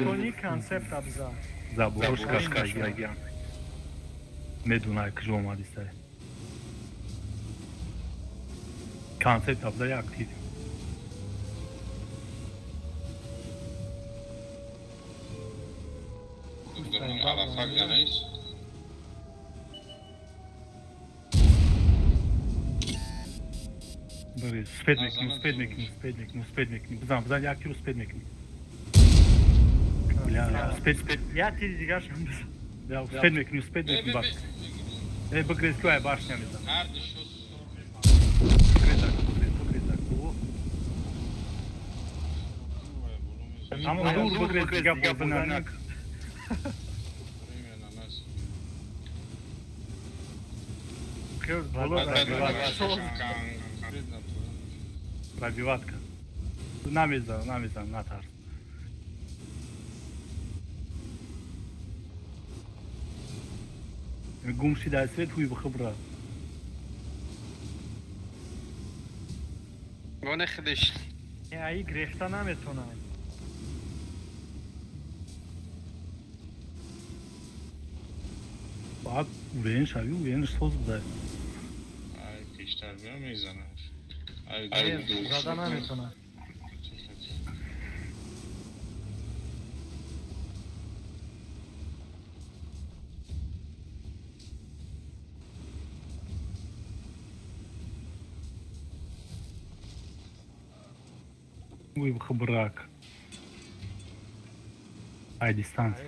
Oni konsept abza. Zaburushka skajyan. Medunay kıcı olmadıysa. Konsept abza yaktıydı. Arafak yanayız. Böyle spedmekni. Bizan yakıyor spedmekni. Ya sped. Ya tirizigar şambız. Ya spedmekni bak. Bu kreskoya başlayalım. Nerede şu? Ama bu kreskoya bozulana. Пробиватка. Намезан, натар. Гумши да свет хуй бхабра. Gone khdish. Ya iyi grefta nametona. Bak uyanış toz bu da. Ay pişler bir meyzana. Ay zaten nametona. Uy bırak. Ay distans.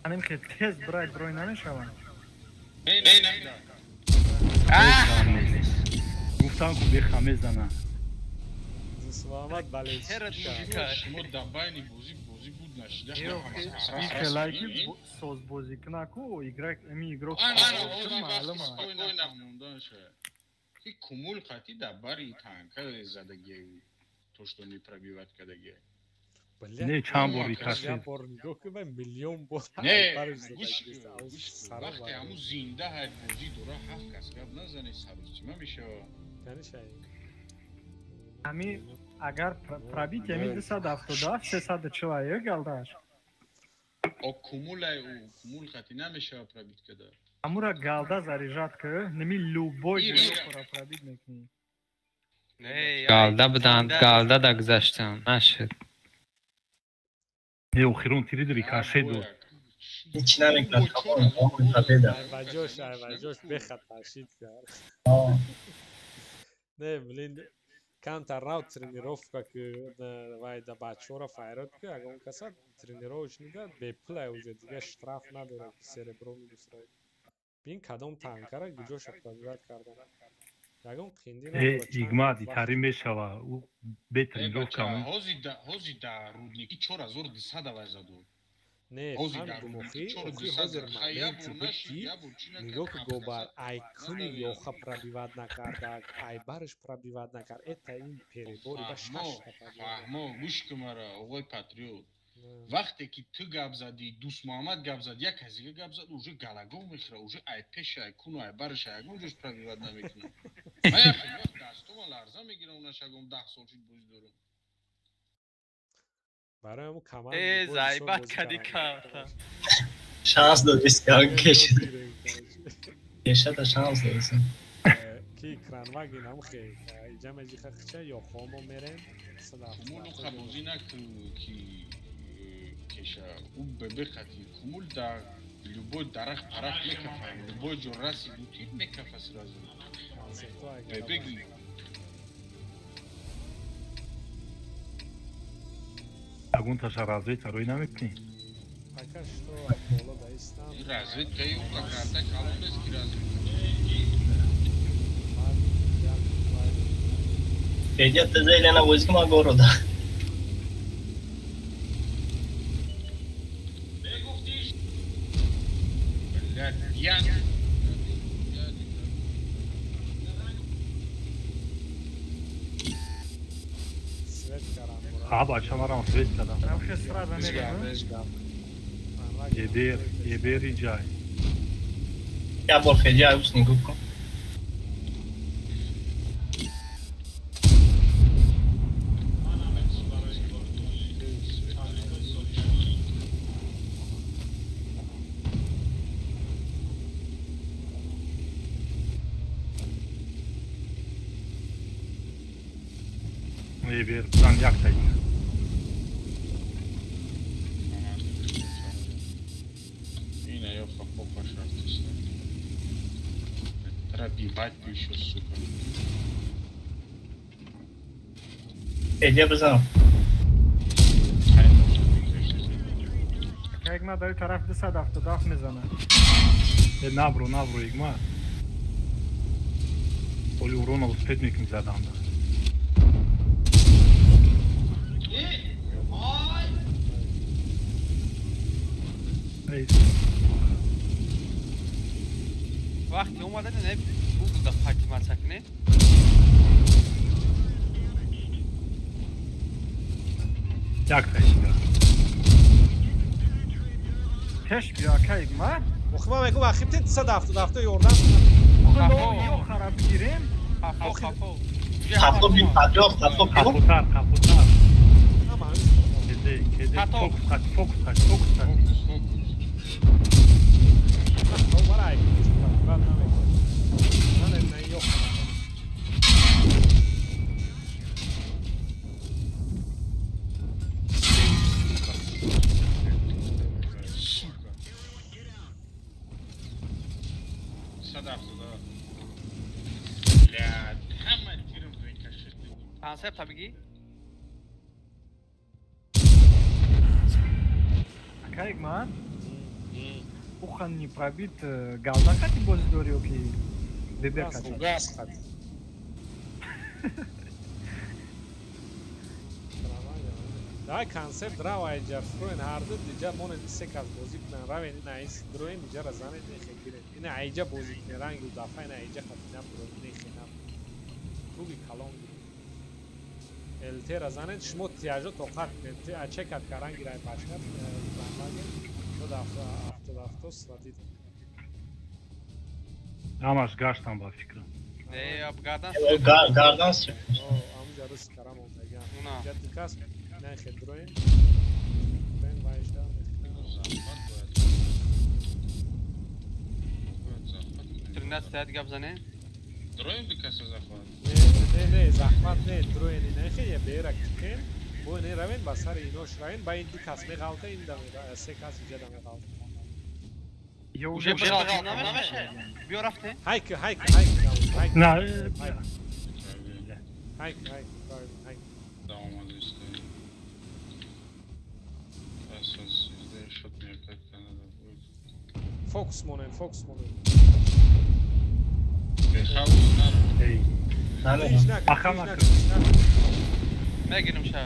Annem tez broj namešavam. Ne? Guftan ku bir hamezana. Zısvamat balesi. Şunu dabani bozi bud naşida. Yok, ilk like soz bozikna ku игрок emi игрок. И кумул хати dabari tanka zadagi то что не пробивать кадаги. Ne çambor ikası. Я порниго ки ба миллион бор. Не, вақте ҳамун зинда ҳай бозӣ дора ҳафт кас гап назане сарусима мешава. Ами Agar probit yemin 270 341 galdash. O kumul khati namiشه probit kada. Amura galda заряжат ки ними любой бolo probit мекунӣ. Galda budand, galda da guzashtam, nashid. Не охирон тирид рикашеду. هیچ نمیکنم تا بده айваҷош бехатаршид кард. Не, блин, контрраут тренировка ки вай да бачора файрод ки агар он каса тренировочный да беплей уже дига штраф надорад серебро мегусрад. Бин кадом танкара гуҷоша пробиват кардан. Ягон қинди надорад. Игмад итари мешава. У бетренировка. Ҳози да рудники 4200 вайзаду. Не, ҳамдумохи ҳозир моменти ки нигоҳ ки гобар айкуни ёха пробиват накарда, айбараш пробиват накард. Это ин перебори ба шашта пробиват. Фаҳмо, гӯш ки мара оғои патриот. Вақте ки ту гап зади, Дӯст Муҳаммад гап зад, як казига гап зад, уже галагов мехӯра, уже айпеш айкуну айбараш айгон ҷош пробиват намекунад. Ман яхи вақт дастума ларза мегирам, унаш ягон 10 сол шуд бози дорам. برای همون کمان زایبت کدی کارتا شانس دادیستیان کشید کشید شانس دادیستیان کی کرانواگین هم خیلی اینجا مجی خیلی یا خوامو میرن کمولو خبوزی نکن کشه او ببخطی کمول در любой дарах парах мекафа, любой ҷорраси бутиб мекафа сразу. Беги. Агунташа разведка рӯй намекунӣ? Пока что Аполло даистам. Разведка ё карта калонес ки разведка. Федя ты зелена возьми города. Я ها بچه مرا سویت کردم یه بری جای یا بار خیلی عوض نگو کن یه بر بزن یک تایی اینه یا فقط شرطیست пробивать еще, сука. Иди бизам. Игма дали тараф 270 мезана. Набру, Игма. Оли урона успеть меким задам да. وقتی اومدن نه Google'da paylaşmak ne? Yaklaşık. Keş bir akayım var. Okuma mekub akıp tet hafta yordan. Okuma yok harap gireyim. Kapı bir patlıyor, kaputar. Tamam. Kedi. Fokus kaç. Var ay. Ben yok. Konsept tabii ki. Akayık mı? Ухан не пробит, галда хати боз дорё ки бебер кача. Газ хати. Дай концепт равай ҷафроин ҳарду диҷа монед секаз бозӣ кунан равен ин айс дроин диҷа разанед нехегиред ин айҷа бозӣ кунед ранги дафа ин айҷа хатинам дроин нехенам туги калон элте разанед шумо тиажо тоқат кунед ти ачекат каранги рай башкат ранлаге дафто сладид Amaş gaştan ba fikrim. Gardan gardan амҷа рус карам он мегам کس نه خیلی دروین دروین بایش دار ترینات ساعت گپ زنه دروین بکس زخمت نه زحمت نه دروین نه خیلی بیرک کن بو نه روین با سر اینوش روین با این دی کس میغالطه این دمه سه کس اینجا دمه غالطه уже бежал намеше биё рафте хайк نه хайк devam ediyorsun. Esas yüzde şut mu yapacak Kanada? fokus monen Behavuzlar. ey Bakalım. megirim şa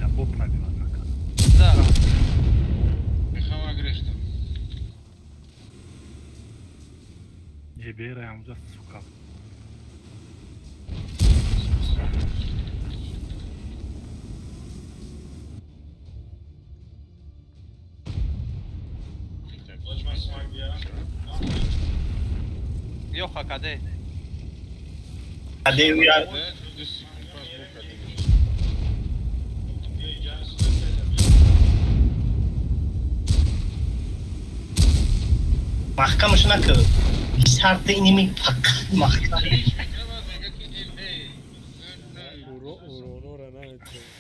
ya bu problem da Behava grešta. Jebera amuza suka yok hakade Hadi uyar. Mahkam şuna kıl. Bisarte inimi fakat mahkam.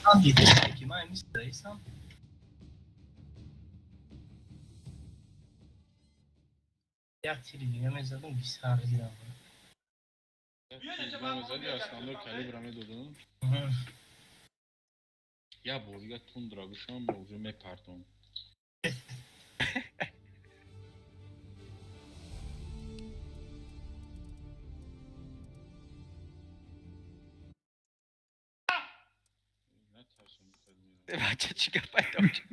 Hangi dedi ki ben isteysem? Ya tiri mezadan bisarte diyor. Zadi основной калибрами додум. Я бозга тундра гушам уже мепартом. бача чӣ гапай дошт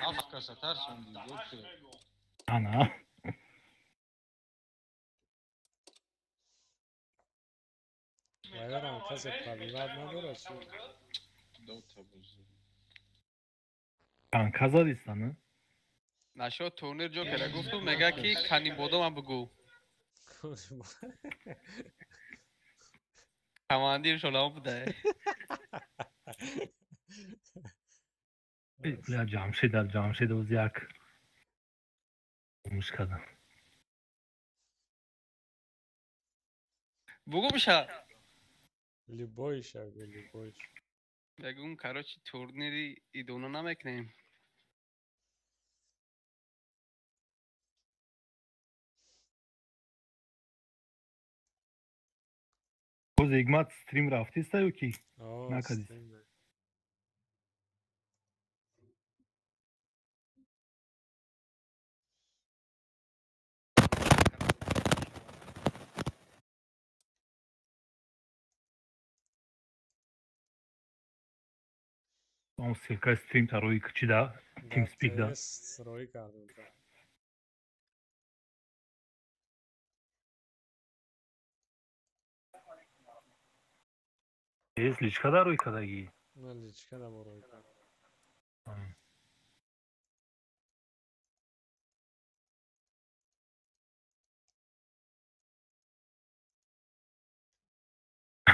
Афкаса тарсам дид. ana Вайрам казе правилат надора чи? Дота бузи. Kan Kazadistan'ı нашо турнир ҷо кара гуфту мега ки кани бодома бугӯ командир шолам буда ya Camşehir uzak olmuş kadın. бугӯ биша Любой шаг, любой. бегум карочи турнири идона намекунем Boz Igmat stream rafti istiyor ki. Ne kadar? On silka stream taroy kıçıda TeamSpeak'da. Roy kardın. Lička da roy kada gi. Ne lička da roy kada.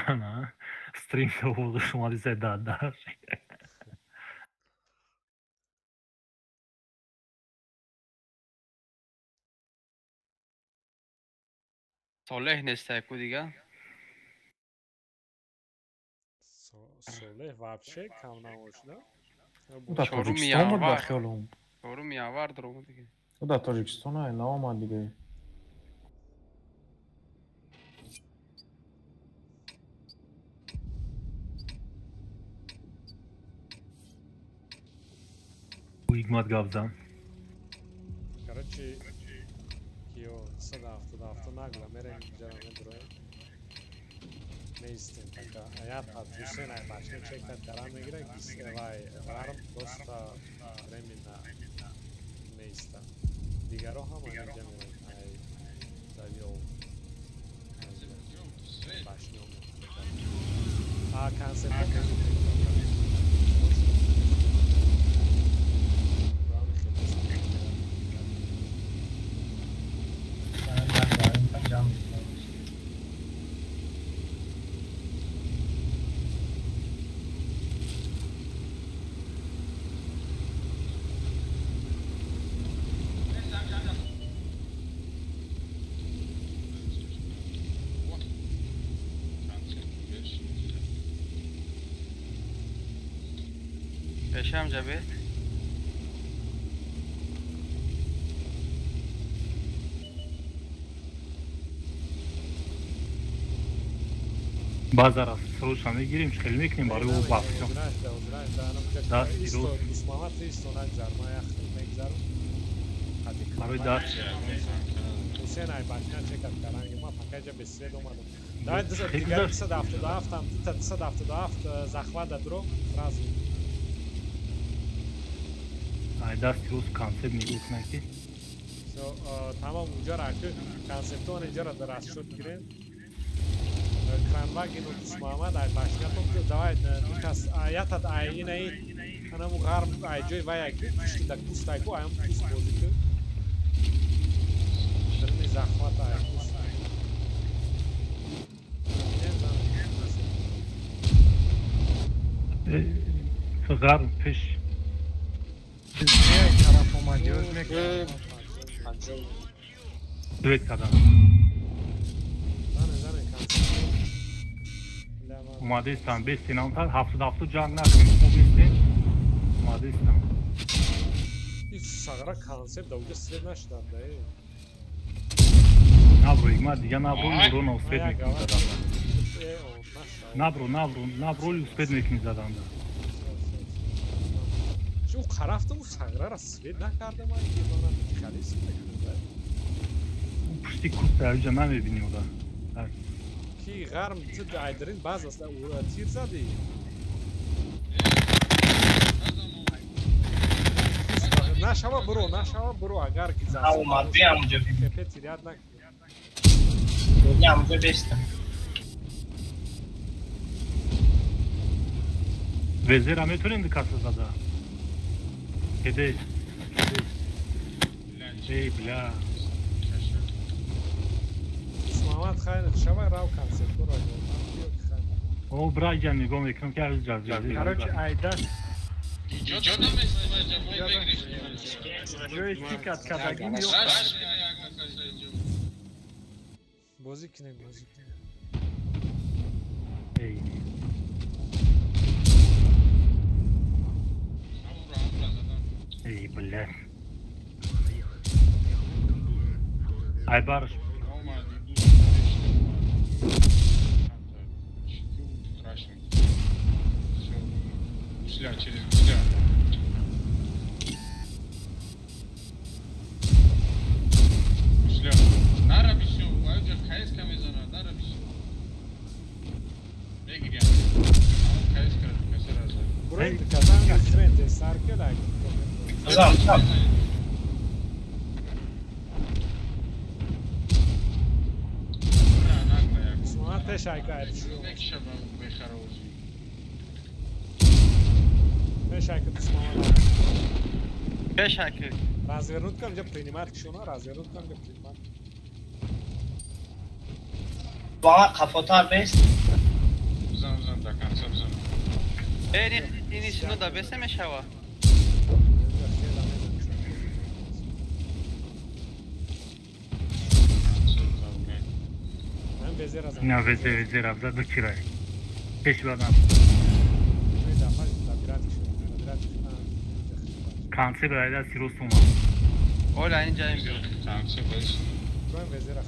Ana stream'de oluşmadı Sedat'da. Soleh nesta яку дига? Soleh вообще кам наошда. Да, Тоҷикистон ба хиёлум. Шорум явар дром дига. Да, Тоҷикистон ай наомад дига. Игмат гавзан. Короче, кио садавта нагла мерем ҷароне дуроем. Неистем така аят ад Ҳусейн ай бачка чекта дарам мегира вай ғарб доста времена неиста. Дигаро ҳам анҷа мерем ай давиёв. Башниём. А консепт Şam cabe. Bazar срочно гирим, шхелме к ним бару бахчам. Да, сирус. Бару да. Hüseyin ay başına çeker karangi ma pakaja besed omadam. Давай diğer kısa da haftam, kısa da zahvada dro, сразу. Ay da sirus konsept nigusna ki. So tamam ujara ki konsepti ona ujara da rastşot giren. Kranvagin Usmama da başına toplu davay nikas ayatat ay yine ana bu gar ay joy vaya ki işte da kustay ko ayam kus pozitif. Dırni zahvat ay kus. Gar peş. Ne tarafıma gözmek. Evet kadar. Madistan 5 sinantar hafta canlar mobilsin. Madistan. Hiç sagara konsept da uca size naştan da. Nabro igma diga nabro Bruno uspednik zadanda. Nabro uspednik zadanda. Şu karafta bu sagara sved nakardım ay ki bana kalesi de. Puşti kusta önce ne biniyorlar. Ki garm tıd aydırin bazı aslında tirza değil. Naşava bro agar ki zaten. Au madde amca. Tepe tiryadnak. Ne amca beste. Vezir ametörün dikkatsiz zada. Kede. Ey bla. Muhammed Khayn şava rav konsept bro. O brajan mi gom ekran kâr caz. Короче, Aydas. Joystick atkadagim yok. Bozik ne. Ey. Ey bla. Ay barış. Через меня. Нара бисё, ајде кајска ме зана, нара бисё. Не гирям. Кајска се раза. Burayı kazan frente sarkela. Zam. Muhammed teşekkür ederim. Teşekkür Muhammed. Teşekkür. Развернутка где принимает кшуна, развернутка где принимает. Bana kafotar best. Uzan da kansa uzan. Ini şunu da beseme şava. Ben vezir azam. Ne vezir abla da kiray. Beş adam. Ne daha biraz Kanser ayda sirosuma. Ola aynı cayım yok. Kansa beş. Ben vezir azam.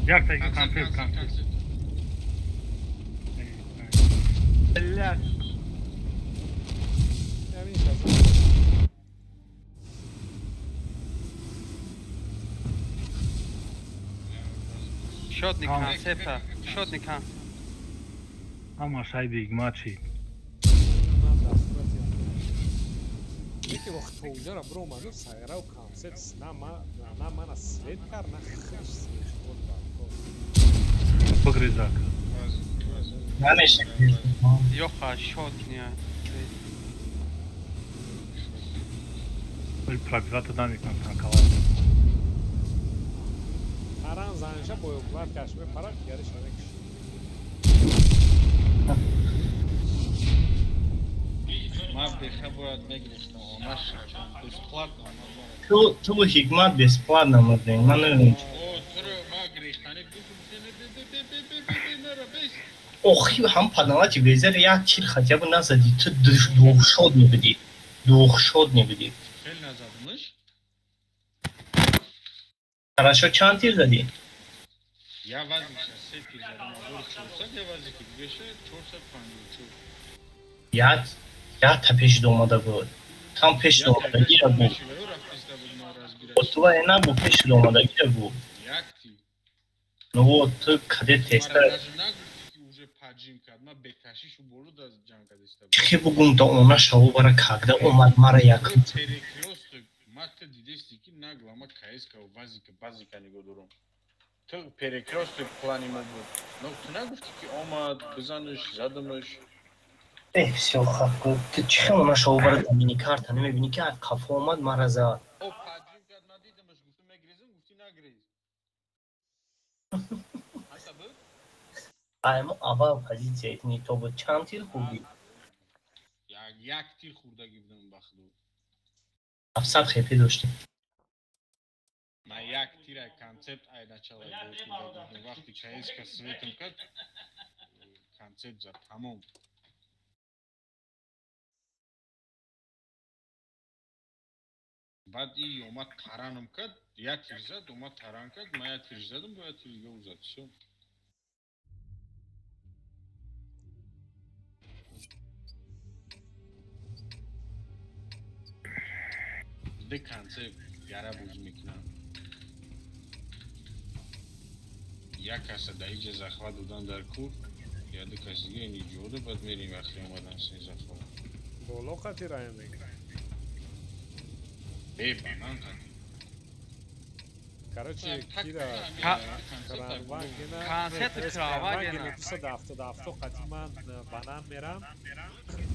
Jak tak kanser. Eller. Shotnikan, sepa. Shotnikan. Ama şaybi maçı. Neki vaqt po'ujara bro manu sayra u konsept na mana svet kar na khish Pogrizak. Yani şekli. Yok ha shotni ya. Öl pragvatadan ikon kanka. Karan zanşa boyuklar kaşme para yarış emek. Ma Deha boyad megirishtam, onash bесплатно. Tu hikmat bесплатно mıdın? Ben öyle. O turu magirishtam. Oxi ham padavati vezer ya tir хотя бы nazadi tu duhshod nebidi. Duhshod nebidi. Fel nazadmış. Хорошо чанд тир зади? Я вазиша сетки задам, агар чурсад я вазики беша 450. Я та пеш домада буд. Там пеш домада гира буд. Отва ена бу пеш домада гира буд. Якти. Ну вот кадет теста. Уже паджим кадма беташишу болу да джангадиста. Чхи бугум то она шаубара когда омад мара якын. Перекрёсток матка дидести ки наглама каиска вазика базика негодурум. Tu перекрёсток в плане могут. Но ты не говоришь, ки омад бизануш, задамуш. Все, хапко. Ты чхи она шаубара тамини карта, не мебини ки кафа омад мара за. О паджим кадма дидамуш, гуфту мегрезим, гуфти нагрез. Асабы? Аймо ава позиция этни то буд чанд тир хуби. Як тир хурда гибдам бахду. 700 хп доштим. Ма як тира концепт ай начала бухту вақти каиска светом кад концепт за тамом. Бад и омад тараном кад, я тир зад, омад таран кад, ма я тир задам, бо я тирга узад, всё. De концепт яра буз мекунам. Я каса даиджа захват удан дар кур, я де касига ини ҷода бад мерим вақти омадан син захват. Боло қати рая мекунам. Банан қати. Короче, кира кравагина. Концепт кравагина. 277 қати ман банан мерам.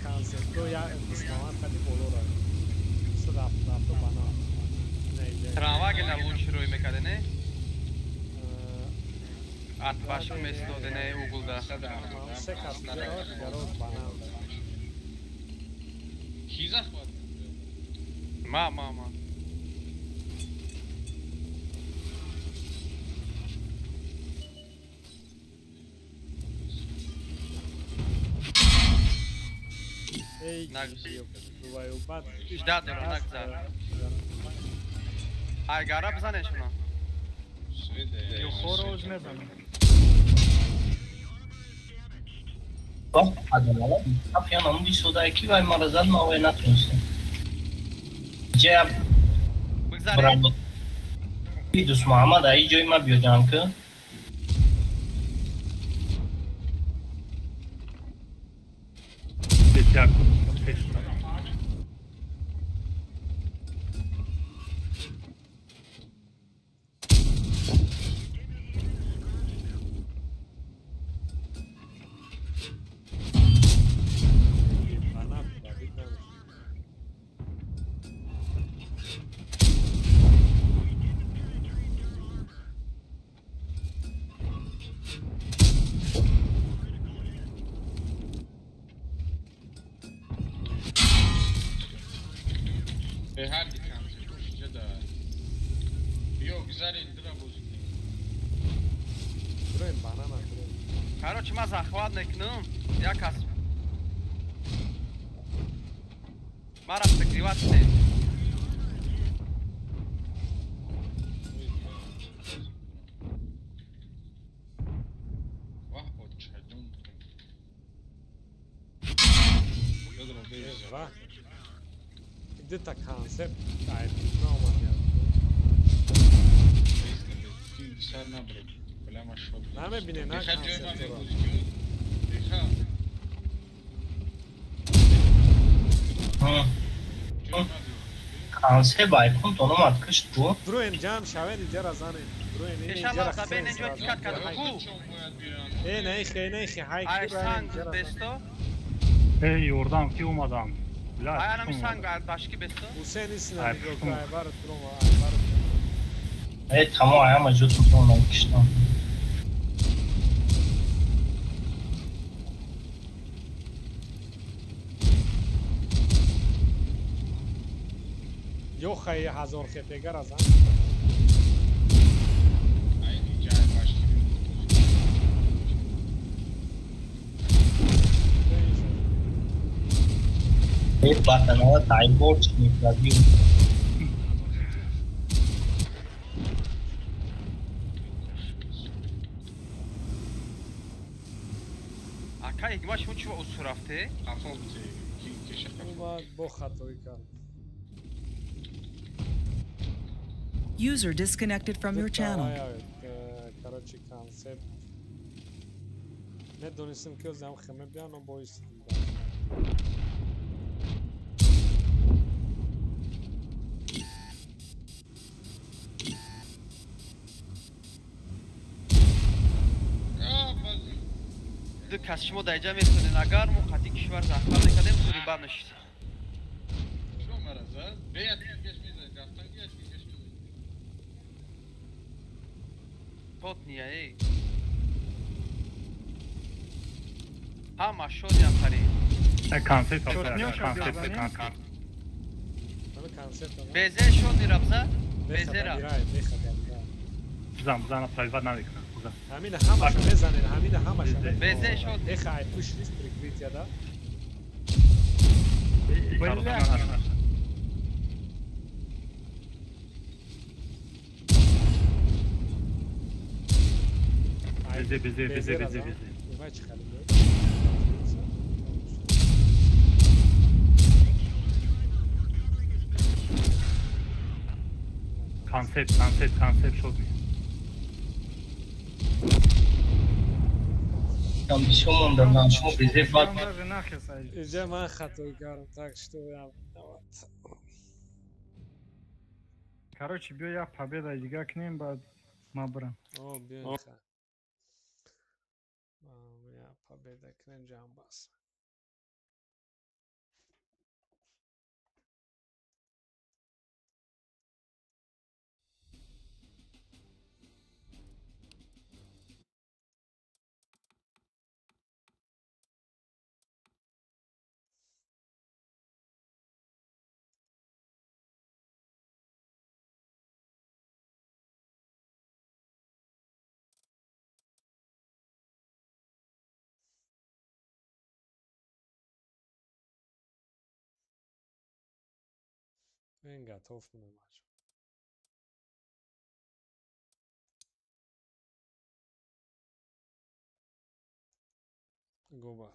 Концепто я мислован қати боло рая. 277 банан. Кравагина лучше рой мекадене. At başka mesleğe ne Google'da. Se kastırıyor, yarod banal. Ki захват? Ma. Ey, yok. Duvayı bat. İşte nagzar. Ay gara bzane şuna. Хороз мезанам. Bak adamlar. Afyan onu bir sodaki var marazan mı o enatıyorsun. Cevap. Bravo. Bir dus Muhammed ayı joyma biyocankı. Her bir konsept hoşça da. Yok güzel indira bozuk. Durayım banana durayım. Короче, ма захват некнем. Я кас. Мара прикривать не. Вах отчадун. Ezra. Detta koncept är normal ya. Bilgisayar ne bırak? Bilema şok. Name bine ne koncept var? Konsept aykun tonum atkış bu. Durayım cam şavet icar azanı. Durayım ne icar İnşallah da ben önce dikkat kadar bu. Ne hay Aysan besto. Ey oradan ki umadan. Ayağına bir sang başka besto. Bu senin isnani yok aybar durma aybar. Evet tamam ayağıma jutun sonra işte. یوخای 1000 خطگر از هم یک بطنها تایم بورد می‌کنی Aka igmash mu chua usu rafte? Kafa bute. Keşe kafa. اومد با خطایی کرد User disconnected from your channel. کراچی کانسپت ندونستم که از هم خمه بیان و بایست دو کسشمو دایجا میکنه نگر مو خطی کشور زحمت نکردیم زوری بانشت شو مرزا بیاد گیش میزه رفتن گیش میزه توت نیه ای همه شد یا خری کانسپت بیزه شد نیرابزه بیزه را زن پرایوت نمیکنم همین همش بزنین همین همش بیزه شد اخای پوش ریستریکت یادا bize. Konsept شد tam شما موندم شما bize bak اینجا من خطایی کردم так что я Короче, бью я победа دیگه کنیم بعد ما برم بیاین я победа کنیم جنباس این готов на матч. Губар.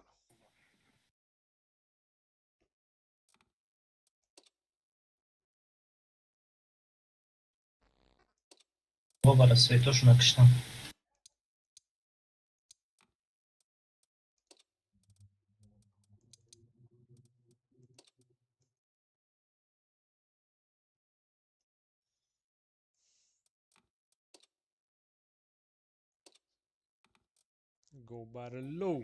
Губара Святош накштам. Губар low.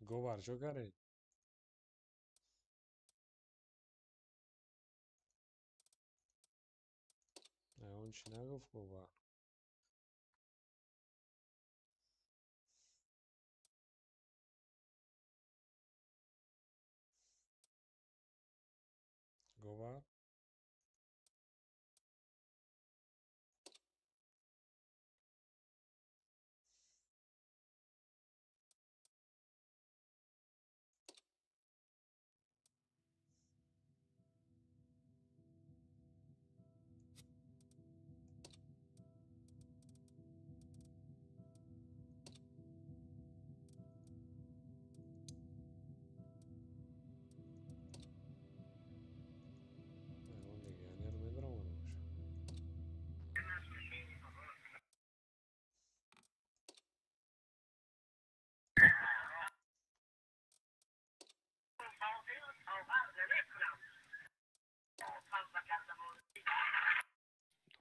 Губар چه کاری؟ نه اون چی نگفت گوبر گوبر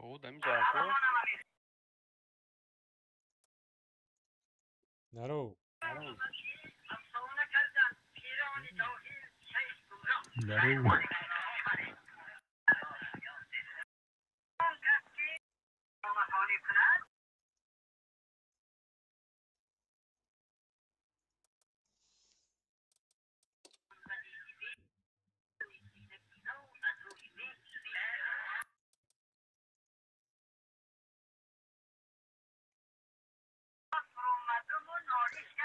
او دمی جاکو نرو درو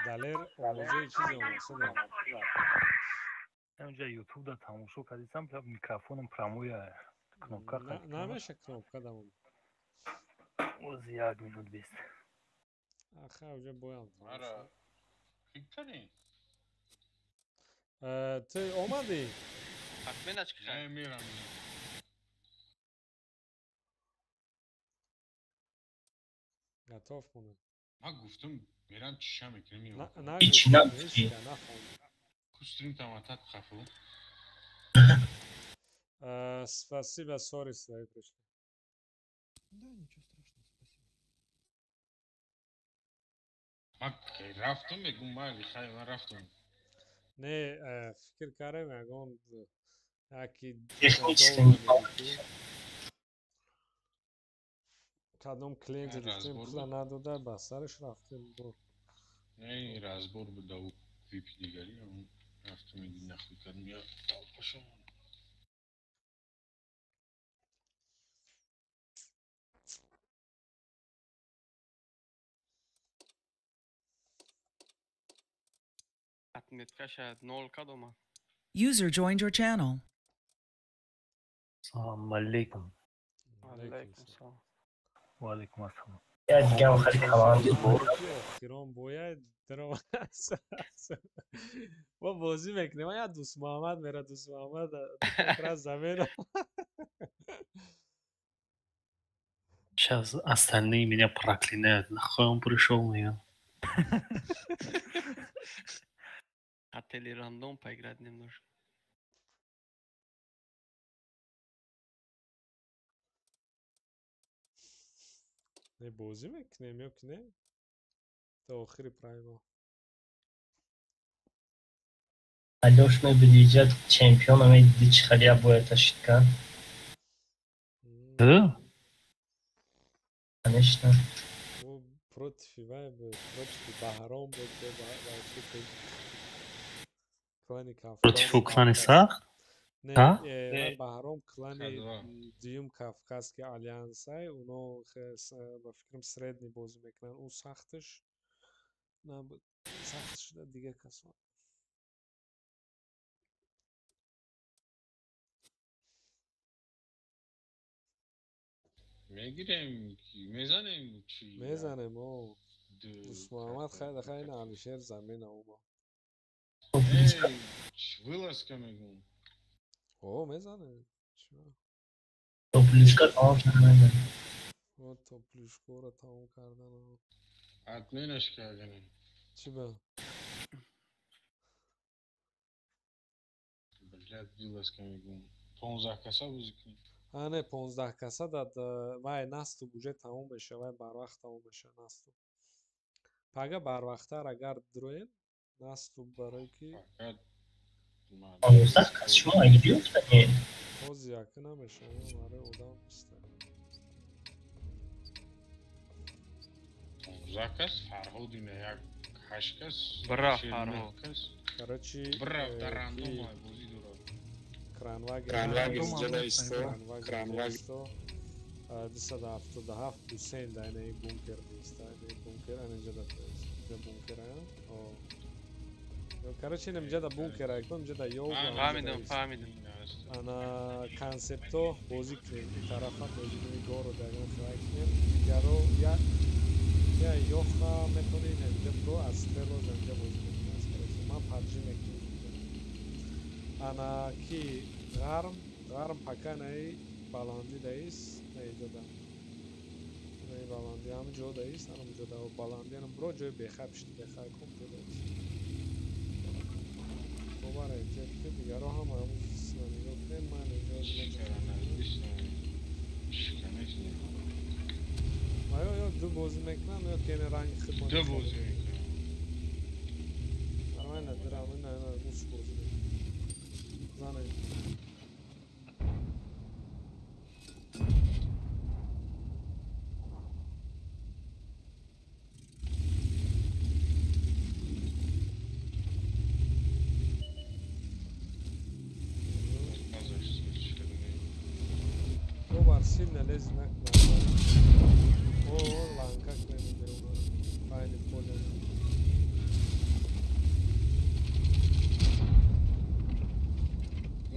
دلر آموزه چیزی آموزه دارم اونجا یوتیوب دا تماشا کردم میکروفونم پرامویا کنوکا نمیشه کنوکا دامون از 1 minut 20 آخه اونجا بایم آره فکر تو اومدی؟ حتما اچ که نه میرم گتاف کنه من گفتم میرم چشم میکنم میام نه هیچ نگفتی کستریم تماتت خفو спасибо sorry свои пришли Да, ничего страшного, спасибо. من رفتم میگم من خیلی من رفتم نه فکر کردم اگه یکی تکنیک کدام کلینت دیدیم پول نداده به سرش رفتیم برو نه رازبور به دو وی پی دیگری اون رفتم میگی نخوی کردم یا پاشم حتما شاید 0 کدوم User joined your channel. السلام علیکم علیکم السلام و علیکم السلام یا دیگه هم خیلی کماندی احترام باید درام ما بازی میکنیم یا دوست محمد میره دوست محمد فکر زمین Сейчас остальные меня проклинают. Нахуй он пришел меня. Хотели рандом поиграть немножко. не бозӣ мекунем ё ки не то охири прайма Алёш мебелиҷа чемпиона медиди чӣ хеле боята шиткан конечно против вай буд против баҳром буд клани Против клани сахт? не баҳром клани дуюм кавказки альянсай уно ба фикрам средни бозӣ мекунанд ӯ сахташ набуд сахт шуда дигар касо میگیریم میزنیم چی میزنیم او دوست محمد خیلی خیلی علشیر زمین اوما ویلاس که میگم او میزنیم توپلیشکا تمام کردن او توپلیشکو رو تمام کردن ادمینش کردن چی با بلد ویلاس که میگم 15 کسا بازی کنیم نه 15 کسا داد وای نستو بوجه تموم بشه وای بر وقت تموم بشه نستو پاگه بر وقتر اگر دروین نستو برای کی 15 کس شما اگه بیفتنی باز یکی نمیشه ماره اودام بسته 15 کس فرهود اینه یک 8 کس برا فرهود کرچی برا در راندوم های بازی دورا کرانواگ ایستو 277 حسین در این بونکر نیست این بونکر اینجا در بونکر کرچی اینجا در بونکر اینجا در یوگا فهمیدم انا کانسپتو بازی کنیم این طرف هم بازی کنیم گارو در این خواهی کنیم دیگرو یا یوخا میکنیم اینجا برو از تروز اینجا بازی کنیم من پرجی میکنیم انا کی غرم پکا نهی بالاندی دایست اینجا در نهی بالاندی هم جو دایست هم جو در بالاندی هم برو جوی بخیر پشتی بخیر کن تو دایست دوباره اینجا دیگرو هم همون نگاه کنیم من اینجا آیا دو بازی میکنم یا که رنگ خدمت دو بازی میکنم برای ندارم نه موس بازی زنه تو برسیل نلیز نکنم او لانکا کنیم برون فایل پوله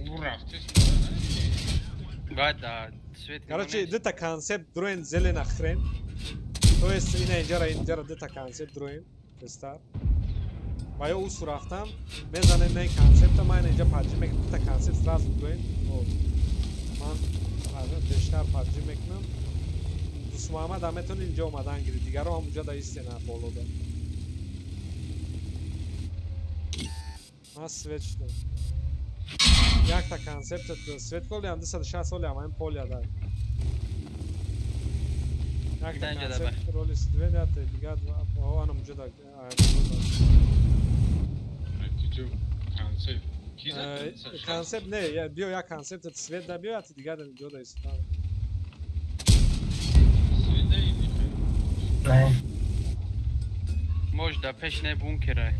اون رفته باید سویت короче دتا کانسپت دروین زلن اخرین то есть اینجا دتا کانسپت دروین تستار و یا او رفتم میزنه نه کانسپت من اینجا پاجی میکنم دتا کانسپت سراز دروین من بیشتر پاجی میکنم دوست محمد همتون اینجا اومدن گیری دیگر رو همونجا دا ایستینه بولو دا من سویت شدم یک تا کانسپت سویت کلی هم 260 سالی هم این پولیا دار یک تا کانسپت رولی سویت داده دیگر با هم اونجا دا کانسپت نه بیو یک کانسپت سویت دا بیو یا دیگر دا اینجا دا ایستان نه موج دا پیش نه بونکره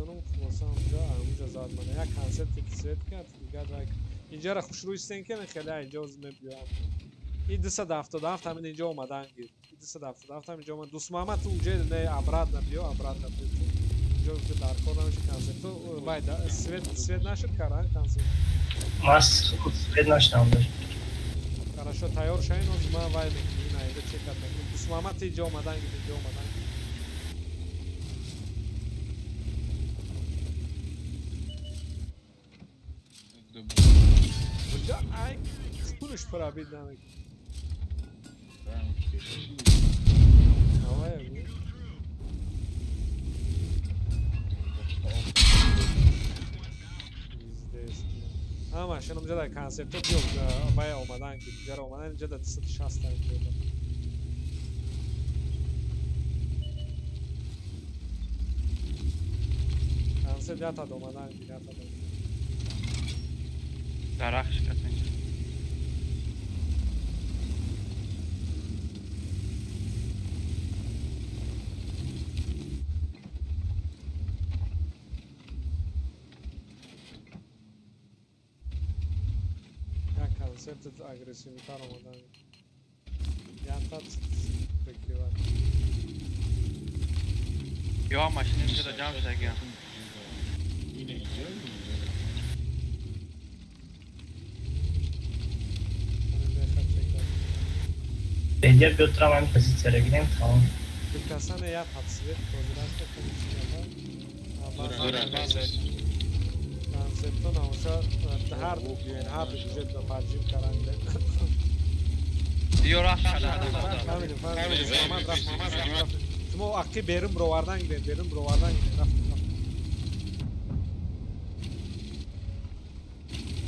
دونم خلاصا اونجا زاد منه یک کانسپت که سویت کرد دیگر اینجا را خوش روی استین کنه خیلی اینجا از میبیام این 277 همین اینجا اومدن گیر 277 هم اینجا اومد دوست محمد تو اونجا نه ابراد نبیو اینجا در کار نمیشه کانسپت تو باید سویت نشد کارن کانسپت ماست سویت نشدم داشت хорошо تیار شاین از ما وای میکنیم نه اینجا چکت میکنیم دوست محمد اینجا اومدن گیر اینجا اومدن Bunca ay kuruş para bir demek. Havaya bu. Ama şimdi bize de konsept yok. Bayağı olmadan gidiyor. Olmadan önce de satış hastane diyorlar. Konsept yatadı olmadan gidiyor. درخش کسی یا کانسپت اگریسیوی تر اومدن یا تات فکری var یا ماشین اینجا دا جمع شده گیم اینه اینجا اینجا بیوترم همین پوزیسیون رو گیریم تمام Dikkatsene ya tatsiyet koordinatla konuşuyorlar. Konsepton olsa her bugün her ücretle parçayım karanlık. دیو رخش شده Fahmedim. Rahman. Tüm o akki berim brovardan gidelim. Berim brovardan gidelim.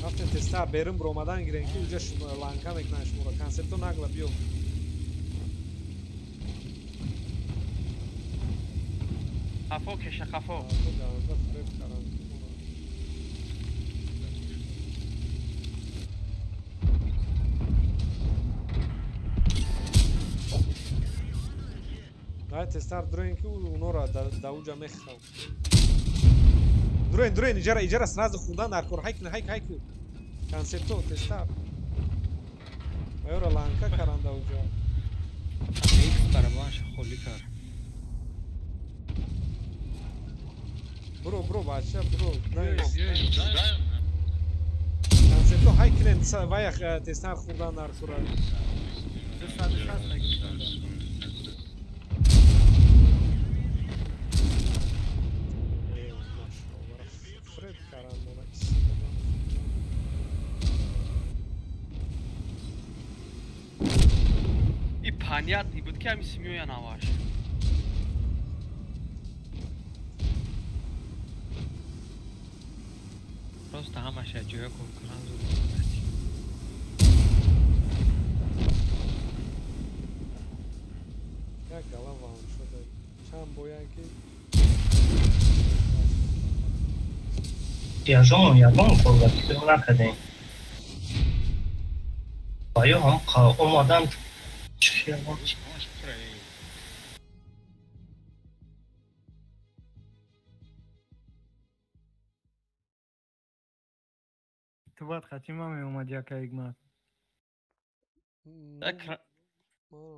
Raften testa berim bromadan giren ki uca şu lanka meknaş mura. Konsepton nagla biyo. خفو کشه خفو دای تستار درین که اونو را داوجا میخوام درین ایجاره سراز خوندن در کور هایک کانسپتو تستار ایورا لانکا کاران داوجا ایکس برابرش خالی کار برو بچه برو کانسپتو های کنن وای تستار خوندن در کور 260 نگیرم فرد کاران مونا این پانیات ای بود که همی سمیو یا نواش Просто همش جویا کنکرانس بود boyanki. Viajamos colgar aqui na cadeia. Aí olmadan çıkıyor. تو باید خطیمه می اومد یکا ایگمات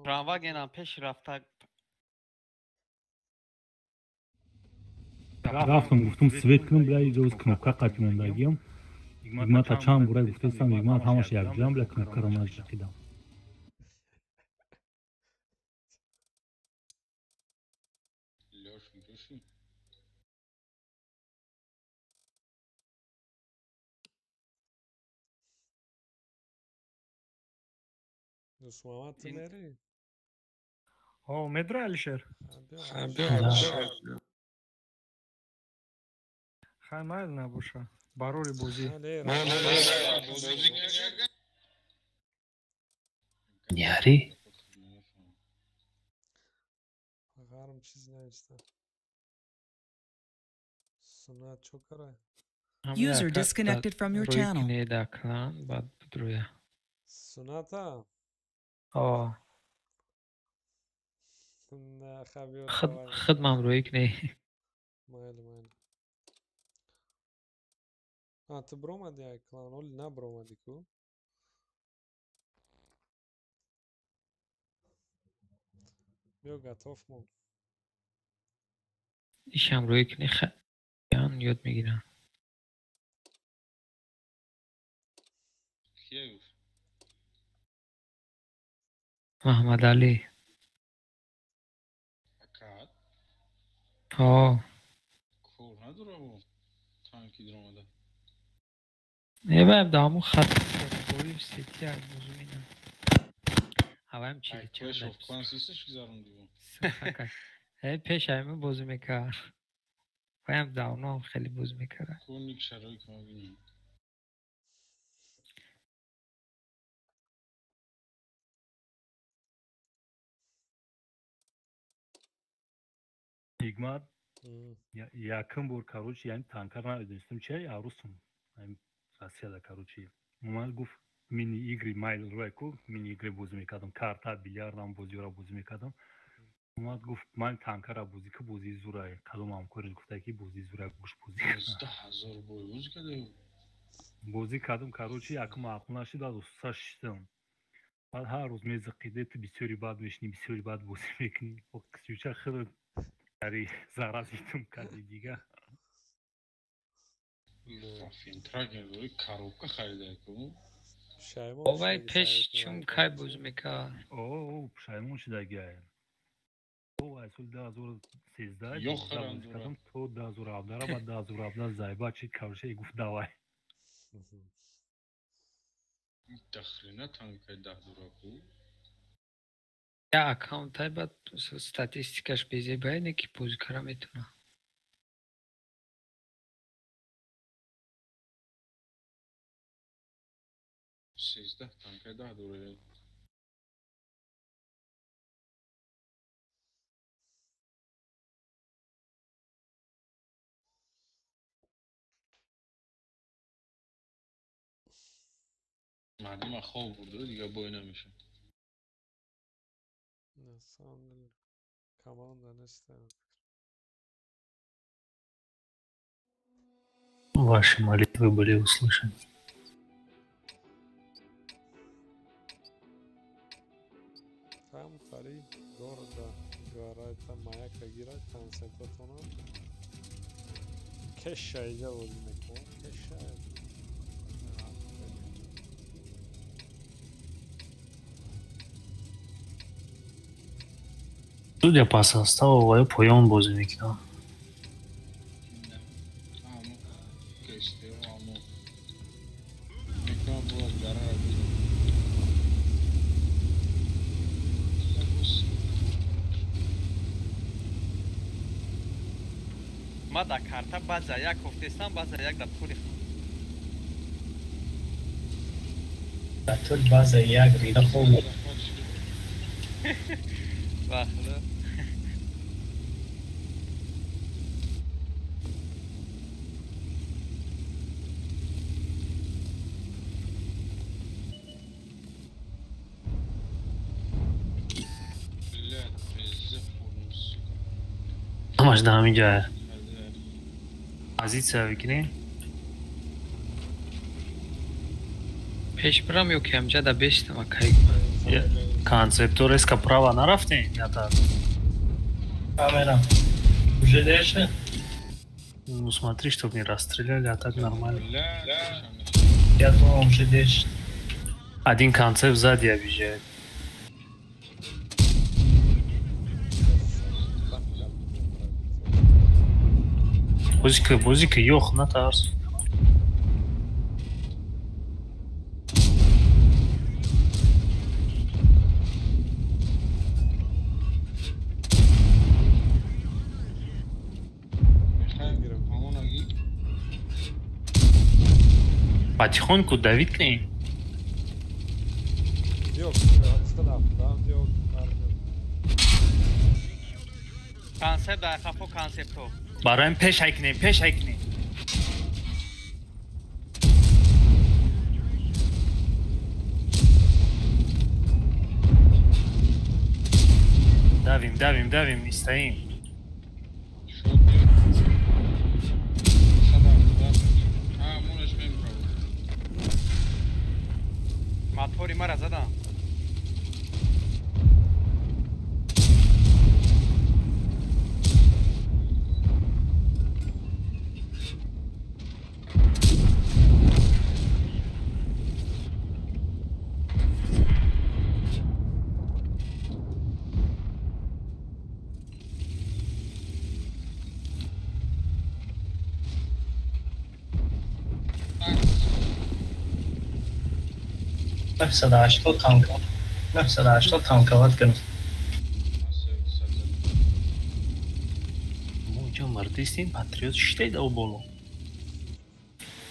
کراواگین هم پیش رفته رفتم گفتم سویت کنم بلای جوز کنوبکا قطیموندگیم ایگمات ها چند برای گفته ایستم ایگمات هماش یک جام بلای کنوبکا رو من جقیدم Nusmamat meri. او مدرا الشر خیمال نباشه باروری بوزی یاری Bakarım çiz ne işte. Sunat çok ara. User disconnected from your channel. Sunata. نه خبیر. خدمم روی کنی. ماله. تو برامدی اکلان ولی نه برامدی کو. بیا گاتوف مون. ایشم روی کنی خیان یاد میگیرم. محمد علی. کور نداره و تانکی درآمده نه باید دامو خط بوی سیتی از موضوع اینه هم چیزی کلش of Clans'یستش گذاروندی بود پیش همه بازی میکرد باید دامو هم خیلی بازی میکرد کنیک شرایی که ما بینیم ایگمات yakın bor karoç yani tankarına ödünsüm şey arusum yani Asya'da karoçi normal guf mini igri mail reko mini igri bozu mekadam karta bilyardan boziora bozu mekadam normal guf man tankara bozi ki bozi zura kalom am koriz guftaki bozi zura guş bozi 10000 boy bozi kade bozi kadam karoçi yakın aklındaşı da saçtım بعد هر روز میز قیدت بسیاری بعد بشنی بسیاری بعد بوزی میکنی و کسیوچه خیلی یاری زرازیتون کردی دیگه فینتراگن روی کاروبکا خریده کنم بابای پیش چون کای بوز میکرد اوه پشایمون شده گه او اصول 2013 یا خرندورم تو 2017 بعد 2017 زایبا چی کارشه گفت داوای دخلینه تانکای 10 دورا کو یا اکاونت های بعد ستاتیستیکش بیزی باید که بوزی کرا میتونه 13 تانکای 10 دوره مردم خواب برده دیگه بای نمیشه نه ساندل کمان دانسته Ваши молитвы были услышаны. Там тари города говорит моя кагира концентратона кешайда возьмем кешай Судя по составу, вы поем бозумик, да? ما در کارتا بعضا یک گفتستان بعضا یک در پولی در بعضا یک ریده خوب. بخدا همش در همین جایه позиция بگیریم پیش برم یا که همجا دا بیشتم اکایی концепториска права нарафтем я так камера уже дальше ну смотри чтоб не расстреляли а так нормально я думал уже дальше один концепт сзади объезжает бузика ёх на тарс потихоньку давить к ней. Konsept در خفو konsept رو. برایم پیش کنیم. давим, не стоим. Матвори мара задам. $980 танковать کنم موجا مردیستین پاتریوت شتی دو بولو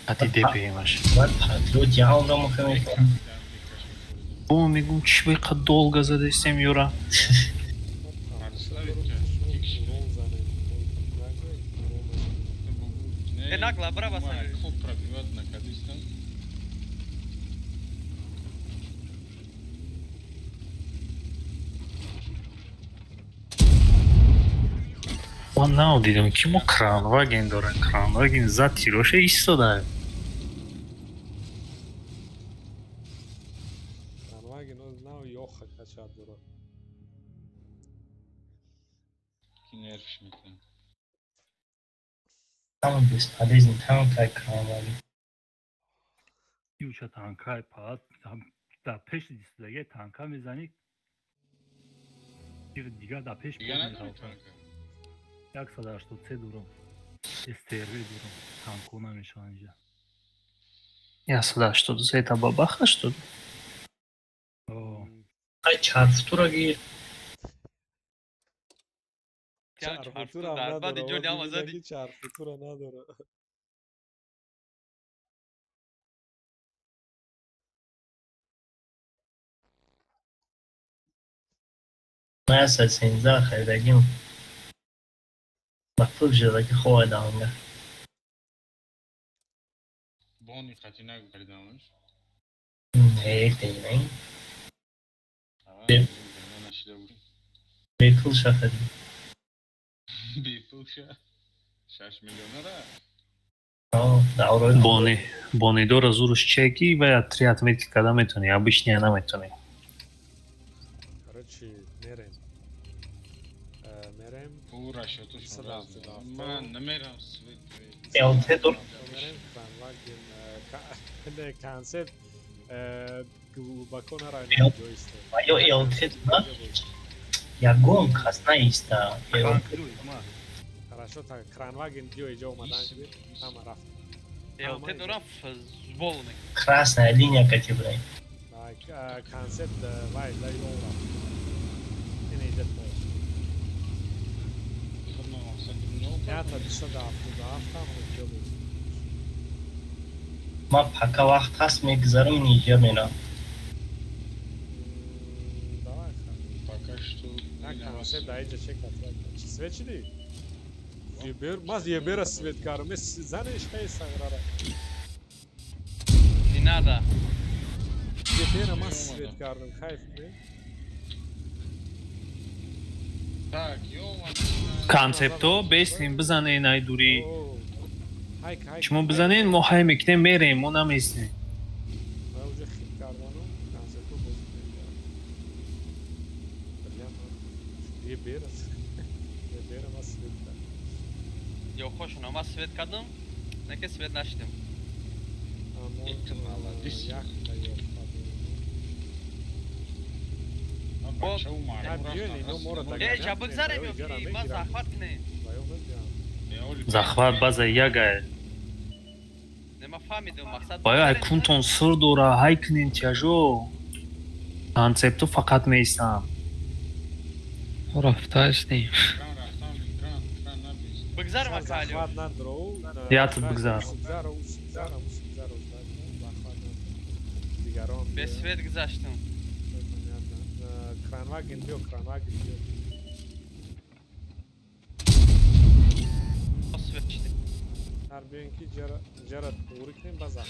پاتی دپیمش پاتریوت яун را مخمه کنم بو میگم چی بای قد долго задестیم یورا Нагла, браво, من ناودیدم که ما کرانواگن دارن کرانواگن زد تیروشه ایستاده Kranvagen знал Йоха качать дурак. Там бесполезный танк, как кранваген. Юча танкай пад, да пеш дистаге танка мизани. Дига да пеш пад. Як сада что це дуром. СТР дуром. Танку намешал инжа. Я сюда что за это бабаха что ли? О. Ай чарфтура гир. Чарфтура надо. Чарфтура надо. ما سنزا خریدگیم مطلوب شده که خواه دانگه بونی قطعی نگو خریدمش هیک دیگه بیپول شا خرید بیپول شا 6 میلیون را بونی دور زورش чеки و 3 отметки когда метони обычные она метони короче мерем пура что то man نمیرم سویت التدور نه کانسپت بکنه را جویست آیا التدور یا гонка знаista хорошо так кранваген جوی اومدن که هم رفت التدور футболный красная линия категории концепт вай дай ола не идет это сюда там ما пока вақт ҳаст мегзарам нижа мерам пока что концепт айҷа чекат чи свечиди ебер маз ебера свет карм занеш хай саграра не надо ебера маз свет карм хайф не концепто бестим бизанен ай дури шумо бизанен мо ҳай мекунем мерем мо намеснем Yo hoşuna ama svet kadın. Ne ki svet naştım. Jabık zarem yok ki. Ma zahvat ne? захват база ягай Nima fahmidim maksat. бая ай кунтон сир дора ҳай кунен тяжо концепто фақат меистам рафтаснем Bıgzar mı kalıyor? ятд бигзар Be svet gızaştım. Kranwagen diyor, Kranwagen diyor. Svet işte. Harbiyonki jara to'g'ri baza.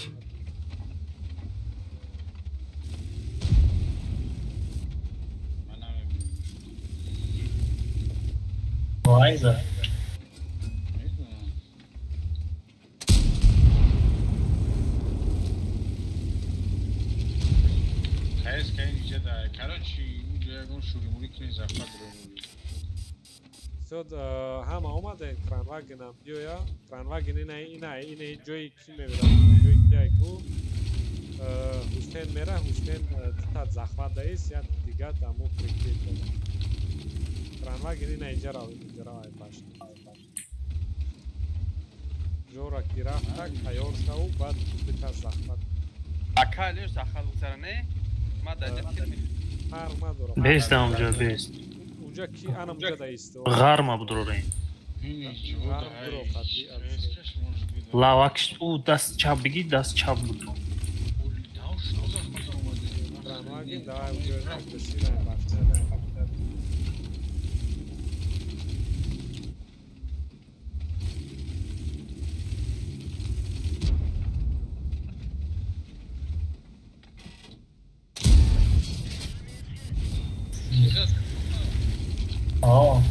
Vayza. Hamma omaden Kranwagen ham diyor ya. Kranwagen ine joyi kim meviram? Joyi kiyay ku Hussein mera Hussein tat zaxvada is ya diga damu priktet. Kranwagen ine ijara ay baş. Jora kiraftak ayor shau bad bitas zaxvat. Akaliyor zaxvat bıgzarane. Ma da detkirmi. Har ma dora. бест амҷо бест Unca ki anamca da ist. ғарма будурорем лавакш у даст чап биги даст чап буд Kranwagen da unca desina başta.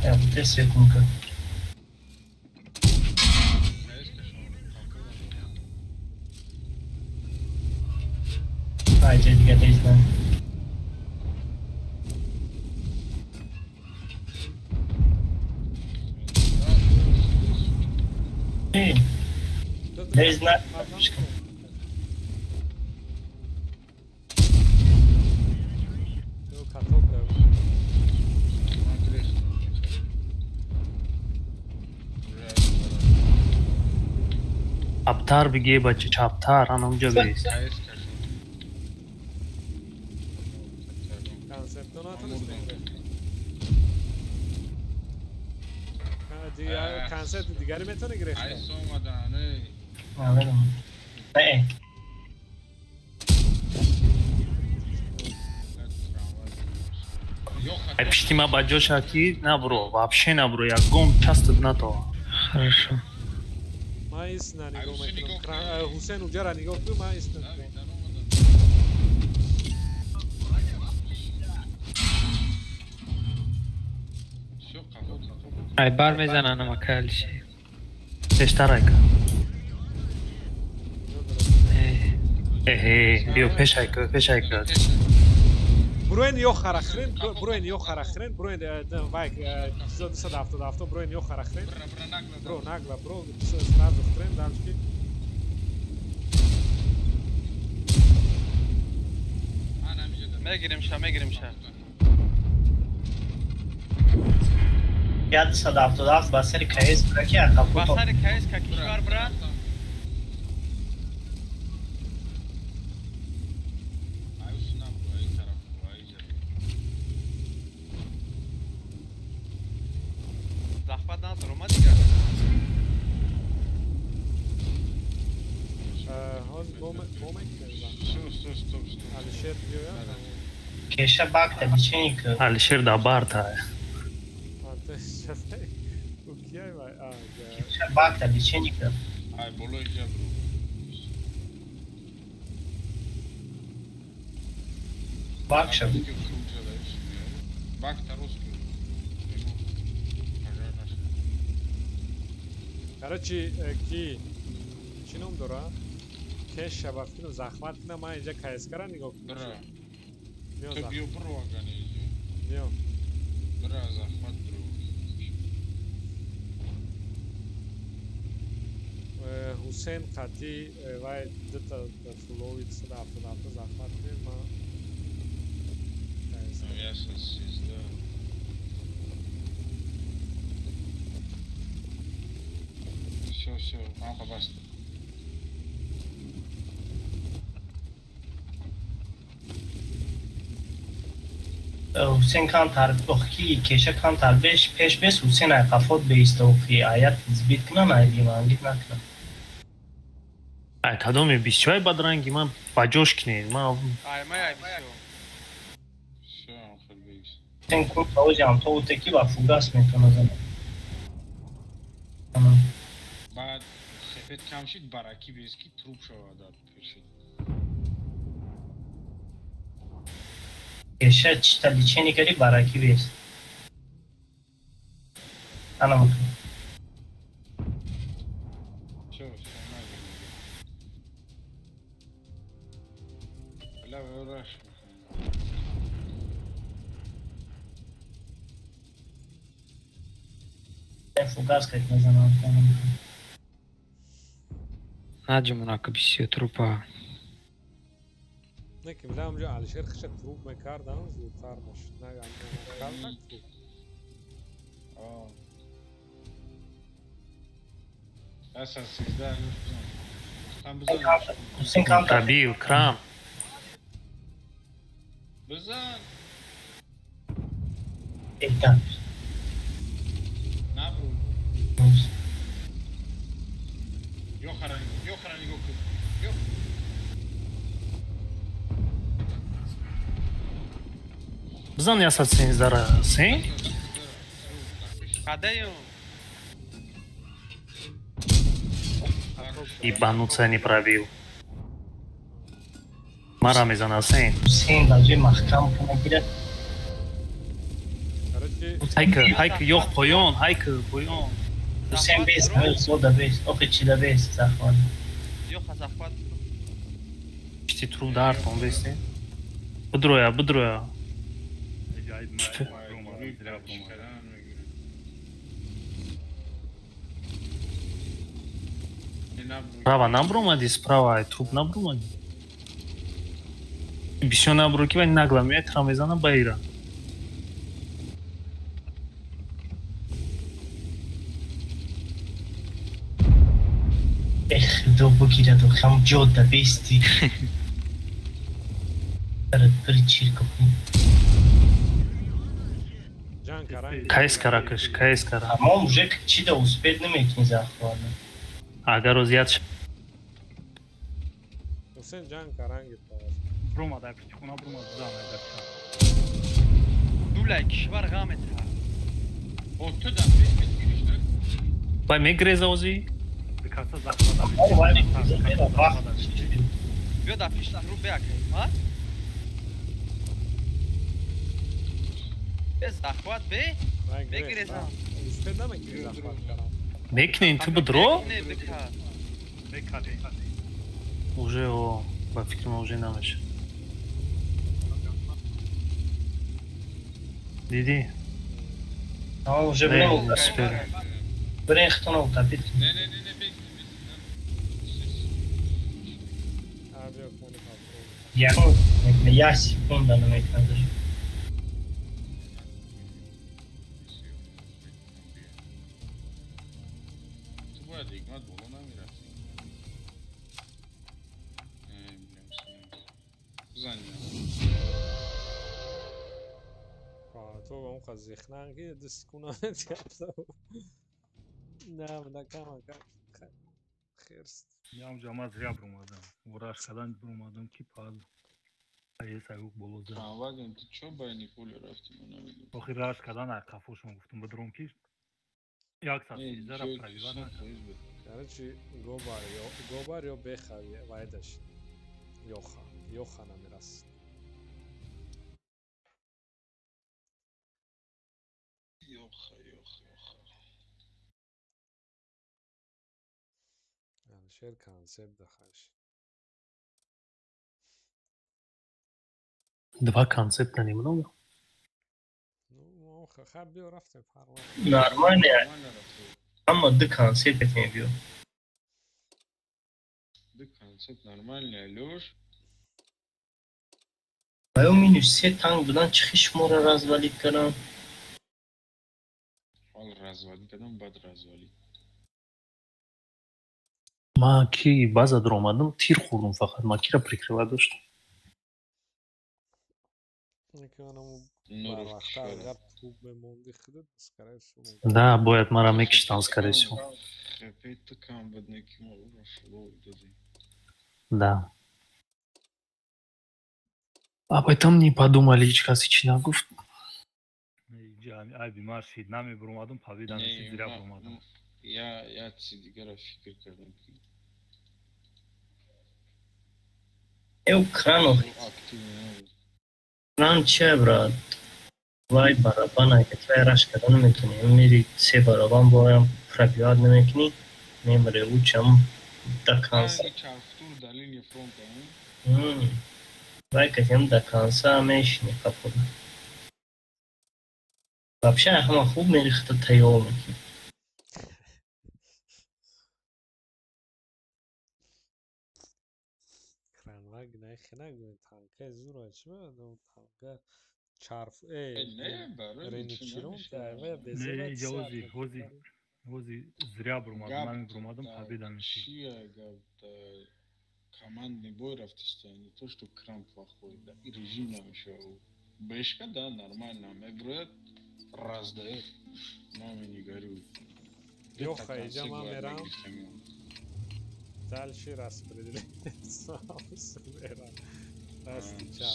É um terceiro nunca. Ai, tinha de get isso, né? Hey, there's not. аптар биге бача чаптар анамҷо бест Konsept digari metone گرفته. نه. пиштима ба ҷоша ки набуро вообще набуро ягон частат нато хорошо ما ایسنا نگاه میکنم حسین اونجا را نگاه کن ما ایسنا ای بار میزنن اما کلشی اشتراک بیو پشایک بروین یو خرخرین بروین یو خرخرین بروین وایک زود صد هفته بروین یو خرخرین برو نگلا برو سراز خرین دانشکی میگیریم شا یاد صد هفته بسری کایز برکی اقابو بسری کایز که کشور برا زحمت ندارم دیگه Alişer diyor ya. Keşe bak da biçenik. Alişer da barta. Keşe bak da biçenik. Ay bolo ya bro. Bak şu. Bak taros. короче ки чӣ ном дорад кеш шабафкину захмат кунам ман инҷа кайскара нигоҳ кунам то биё биро аган инҷа биё бира захмат биро ҳусен қатӣ вай дута фулови 277 захмат кунед ман яса 13 всё ман баст حسین کان تعریف کی کشه کان تعریفش پیش بس حسین عقفات بیست و فی آیت زبیت کنن ایدی مانگید نکنن کدوم 20 بدرنگی من باجوش کنید من حسین کن توجهم تو تکی با فوگاس میتونه زنه بعد سفید کم شد برکی بیست که تروپ شود پیشید کشه چتا لیچینی کردی برکی بیست انا مطمئن фугас как называют. Наджимуна кабисио трупа. Не ким дам ҷо алишер хиша труп мекардам зудтар бошад нагам аса 13 там бизан кабил крам бизан это Йохарани гоку. Йо. Бизан ясад сен зара сен? Кадаю? Ибануца не пробил. Мара мезана сен. Сен даже махкам кунагирад. Хайка йох поён, хайка поён. حسین بیست زوده بیست اوکی چیده بیست زخوان یوخا زخوان چی تروب دار کن بیستی بدرویا Справа набрумади, справа труп набрумади. Бисёр набру ки вай нагла меяд рамезана байра. خدا بگیرد و هم جاده بیستی برد بری چیر کنی کایس каракаш, кайс кара. Ама мужик чи да успеет намекни захвана. Агар озият ш... Hussein can karangi tavas. Bruma da pichkuna bruma zame da. Dulay kishvar gamet ha. Otto da girişler. Bay megreza ozi. Kasa zakma da. Bio da pishla ru beakay, ha? Bez zakhvat be? Megreza. Uspeda mı ki zakhvat karan? Мекнен ты бодро? Не, бека. Уже о, ба фикрма уже намеш. Диди. А уже брехт на утопит. Не, Я секунда намекну даже. تو با اون قزیخنان که دست کنانت کرده نه کم خیرست یام جامعه زیاد برومادم وراش کدن برومادم کی پاد یه سایوک بولوزه واگن تو چو با نیکول رفتیم اونم آخر راش کدن ارکافوش من گفتم بدروم کی یک ساعت زرا پرویوان یعنی چی گوبار یا بخوی وایدش یوخا نمیرست Yok. شیر کانسپت دخش. Два концепта немного. Ну, خب بیا رفتیم فرق. Нормально. Ama the concept yapıyor. The concept нормальный, Алёш. Ben o minus set tank çıkış mora razvalit kanam. Al razvalit kadam bad razvalit. Ma ki baza dromadım tir kurdum fakat makine prikriva doştum. Да, будет марамекиштан, скорее всего. Да. Об этом не подумали, Чикасичина гуфт. Ай бимар шид, намебурмадам, павидам, зря бурмадам. Я цидигара fikir kırdım ki. Eu krano. Kran çe brad. Vay barabana که توی رش کردن میتونی میری 3 برابان بایم پرپیاد نمیکنی میمره او چم دکانسا وای که هم دکانسا میشنی کپودا вообще همه خوب میری خط تیار میکنی Kranvag ne khina gön tanka zor açma adam tanka çarf renişiron tayva Ne Hozi zrya burmadım, намебурмадам, победа меши. Командный бой рафтистани, то что крамп плохой, да, и режим нам еще. Бэшка, да, нормально, мебрует раздает, маме не горюй. Yoxa ijama meram. Дальше распределение Severa.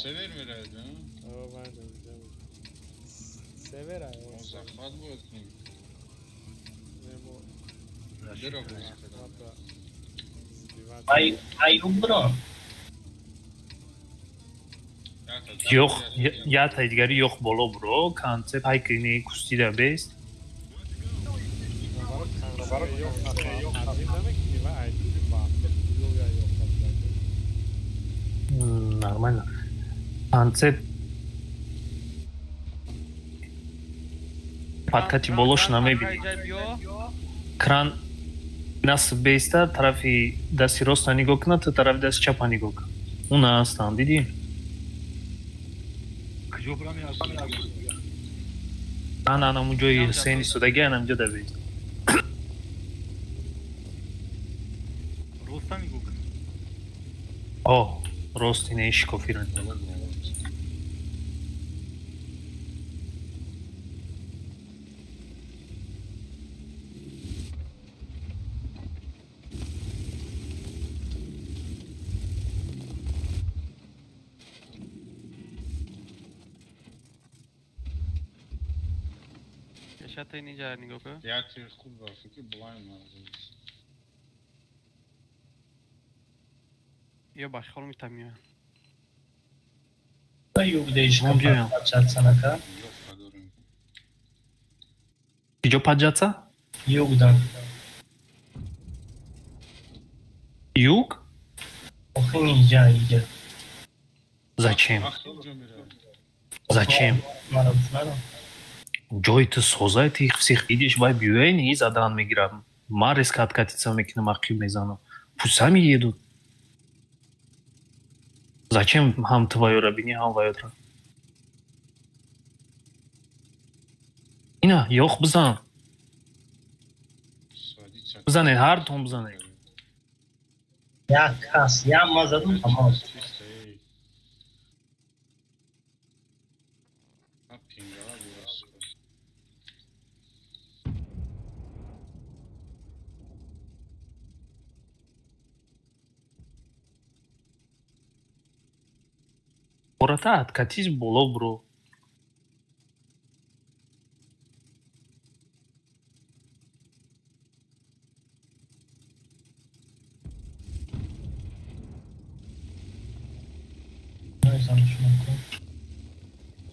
Sever mi herhalde ha? O ben de hocam. Severa ya. O zahmat bu etkin. Ne bu? Ay bro. Yo'q, ya taydigari yo'q bolo bro. Konsept haykini kustida best. Нормально. Концепт подкати болош намебинем. Кран нас бейста тарафи дасти роста нигоҳ кунад, то тарафи дасти чапа нигоҳ кунад. Он астан дидӣ? Ана ҳамунҷои Ҳусейн истодагӣ ҳаминҷо да бейст. Роста нигоҳ кунад. О, рости не шикофиран. Yaşatay ninja nigga ko. Ya tır kubba fikir bulayım lazım. Yo başka olmaytamıyor. Yok değişken parçatsana ka. Yok kadar. Где поджаться? Югдан. Юг? Охинja иде. Зачем? Зачем? Джой-то созай, ты их всех видишь, вай бьюэни и задан миграм. Мариска откатиться мекина махи мезану. Пусть сами едут. Зачем хам твою рабини, хам вайотра? Ина, ёх бзан. Бзане, ҳар том бзане. Я кас, я мазадум тамом. Ората откатись боло, бро.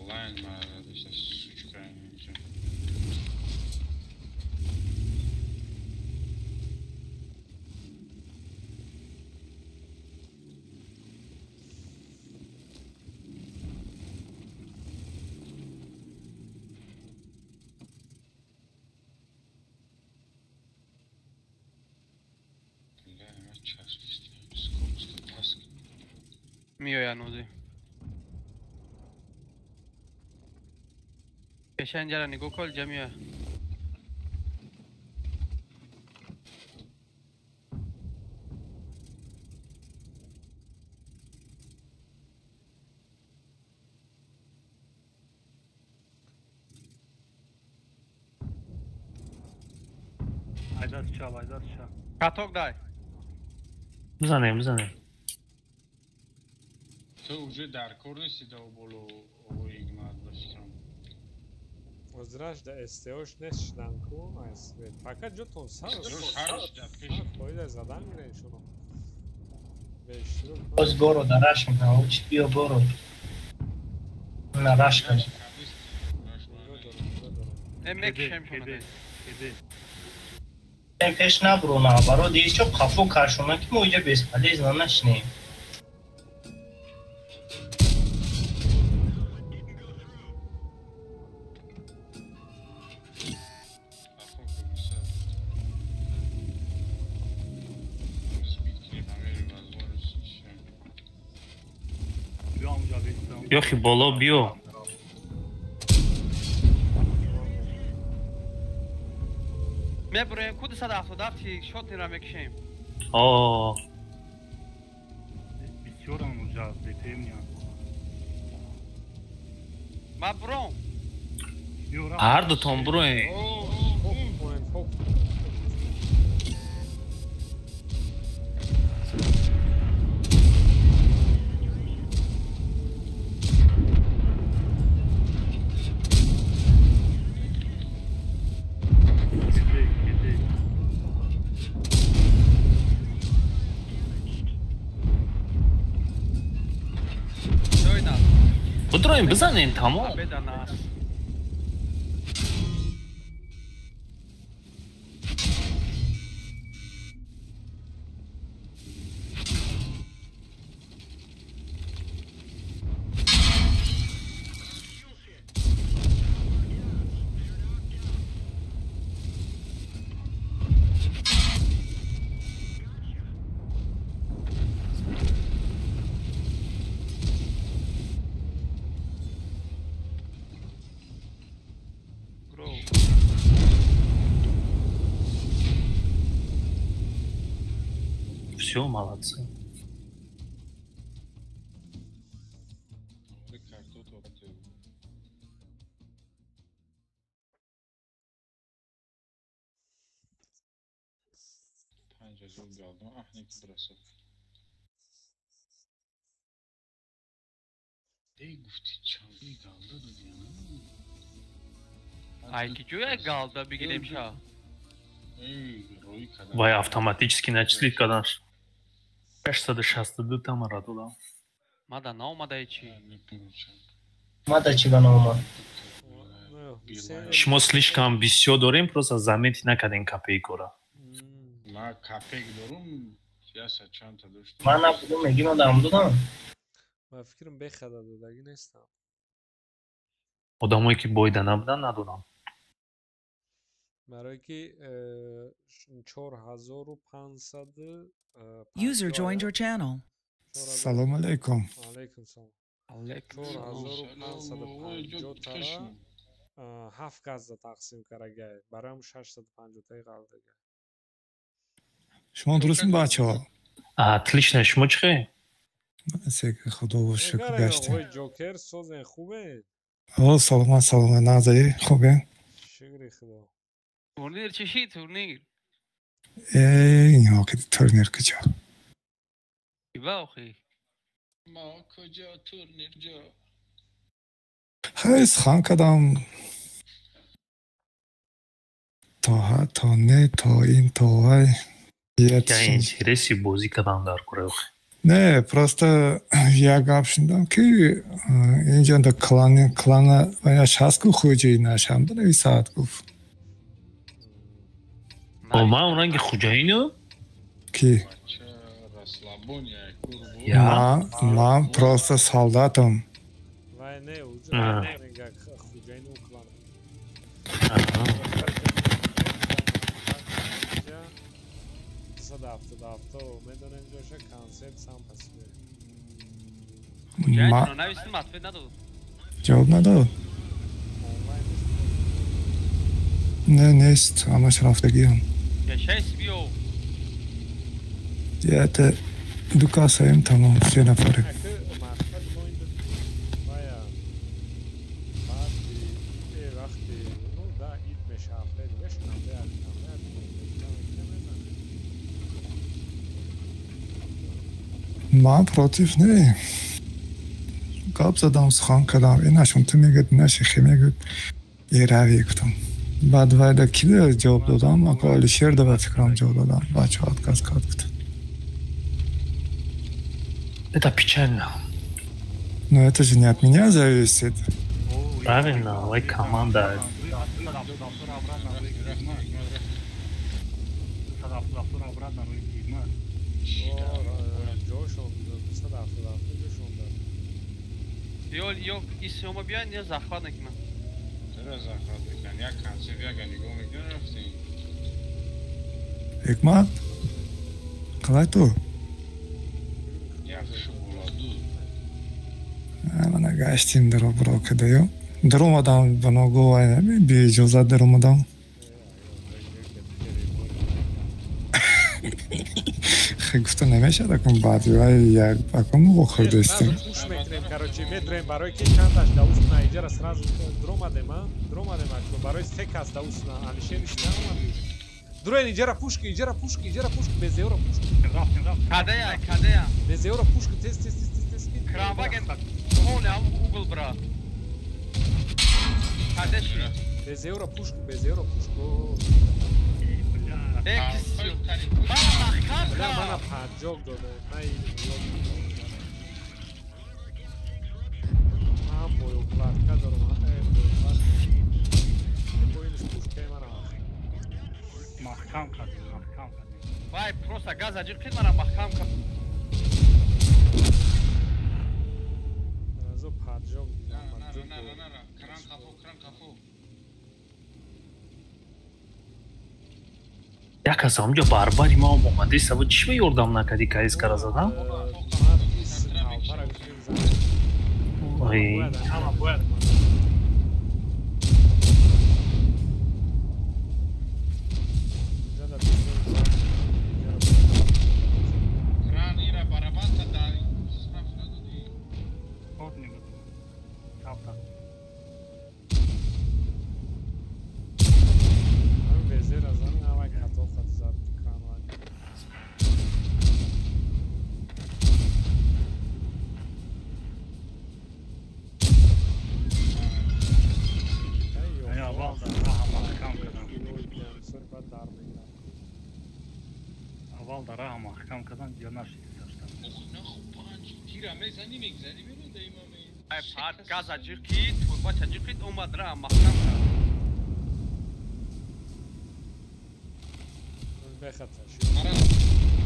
Line mağarada işte suç kaynayınca. میآید نوزی کشنجه را نگاه کن جمعه Aydat şah. کاتوک دای بزنیم تو уже در کار نیستی تا بولو او ایگنات باشم озраш да استеош нешдан ку асвет фақат ҷотон сар фоида задан гирен шуно باز برو درش میکنم چی بیا برو نه رش کن میکشم شما این پیش نبرو نه برو دیگه چه کافو کارشونه که ما اینجا بیسپالیز نشنیم یخی بالا بیو میبریم کود 177 شات را میکشیم آه بسیار اونجا بتیم ما برام هر دو تان بروین بدروین بزنین تمام Все, молодцы. Ay ki joya qaldı bigidem şa. Vay автоматически начислить когда 662 там радула. Mada naomada içi. Мада чига наомад? Шумо слишком бисёр дорем, просто заметь накардем копейкора. Ма копейк дорум, яса чанта доштам. Ман набудум, мегим одам додам. Ма фикрам бехада додаги нестам. Одамое ки бойда набудан надодам. برای که 4500 User joined your channel. سلام علیکم. علیکم سلام. 4550 تا 7 گز تقسیم کرده برام 650 تا قالده. شما درستین بچه‌ها؟ Отлично, شما چخه؟ سیک خدا و شکر گشتیم. جوکر سوزن خوبه؟ سلام نازی خوبه؟ شکر خدا. Turnir çeşit turnir. این که تورنیر کجا؟ ایوا آخی. ما کجا تورنیر جا؟ هیچ خان کدام تا نه تا این تا وای. Я интереси بازی کدام دار کرده. نه просто я گپ شنیدم که اینجا در کلان و شاسکو خوجی نشم در این ساعت گفت. ما اونانگی خوجایینو؟ کی؟ من просто солдатом. وای نه اوجا خوجایینو کلان. صد هفته میدونن جاشه کانسپت سام پس میره. جواب نداد نه نیست همش رفتگی هم یه دو کاسه هم تمام 3 نفره من против نه قاب زدم سخن کردم اینشون تو میگه نه شیخی میگه یه روی گفتم بعد وایده کی ده جواب دادم من که علی شیر ده به فکرم جواب دادم بچه هات کس کات گفتم Это печально. Но это же не от меня зависит. Правильно, вы команда. Yok istiyorum بیاین یا زخات نکنم چرا زخات نکن یک کنسیف یک نگاه میکنه رفتیم حکمت قلای تو من گشتیم درو برو کدیو درو مدام بنا گوه بی اجازت درو مدام گفتم نمیشه رکن بعدی وای یک بکن بخورده استیم короче метрем барои ки чандаш да усна иҷара сразу дромадем акто барои 3 кас да усна алишериш наомад дуроин иҷара пушки без евро пушки кадая без евро пушки тез кранваген хоне ам угл бра кадеш без евро пушки бля мана падҷок дода най боёклатка дорам боиниш пушкаи мана маҳкам кардем вай просто газ аҷиқ кид мана маҳкам кард азо падҷок кран қафо Як аз ҳамҷо барбари мо омади сабу чӣ ёрдам накардӣ ка из кара задам аввал дараҳа маҳкам кардан ё нашиди даштам ай пад газ аҷиқ кид турбач аҷиқ кид омад ра маҳкам кард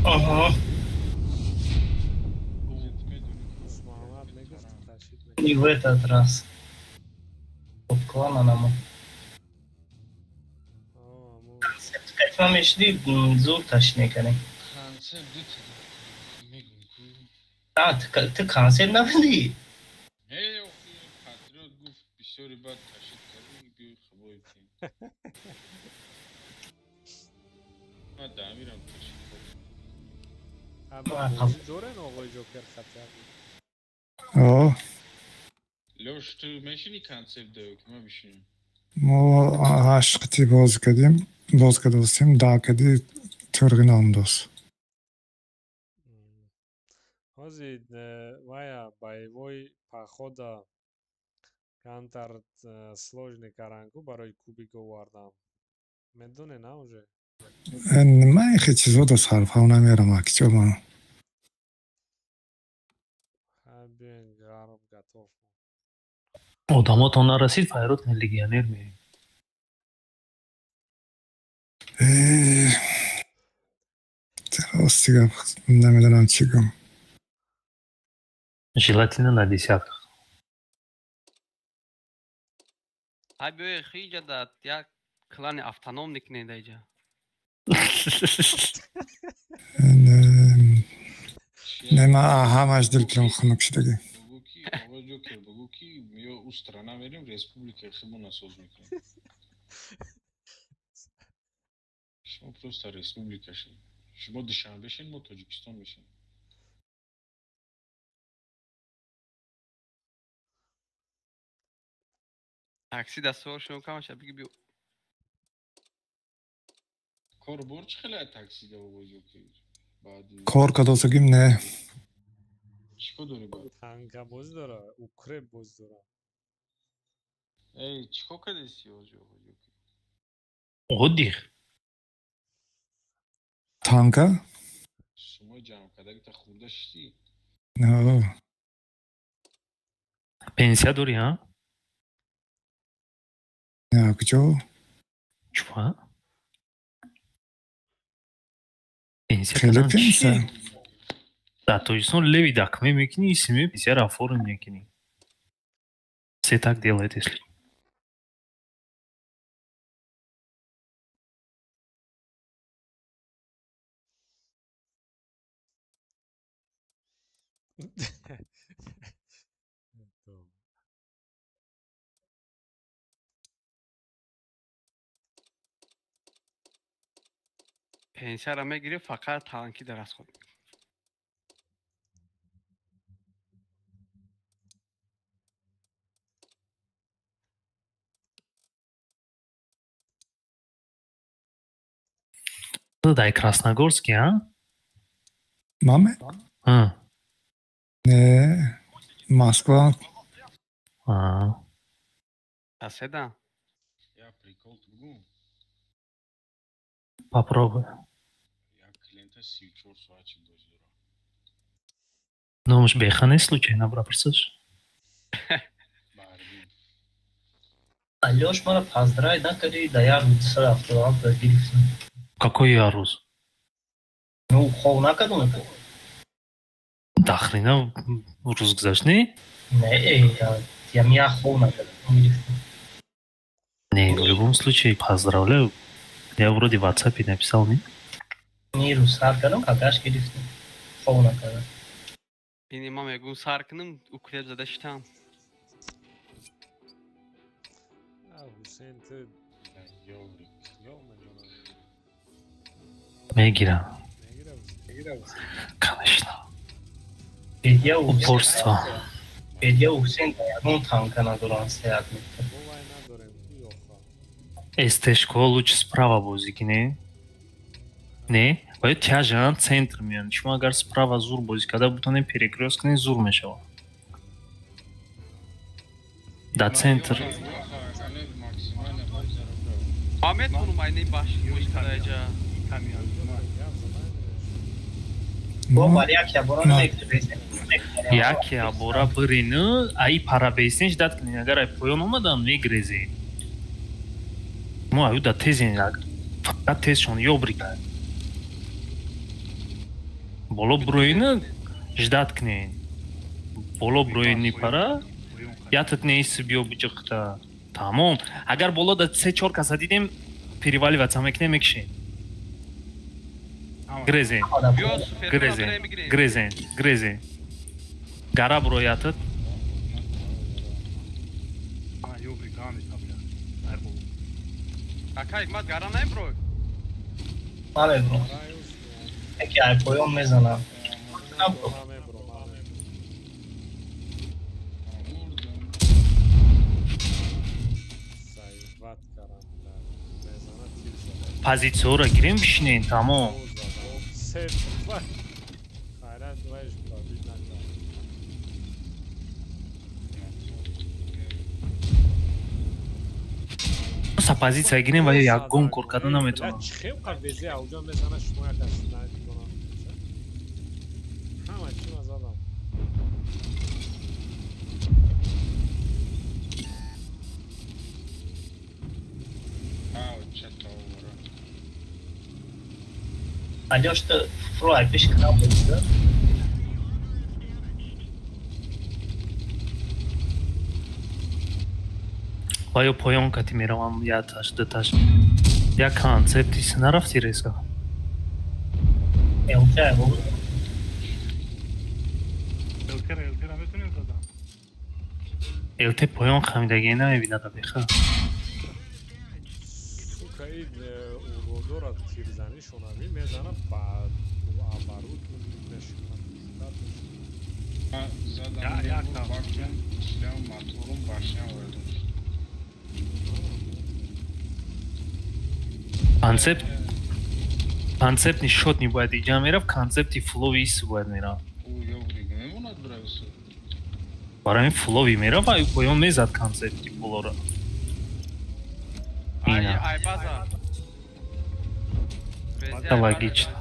Aha. И в этот раз. Клана нам. Как вам шли зур ташне кане? Ты концерт навели? патриот гуфт бисёри бад ташид кардем гӯ хабоити ман дамирам дорен оғои ҷокер хатар лёш ту мешини концерт даё ки ман бишинам мо 8 қити боз кардастим 10 кади турғин андоз ҳозир вая боевой похода кантар сложный карангу барои кубик овардам медоне на уже من خیلی چیزا دست حرف ها نمیارم اکچه من одаматон нарасид файрот легионер меем راست دیگه نمیدونم چی گم желательно на десятках ай биёи хиҷа дад як клани автоном никне даиҷа نه من همش دل پیرم خونو کشیدگی ту страна верим, республика хему насоз мекунем. Шумо просто республика шин. Шумо Душанбе шин, мо Тоҷикистон мешин. такси дастур шумо камаша биги биё. Корбор чӣ хеле такси давозё ки баъди کار کداسگیم نه چیکار داری باید؟ تانگا باز داره اوکره باز داره ای چیکار کردی سیاجو Odih. تانکا شما جمع کردگی تا خورده شدی نه Pensiya dori ha? نه کجا Чува? Pensiya خیلی kadan پنسه chi? Da Тоҷикистон леви дакме мекини, исме pensiya оформим мекини. Все так делает, если. пенсияро мегирӣ фақат таланки дараз ход Дай Красногорский, а? مامه А. نه Москва А. соседа я прикол тугу Попробуй. я клиента 34 соати доздора Думаешь, беханый случайно пропустишь? Алёш, мара поздравить, да, когда я ручса автовал, прогирился. Какой Ярус? Ну, холна кадунка. Да хрена русгзашный? Не, я меня холна кадунка. Не, в любом случае, поздравляю. Я вроде в WhatsApp написал, не? Не русар кадун, какаш гирифтим. Холна кадун. бини ма мегӯм сар кунам уклеп зада шитам حسین تو Мегирам. Конечно. Упорство. Бедия Усен ягон танка надоран сеяд мекард. Эстешко лучше справа бозики, не? Не? Бояд тяжан центр миён. Шумо агар справа зур бозӣ карда бутонем перекрёст кунем, зур мешавад. Да центр. ма метавонам айни бахши бозӣ карда иҷа Як ябора бирину, ай парабеснеш дат кунем. Агар ай поён омадан мегрезем. Мо аю да тезен, фақат тезшон ёбрика. Боло броину ждат кунем. Боло броини пара, ятат неиси биё биҷиқта. Тамом. Агар боло да 3-4 каса дидем, переваливаться мекунем, мекишем. Грезен. Грезен. Грезен. Грезен. Гара бро ятат. акай ма гара не бро Маме бро. Еки ай поён мезанам. Позициёро гирем бишинем, тамом. Просто позиция гирем ва ягон кор карда наметавонам. Алёш, ты фрой, пиши канал будет, да? Ваю поёнкати меравам яташ, даташ. Як концептис нарафти резга? Елтер будет. Елтер метунем задам. الته پایان خمیدگی نمیبینه بخیر سوکا این اورودو را تیرزنی شونمی میزنه بعد بارود نشونه زدم باکن سلام موتورم باشم وردم концепт нишот не бояд иҷа мерафт концепти флови ису бояд мерафт барои ин флови мерафт ай поён мезад концепти флора это логично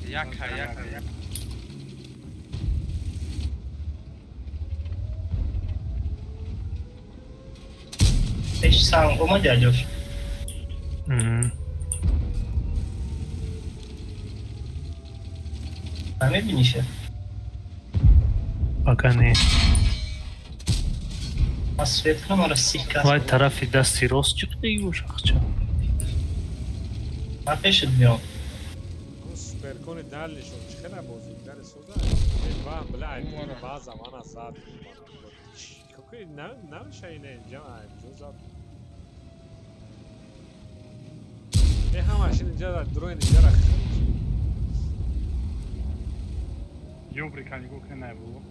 Яка. Beş sağ olma diyor. همه بینیشه пока не асвет کنم آره سیکا вай тарафи дасти рост чиқдagi бош ақча من پیشت بیام سوپرکون دلشون چقدر بازیگر سوزه و بلعب بعض زمان ساعت که نمیشه اینه اینجا جوزا این همش اینجا دروین اینجا را Jobbrikani går kan nävo.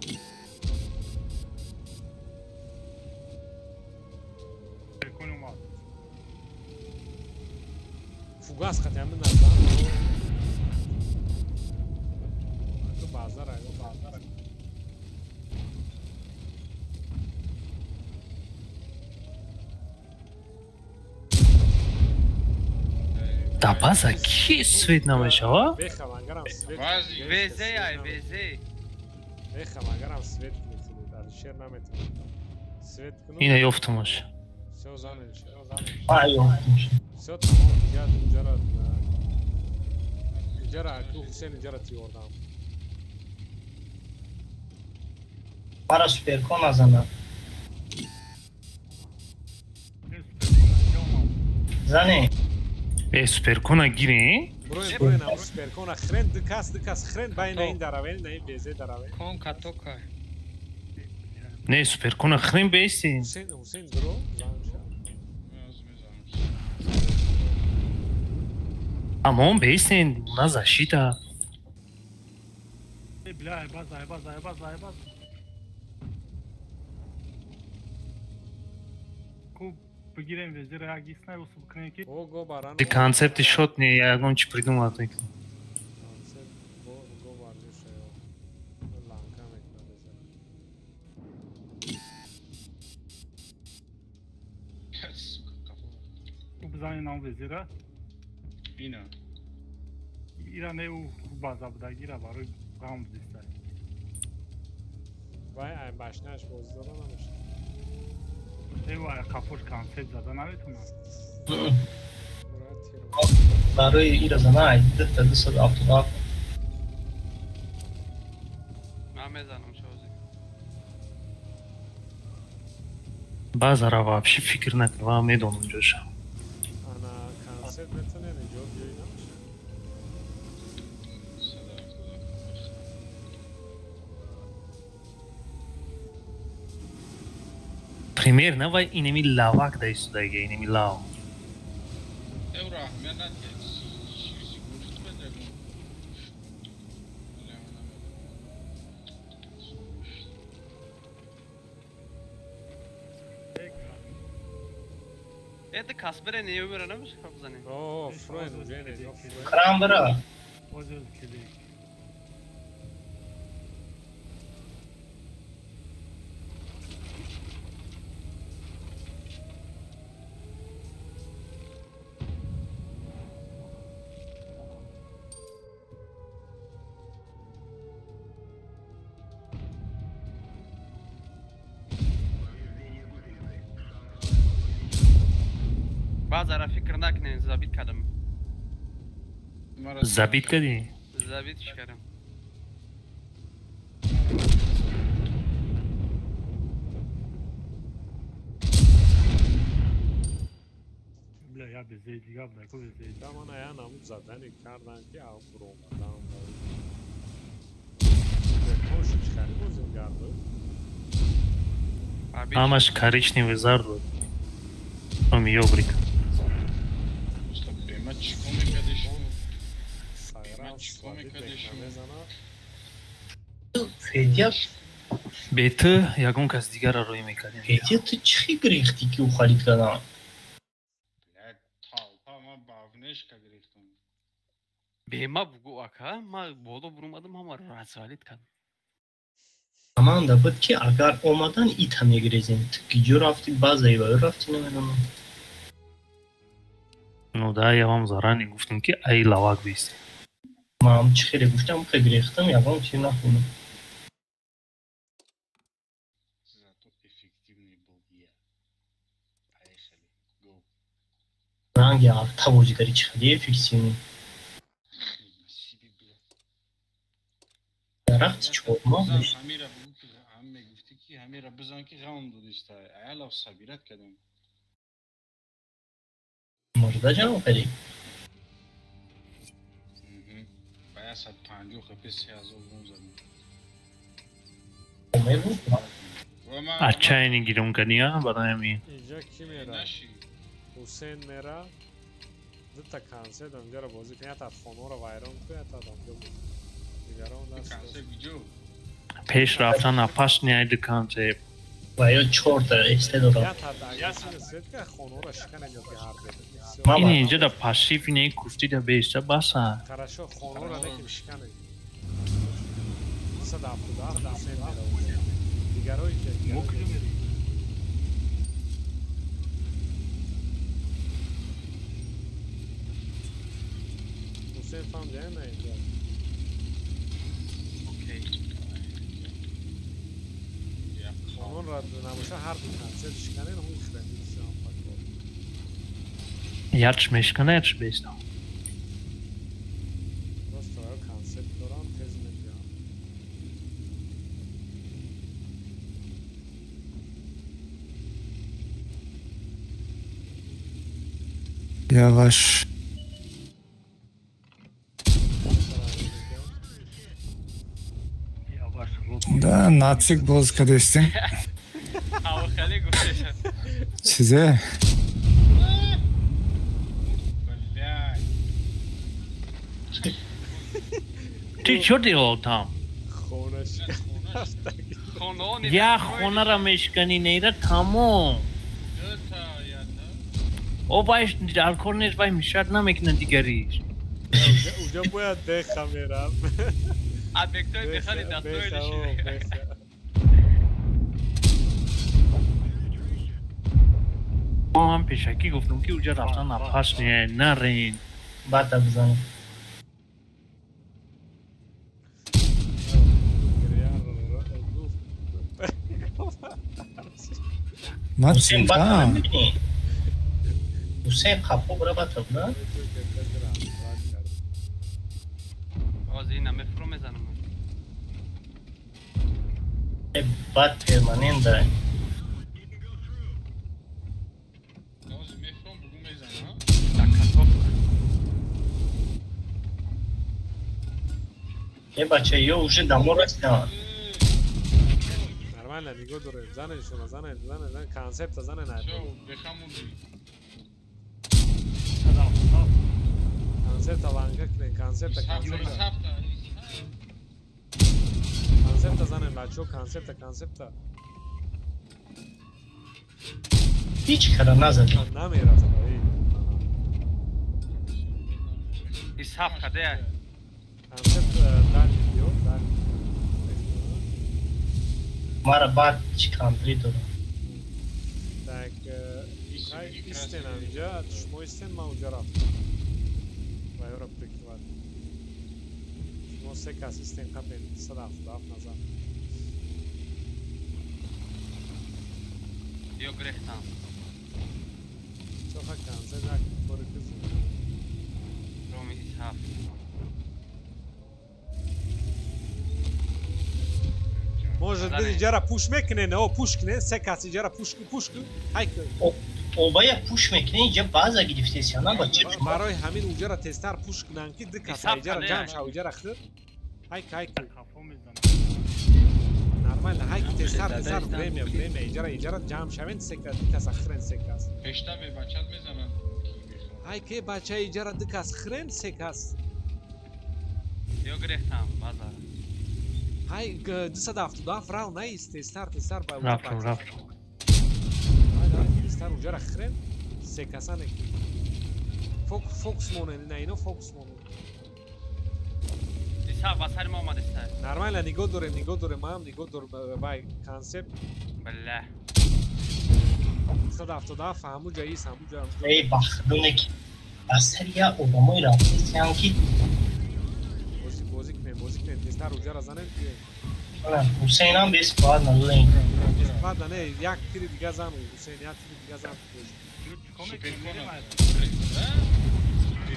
Ekonomat. Fugas katı mı nazar? Bu bazar ay, bu bazar. да база ки свет намешава Бехамагарам свет. Везе ай, везе. Бехамагарам свет метилид, алишер наметилид. Свет кну. ина ёфтамаш Всё занеш. Всё тамом, дига инҷара. Инҷара ку Хусейн инҷара тиёрдам. Para süperkon azana. Zane. سوپرکونا گیری Броин суперкона хрен дикас хрен байна ин даравен на ин безе даравен. Кон катока. не супερкуна хрен бейсин Хусейн дро занша. амон бейсин на защита Бля, база. Ку Погирем везде реаги снай усубкне ки. Ого баран. ти концепти шот не я гом чи придумал так Концепт го варлише. Ланка мекна безе. Убзани нам везира. Ина. Ира не у база буда гира барои гам дистай. Вай ай башнаш боздора намешд. Эва кафош концепт зада наметунам. Барои ира занай дата 270. من بزنم شازی базара вообще фикр накрывам медонам ҷоша Ана концепт метоне неҷот биёрам. пример навай инеми лавак да истудаги инеми лав Евра, мене чизи гушт бедегу. Это Каспера не öğrenemiş kapzani. О, Фройн уже не. Крамбра. Озел кели. Bazara fikir nakne zabit kadam. забит кади Zabit çıkarım. Бля, я یا به زید یا به زید من ایا نمود زدنی کردن که او برومدن کوشش کردی بازیم گرده همش коричневый зар بود امی یوبریک Бема чикоме кадешо. Сайрам слади бекаме зана فدیا بهتر یکون کس دیگر را روی میکردیم فدیا تو چی گریختی که او خالید کردن بما بگو اکا ما بولو برومادم همه رازالید کردم اما دا بود که اگر اومدن ایتا میگریزیم تکیجو رفتی بازایی و رفتی نمیدونم نو دا یا هم زارانی گفتیم که ای لواک بیست ما هم چی خیلی گفتم که گریختم یا هم چی نخونم رنگ یا تواجگری چی خیلی افکسیونی درخت چی بود ما بشت همه گفتی که همه را بزن که غم دادشتا ایالا صبیرت کردم مرده جمع کردی باید 150 خفه 3000 برون زدیم اومه بود اچه اینی گیرون کنی ها برای همین اینجا کی میره؟ حسین میره دو تا کانسل اونجا رو بازی کنه تا خانو رو ویران کنه تا اونجا بود دیگران دست پیش رفتن اپاش نیایده کانسل و یا 4 تا استدارا یا تا اگر سید که خانو رو شکنه اینجا که هر بده این اینجا دا پاشیف اینه کشتی دا بیشتر باسا خراشو خانو رو نکیم شکنه صد عبدالله حسین میره دیگرایی که حسین فهم جای نه اینجا خانون را نباشه هر دو کنسل شکنه رو اون خرندی سیام پاک یادش میشکنه یادش بیشتر راست را کنسل دارم تز نمیام یواش Да, нацик боз кадестим. او خیلی گفتش چیزه؟ چی شدی اولتام؟ خونش یا خونه را میشکنی نیره تمام او باید الکل نیست باید میشد نمیکنه دیگریش اونجا باید بخم میرم ادکتوی بخوانی دستوی نشیده ما هم پیشکی گفتم که اونجا رفتن نپاس نیه نرین بعد تا بزنم من حسین بعد سلطان نمیدونی حسین خفا برا بعد تا بزن آز این همه فرو میزنم بعد پرماننت داره یه بچه یه اوشه دمو رسیدن نرمال نمیگو دوره زنه شما زنه کانسپت زنه نه کانسپت وانگه کنین کانسپت زنه بچه کانسپت هیچ کار نزدیم نمیرفت اسحاق کده کانسپت دار دیو دار مارا بعد چی کانتری دارم tak istین اینجا شما istین ما اونجا رفتم و یورا بکیواد شما سه کس istین کپین صدف نظر یو گرفتم چو فکرم زدک باری کسی رومی اسحاق Može bitiđera puš mekne, ne ovo puškne, seka siđera puški, hajke. обая пуш мекунӣ инҷа баъза гирифтеся на бача барои ҳамин уҷара тезтар пуш кунанд ки ду каса иҷара ҷамъ ша уҷара хир ҳайк нормально ҳайк тезтар время иҷара ҷамъ шавен сека ду каса хирен секас пешта бе бачат мезанад ҳай ки бача иҷара ду кас хирен секас Yo грехтам базар. ҳай 277 рав наист тезтар ба Рафтам. тезтар уҷара хирен секасане фокус монен на ино фокус монен Диса басар ма омад иста. нормально нигоҳ дорем маам нигоҳ дорем вай консепт Билла. 277 ҳамуҷа ист ҳамуҷа эй бахдоне ки асар я одамои рафтесиям ки бозик кунем тезтар уҷара занем ки ҳусейнам беспад надодем беспад не як тири дига зану ҳусейн як тири дига зан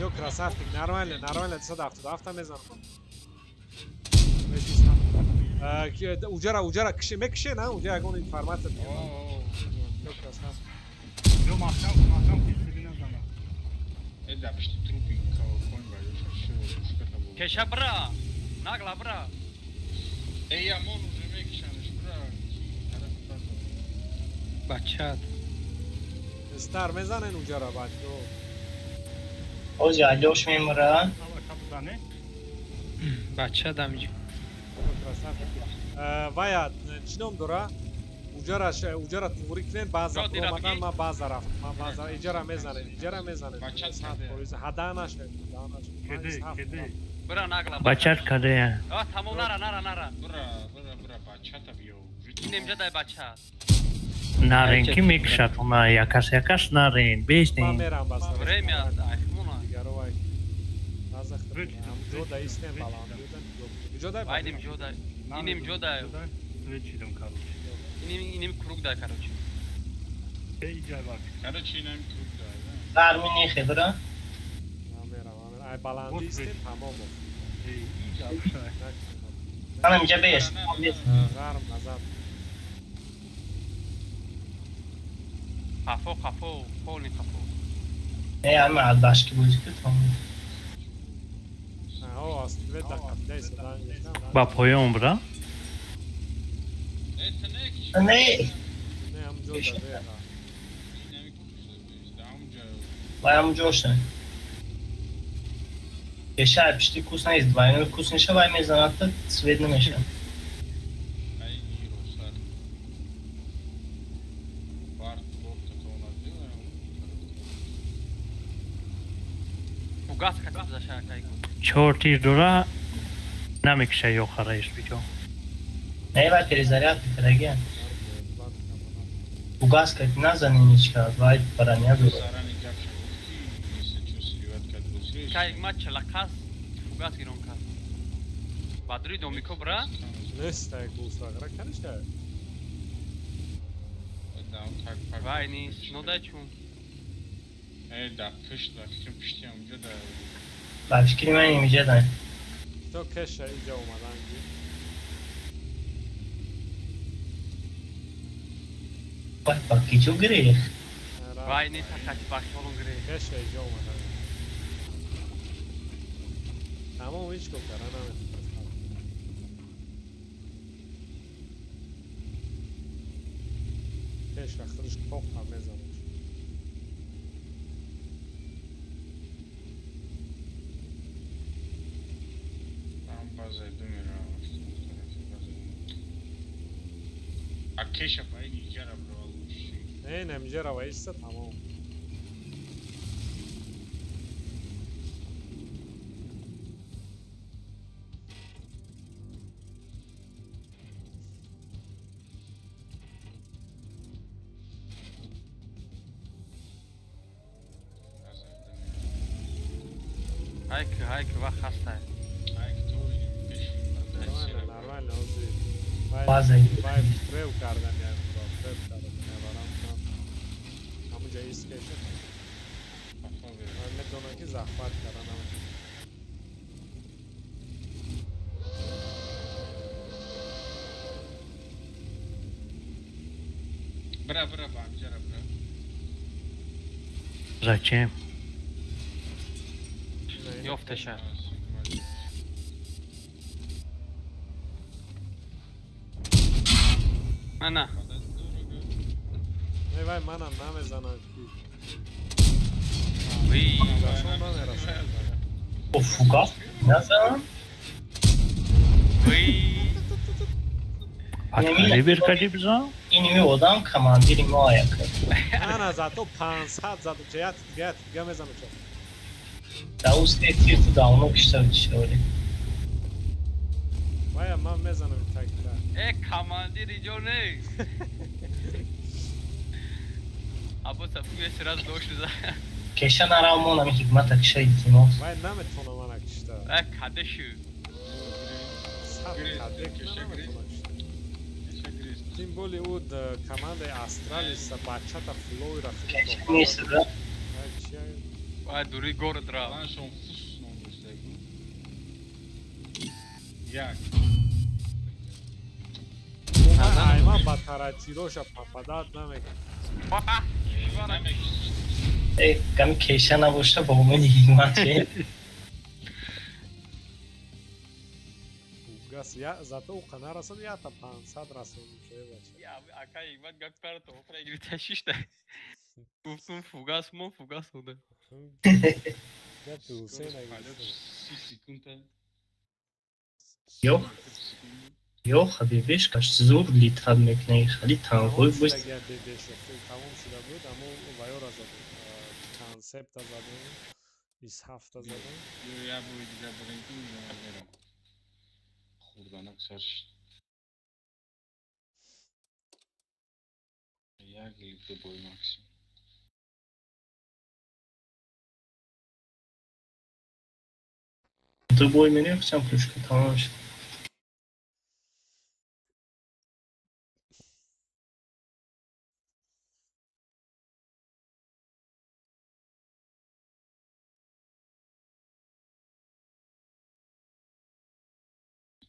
Yo красавчик, нормально 277 мезанам. Уҷара мекише на уҷа ягон информация. Yo красавчик. Yo махкам киси назана. Эда пишти трупи конь ваёша шо пушката бо. Кеша бра. Нагла бра. Эй амон уже мекишанеш бра. Бачат. Стар мезанен уҷара бачо. ози алёш мемурад Бачат амҷи. Вая чӣ ном дора? уҷара тувурӣ кунен баъза омадан ма баъза рафт ма баъза иҷара мезанен ҳада нашед Бра нагла. Бачат кадея. Тамом нара. Бра бачата биё. Инемҷа дай бачат. Нарен ки мекшад уна якас нарен бештен. ман мерам ба Время айхмуна. дигаровай назахтам ҷода истем баланд ҷодай Айдим ҷодай. Инем ҷодай. Свечидам короче. Инем круг дай короче. Эй ҷавак. Короче инам круг дай. гарми нехе бра ман мерам ай баланди истем тамом Эй ҷавак. манам инҷа бес гарм назад Қафо, полни қафо. эй ами адбашки бозӣ кутам Ба поён бра. не вай ҳамуҷоша кешай пишти кус наист вай кус ниша вай мезанад та свет намеша Угас хатиб зашакай. Чорти дура намекша ёхараиш биҷо. не вай перезарядка кадаги угас как назанин ҳичкас вай барания дора Кай матч лакас. Угас гирон кас. Бадри домико бра. нестай кусагра каништа Вай нис, нодай чун. Да пишта пишти амҷа да. ба фикри ман имиҷа дай то кеша иҷа омадан вай ба кичо гирефт Вай нис хати бахшолон гире. кеша иҷа омадан тамом ҳеч кор кара наметавонад кеша хирш қоқта мезанад А кеша паи иҷара бро лучши. намиҷара ва иста тамом Хайк ва хаста. нормально ози база вай фрев кардан як фрев кардан мебарам ҳамуҷа ист кеша метавонам ки захват карданам бра ба амҷара бра Зачем? یافتشن من نه وای منم نمیزنم وی فوگا نزن وی Открыли беркади бза? اینی odam командири ما якه نه zato 500 zato چه دیگه میزنم چه داوست تیر تو داونو بیشتر میشه وای من میزنم تکلا کماندیر اینجا نه ابو سفیه سراز دوش زد کشن arabamın hikmet akışa gittim o. وای نمیتونم من اکشتا کدشو سب کدک نمیتونم تیم بولی او کمانده استرالیس بچه تا فلوی رفت نیست ده وای دوری گور درا Lan son fus nomustayım. Yak. hayvan bataratیروشا پاپادات نمیگه کمی کشن نباشه با من hikmet گاس یا zato o kadar رسد یا تا 500 رسد میشه بچه یا akay hikmet gökper topra gibi teşhiş de Guftum fugas mı fugas oldu ya tu Hüseyin agiyorsun yok yok حبیبیش kaç zor litrat mekneyi خیلی تنگوی بود اگر بشه تمام شده بود اما وایورا زد کانسپت زدن 27 زدن Ya bu diye bırakayım ya verim. Kurdanak sar. Ya gelip de boymak için. تو بوی منی یکسم پوشکه تمام شد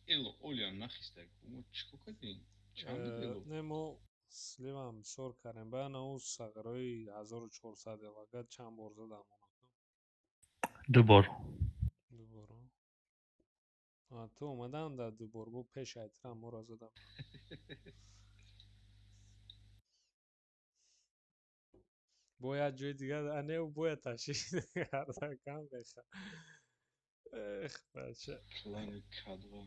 Elo olyan naxistak. Bu çikokatin. Çandı نمو سلیمم شور کردم با نو سگرای 1400 واقعا چند بار زدم دوبار تو اومدم در دوبار بو پیش ایترم ما را زدم باید جای دیگه انه و باید تشکیل کرده کم بخواه اخ بچه Klan kadro.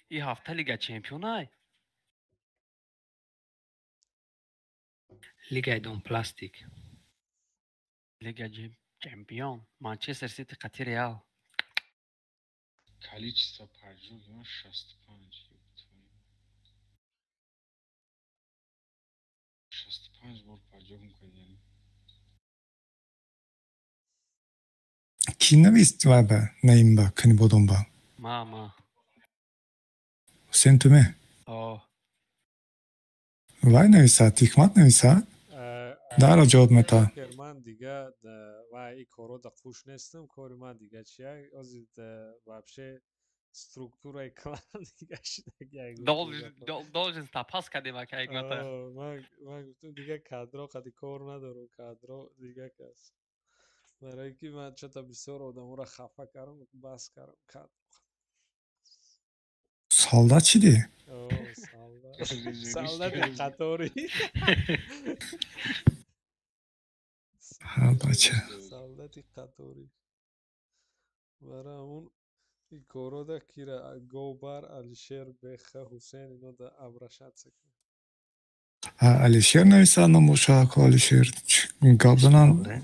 این هفته لیگ چمپیونای Liga de un plastic. لیگ چمپیون مانچستر سیتی قطی ریال Количество поджог у нас 65. 65 bor поджог میکنیم. کی نویست و با نیم با کنی بودم با ما حسین تومه وای نویسد حکمت نویسد در جواب متا من دیگه و این کارو دا خوش نیستم کاری من دیگه چیه از вообще структурой клана دیگه شده должен تپاس کردیم اکا حکمتا من گفتم دیگه کادرو قدی کار ندارم کادرو دیگه کس برای که من چطور بسیار آدم را خفه کردم بس کردم کادرو سالدا چی دی؟ سالدا دی قطاری بچه سالدا دی قطاری برای اون این کارو دا کیره گوبر علیشیر بخه حسین اینو دا ابرشت سکن علیشیر نویسد نموشه که علیشیر گاب زنن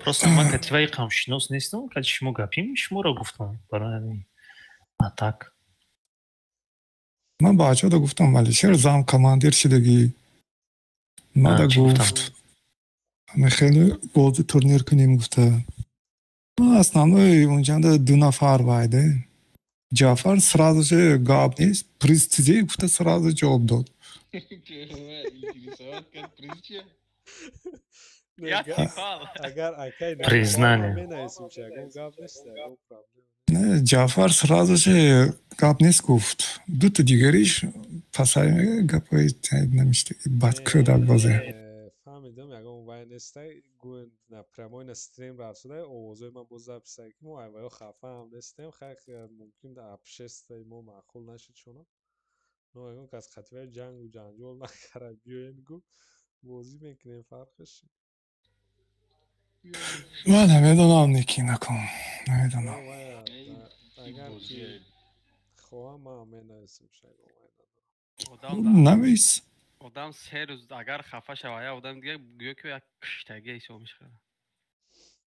Просто من کتیبای قمشناس نیستم که شما گپیم شما را گفتم برای اتاک من با بچه دا گفتم علیشیر زم کماندیر شدگی ما دا گفت همه خیلی گوزی تورنیر کنیم گفته основной اونجا دو نفر باید جعفر сразу же گاب نیست پریستیزی گفته сразу جواب داد نه جعفر сразу же گاب نیست گفت دو تا دیگریش پسری میگه گپایی نمیشته بد کردک بازه فهمیدم یکم وای نسته گوین نپرمای نستریم رفته اوضاع من باز zapsای که ما ایوه خفه هم نستیم خیلی ممکن در اپشسته ما معقول نشد چونه نه یکم که از خطیوه جنگ و جنجال نکره بیاین گو بازی میکنیم فرقش من نمیدونم نیکی نکن نمیدونم اگر که خواه ما همه نویسیم نویس odam 3 روز اگر خفه شوه odam دیگه گویا که یک کشتگی ایسا میشه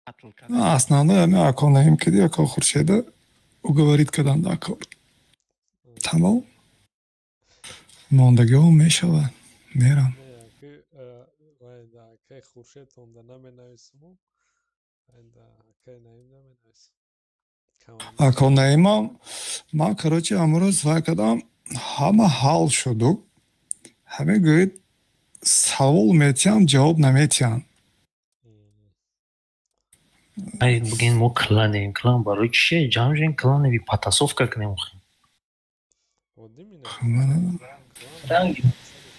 قتل کرده اصلا همه اکانهیم که دیگه که خورشیده او گوارید کدن دا کار تمام ماندگی هم میشوه میرم که خورشید تونده نمی نویسم که نیم نمی نویسم اکانهیم هم من کراچی امروز فکر کدم همه حال شدو همه گوید سوال میتیم جواب نمیتیم ای بگین ما کلانیم کلان برای چیه جمعشین کلانه بی پاتاسوفکا کنیم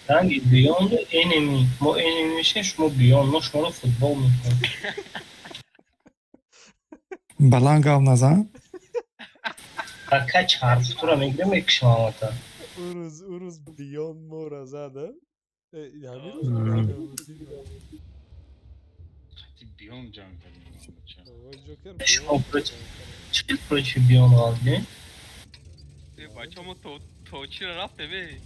رنگی بیاند انمی ما انمی میشه شما بیاند ما شما رو فوتبال میکنیم بلنگ هم نزن کچ حرف تو را میگره میکشم آمتا او روز بیاند ما را زده بیاند جان کردیم شما پروچی بیاند آلده بچه ما توچی را رفته بی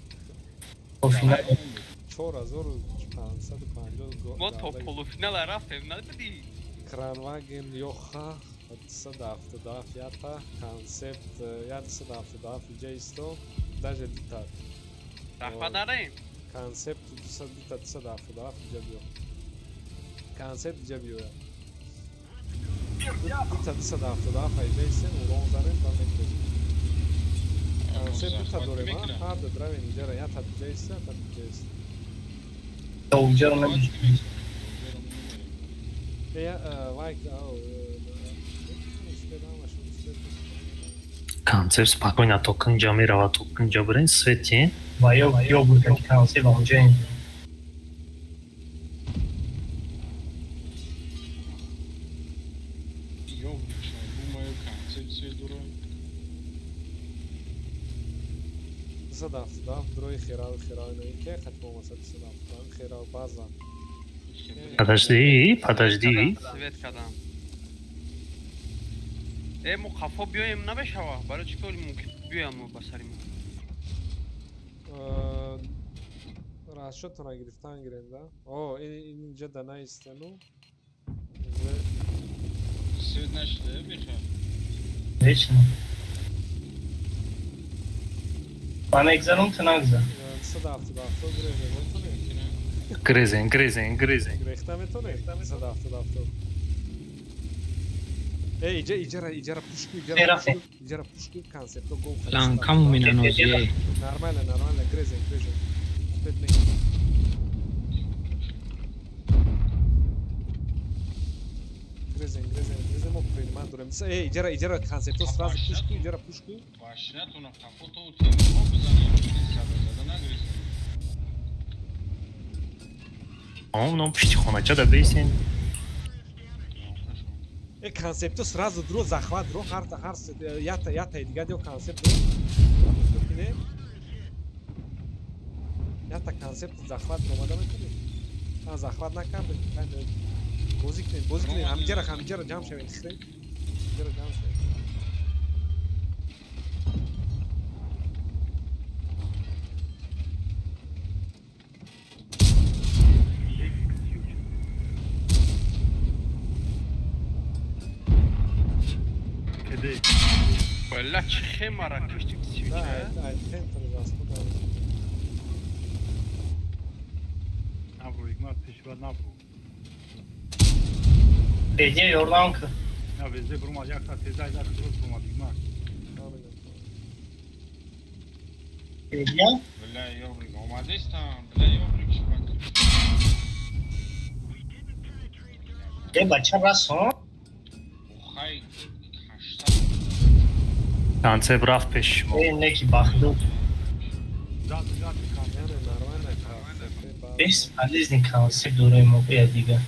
4550 ما تا پولوفینال رفتیم نبودی کرانواگن یوخا 170 fiyata konsept yani 170 جایستو даже دیتر رفت داریم konsept 170 جبیو konsept جبیو دیتر 170 فایدهیسه اون داریم تا میکنیم konsept دیتر داریم هر داریم اینجا را یا تا جایسته تا جایسته اونجا رو نمیشه Концепт спокойно токынжа мирава токынжа бірін светен. Вайо будет концепт онжайн. صداف دروي خيراو نويكي ختمو مسد صداف خيراو база. Подожди. Свет кадам. ما خفا بیایم نبشوا برای چی کاری ممکن بیایم ما بسریم راست را گرفتن گرنده اینجا دنه ایستنو سوید نشده بیخواه هیچ نه من اگزارم تنگزه صداف گریزن گریخته میتونه صداف ایجاره پوشکو ایجاره پوشکو کانسپتو گو Lan kamu minanozie. Нормально, грызем. Грызем определенно дурем. Иджара концепто сразу пушку, иджара пушку. Başına tona kapoto utayım. O bizden nagrizim. Оно пшчихонача да бейсен. Концепто сразу дро захват дро хар ята дига дё концепто. Бине. Ята концепто захват омада мекунӣ. захват накард. Бозикнем. Ҳамиҷара ҷамъ шавед. Бля, чехе маракешти ксивича. Да, центр заспода. Nabru, İgmat peşiver nabru. Bediye yorlankı. Ya vezde burma yakta tezaylar kırız burma İgmat. Bediye? Bля, yavrum, omadestan. Bля, yavrum, şipak. Bacha rason. Ohay. Концепт рафт пеш. Неки бахду. Бесполезный концепт дурой мобия دیگه.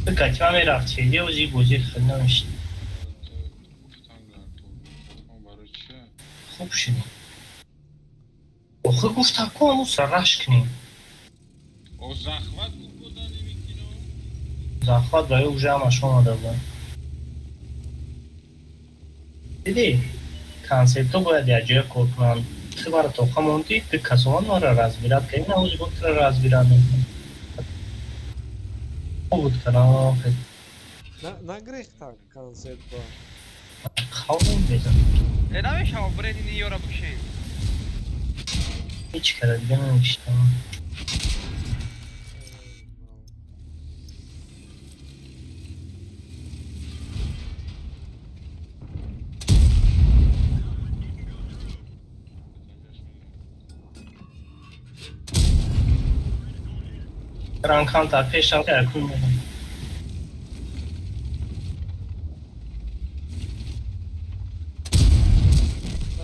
بکت من میرفت چیدی و بوزی خیلی نمیشت خوب شدیم آخه گفت تکو همون سرش کنیم زخوت برای او جمعش آمده بود دیدی کنسپتو باید یه جای کار کنن تو برای توقع موندی که کسوان ما را راز بیرد که این نوزی بود که راز بیرد خوب بود که نام نگریخت کنسپت با خوابون بیدن نمیشه هم برای نیو را بکشید هیچ کاره دیگه نمیشتم رانکان تا پیشم که اکون میدم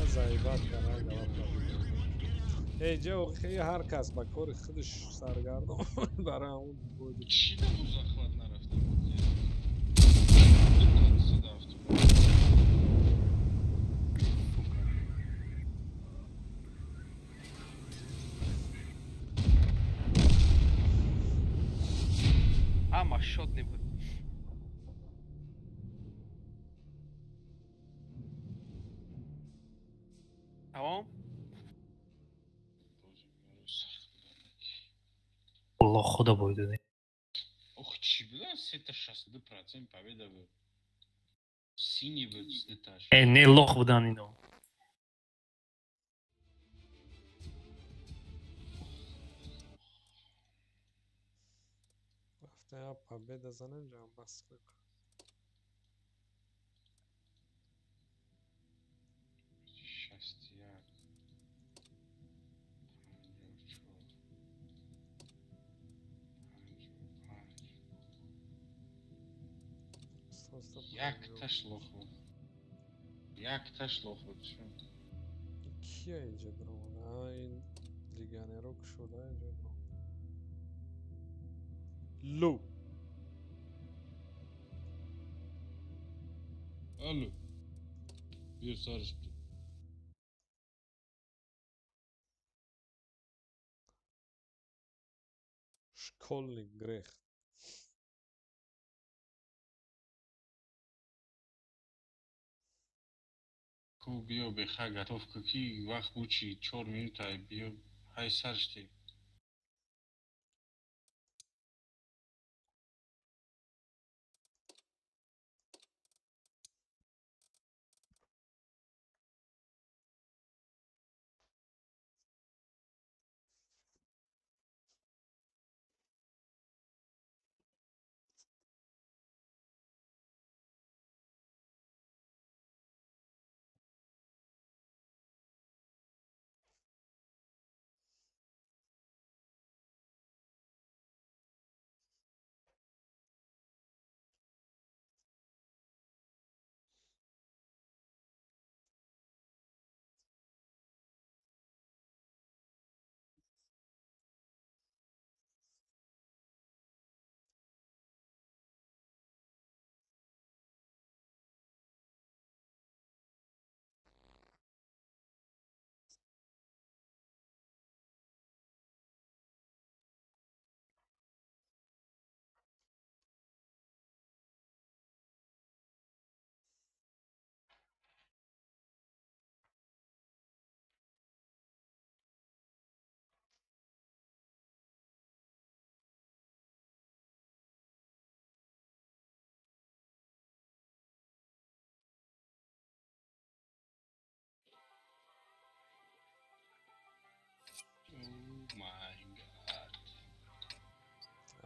زایبات کنن اینجا خیلی هر کس با کار خودش سرگردان برای اون بود چی در مزخرف نرفتم اما شد نبود تمام والله خدا باید ох چی بودن 3-62% победа был синий был детаж не лох بودن اینو رفته یا победа زنن جام بس بکن یک تاش لخ بود کیه اینجا درونه این لیگانه که شده اینجا درونه لو الو بیا سرش школьник грех کو بیا بخا готовка کی وقت بود چی 4 минута بیا های سرش دی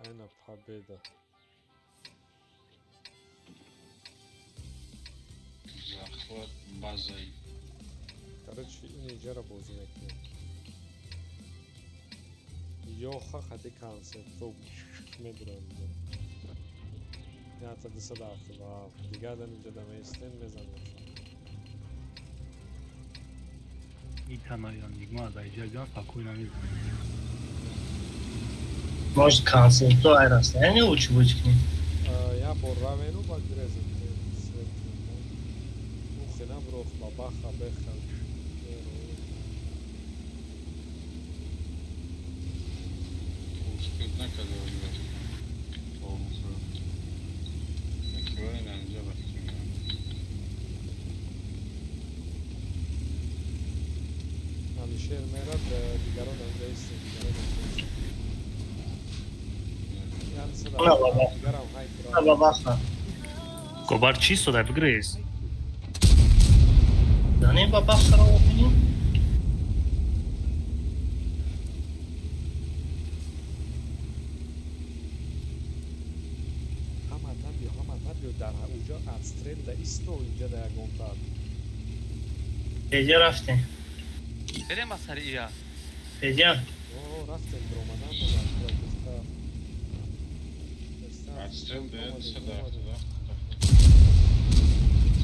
Aynen победа. Захват базой. Короче, اینجا را بازی نکنیم. یا خواهد کنسل تو میدونم Я то до сюда. Вау. Дига да ninja da meisten mezanım. Итаноян нигма да иҷаҷан спокойно мезанад. Может, канцел, то ай расстояние лучше вычекни. Я по равену багрезу. Ухина брох бабаха беха. Успех на казалось. Полностью. Ekvalen anca baktım ya. Alişer Merat digaron anca istedim. Yani sıra. Digaron hayır. Бабаха. Гобар чӣ шуда бигирез? Дане бабахаро опиним? Hamad nabio dar uja atstrel da isto inja da yagonta. Федя рафте. بریم از سر ایا Федя. O raftem dromadan da Atstrel de sada haftada.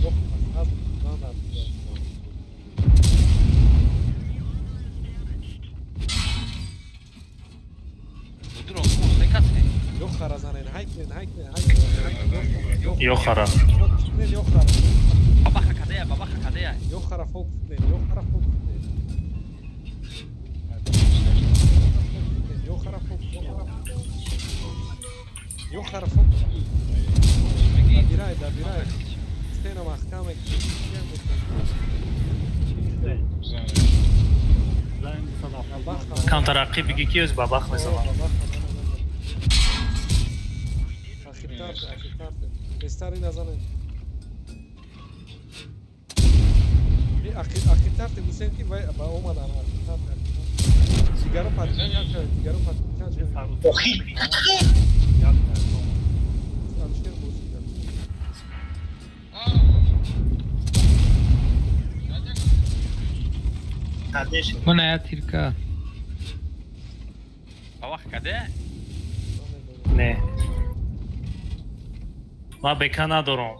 Yok az da budur olsun ne kasne Yok harazanen hayklen. Yok hara. Yok hara. baba hakadaya Yok hara folk Yok hara folk Yok hara folk Yok hara folk Da biray Stena mahkame Контррақиб биги ки o'zi бабах мезанад. Ахиртарте. Бестари назанен. Ахиртарте Гусенки ба омадан ахиртарте. Сигаро патикан. Охи. Алишер бозида. Кадеш. Моная тирка. baba hakadaya Не. Ман бека надорам.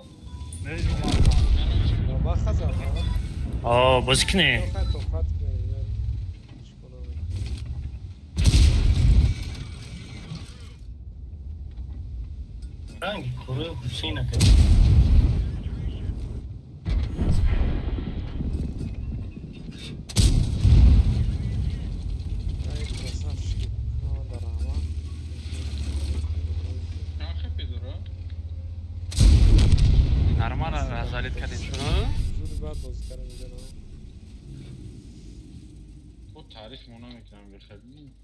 Ба хаза. О, бозӣ кунӣ. Ранги курӯ Ҳусейна ка. Ай красавчики. Дарама. Ахи пидора. нормально разалит кардем шуно Зуди баъд бози кардем ҷано. خود تعریف مونا میکنم بخریم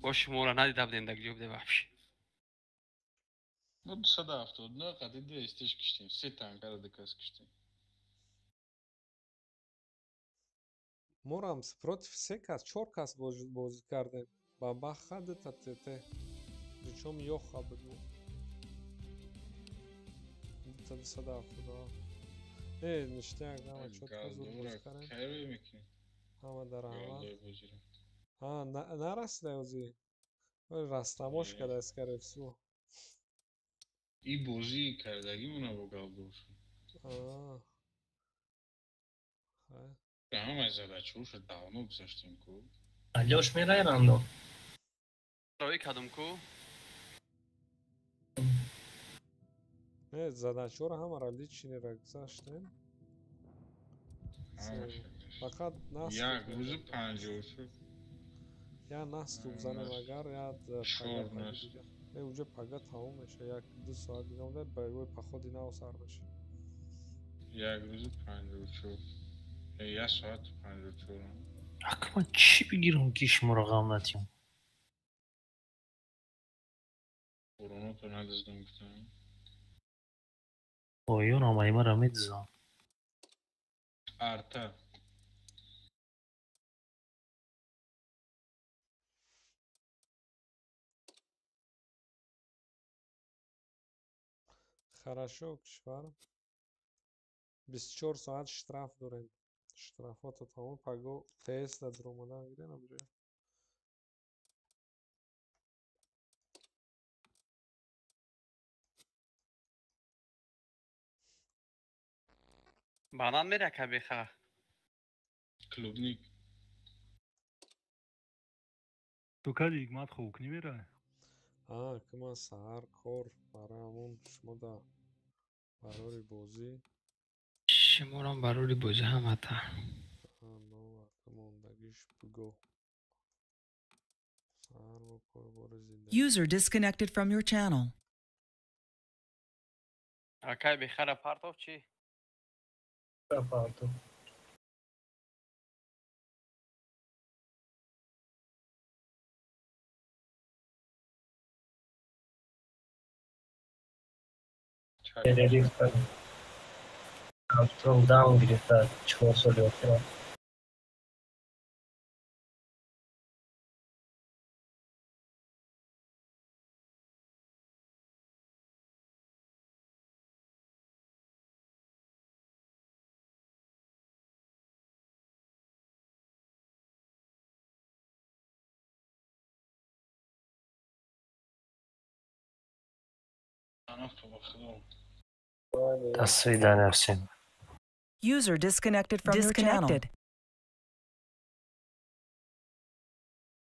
با شما را ندیده بودیم در جوب بخش Ну, 270 قدید استش کشتیم 3 تانکر دکاس کشتیم Морам против се кас, 4 кас бози кардем. Ба бахаде татете. Причем ёха буду. 270. ништяк, ама чотка зуд бози кардем. Кайве мекуним Ама дар ама. Ёлдай божирам Нарасида ози. Растамош када скарев су. И бозӣ кардагимона бо галдошу ҳамаи задачаҳоша давно гузаштем ку Алёш мерай рандо. рои кадом ку задачаҳоро ҳамаро личинера гузаштем. Фақат як рӯзи 50 шуд я наступ занем агар я уҷа пага тамом меша 1-2 соат дига монда байгои паходи нав сар меша як рӯзи 54 1 соат 54 Акман чӣ бигирам ки шуморо ғам натиём. буроното надиздам гуфтам Оён омаи мара медизам. арта Хорошо, кишвар. 24 соат штраф дорем. Штрафото тамом паго тест да дромадан гирен амҷоя. Banan میره که بخواه Klubnik. تو کدی حکمت خوک نمیره که من سهر کار برای همون شما دا برای بازی شمارم برای بازی هم حتی نو وقت موندگیش بگو سهر بکر بار زنده User disconnected from your channel. اکای بخره پارتو چی؟ پارتو گرفت همسترونگ داون گرفت 4 سال افتاد User disconnected from your channel.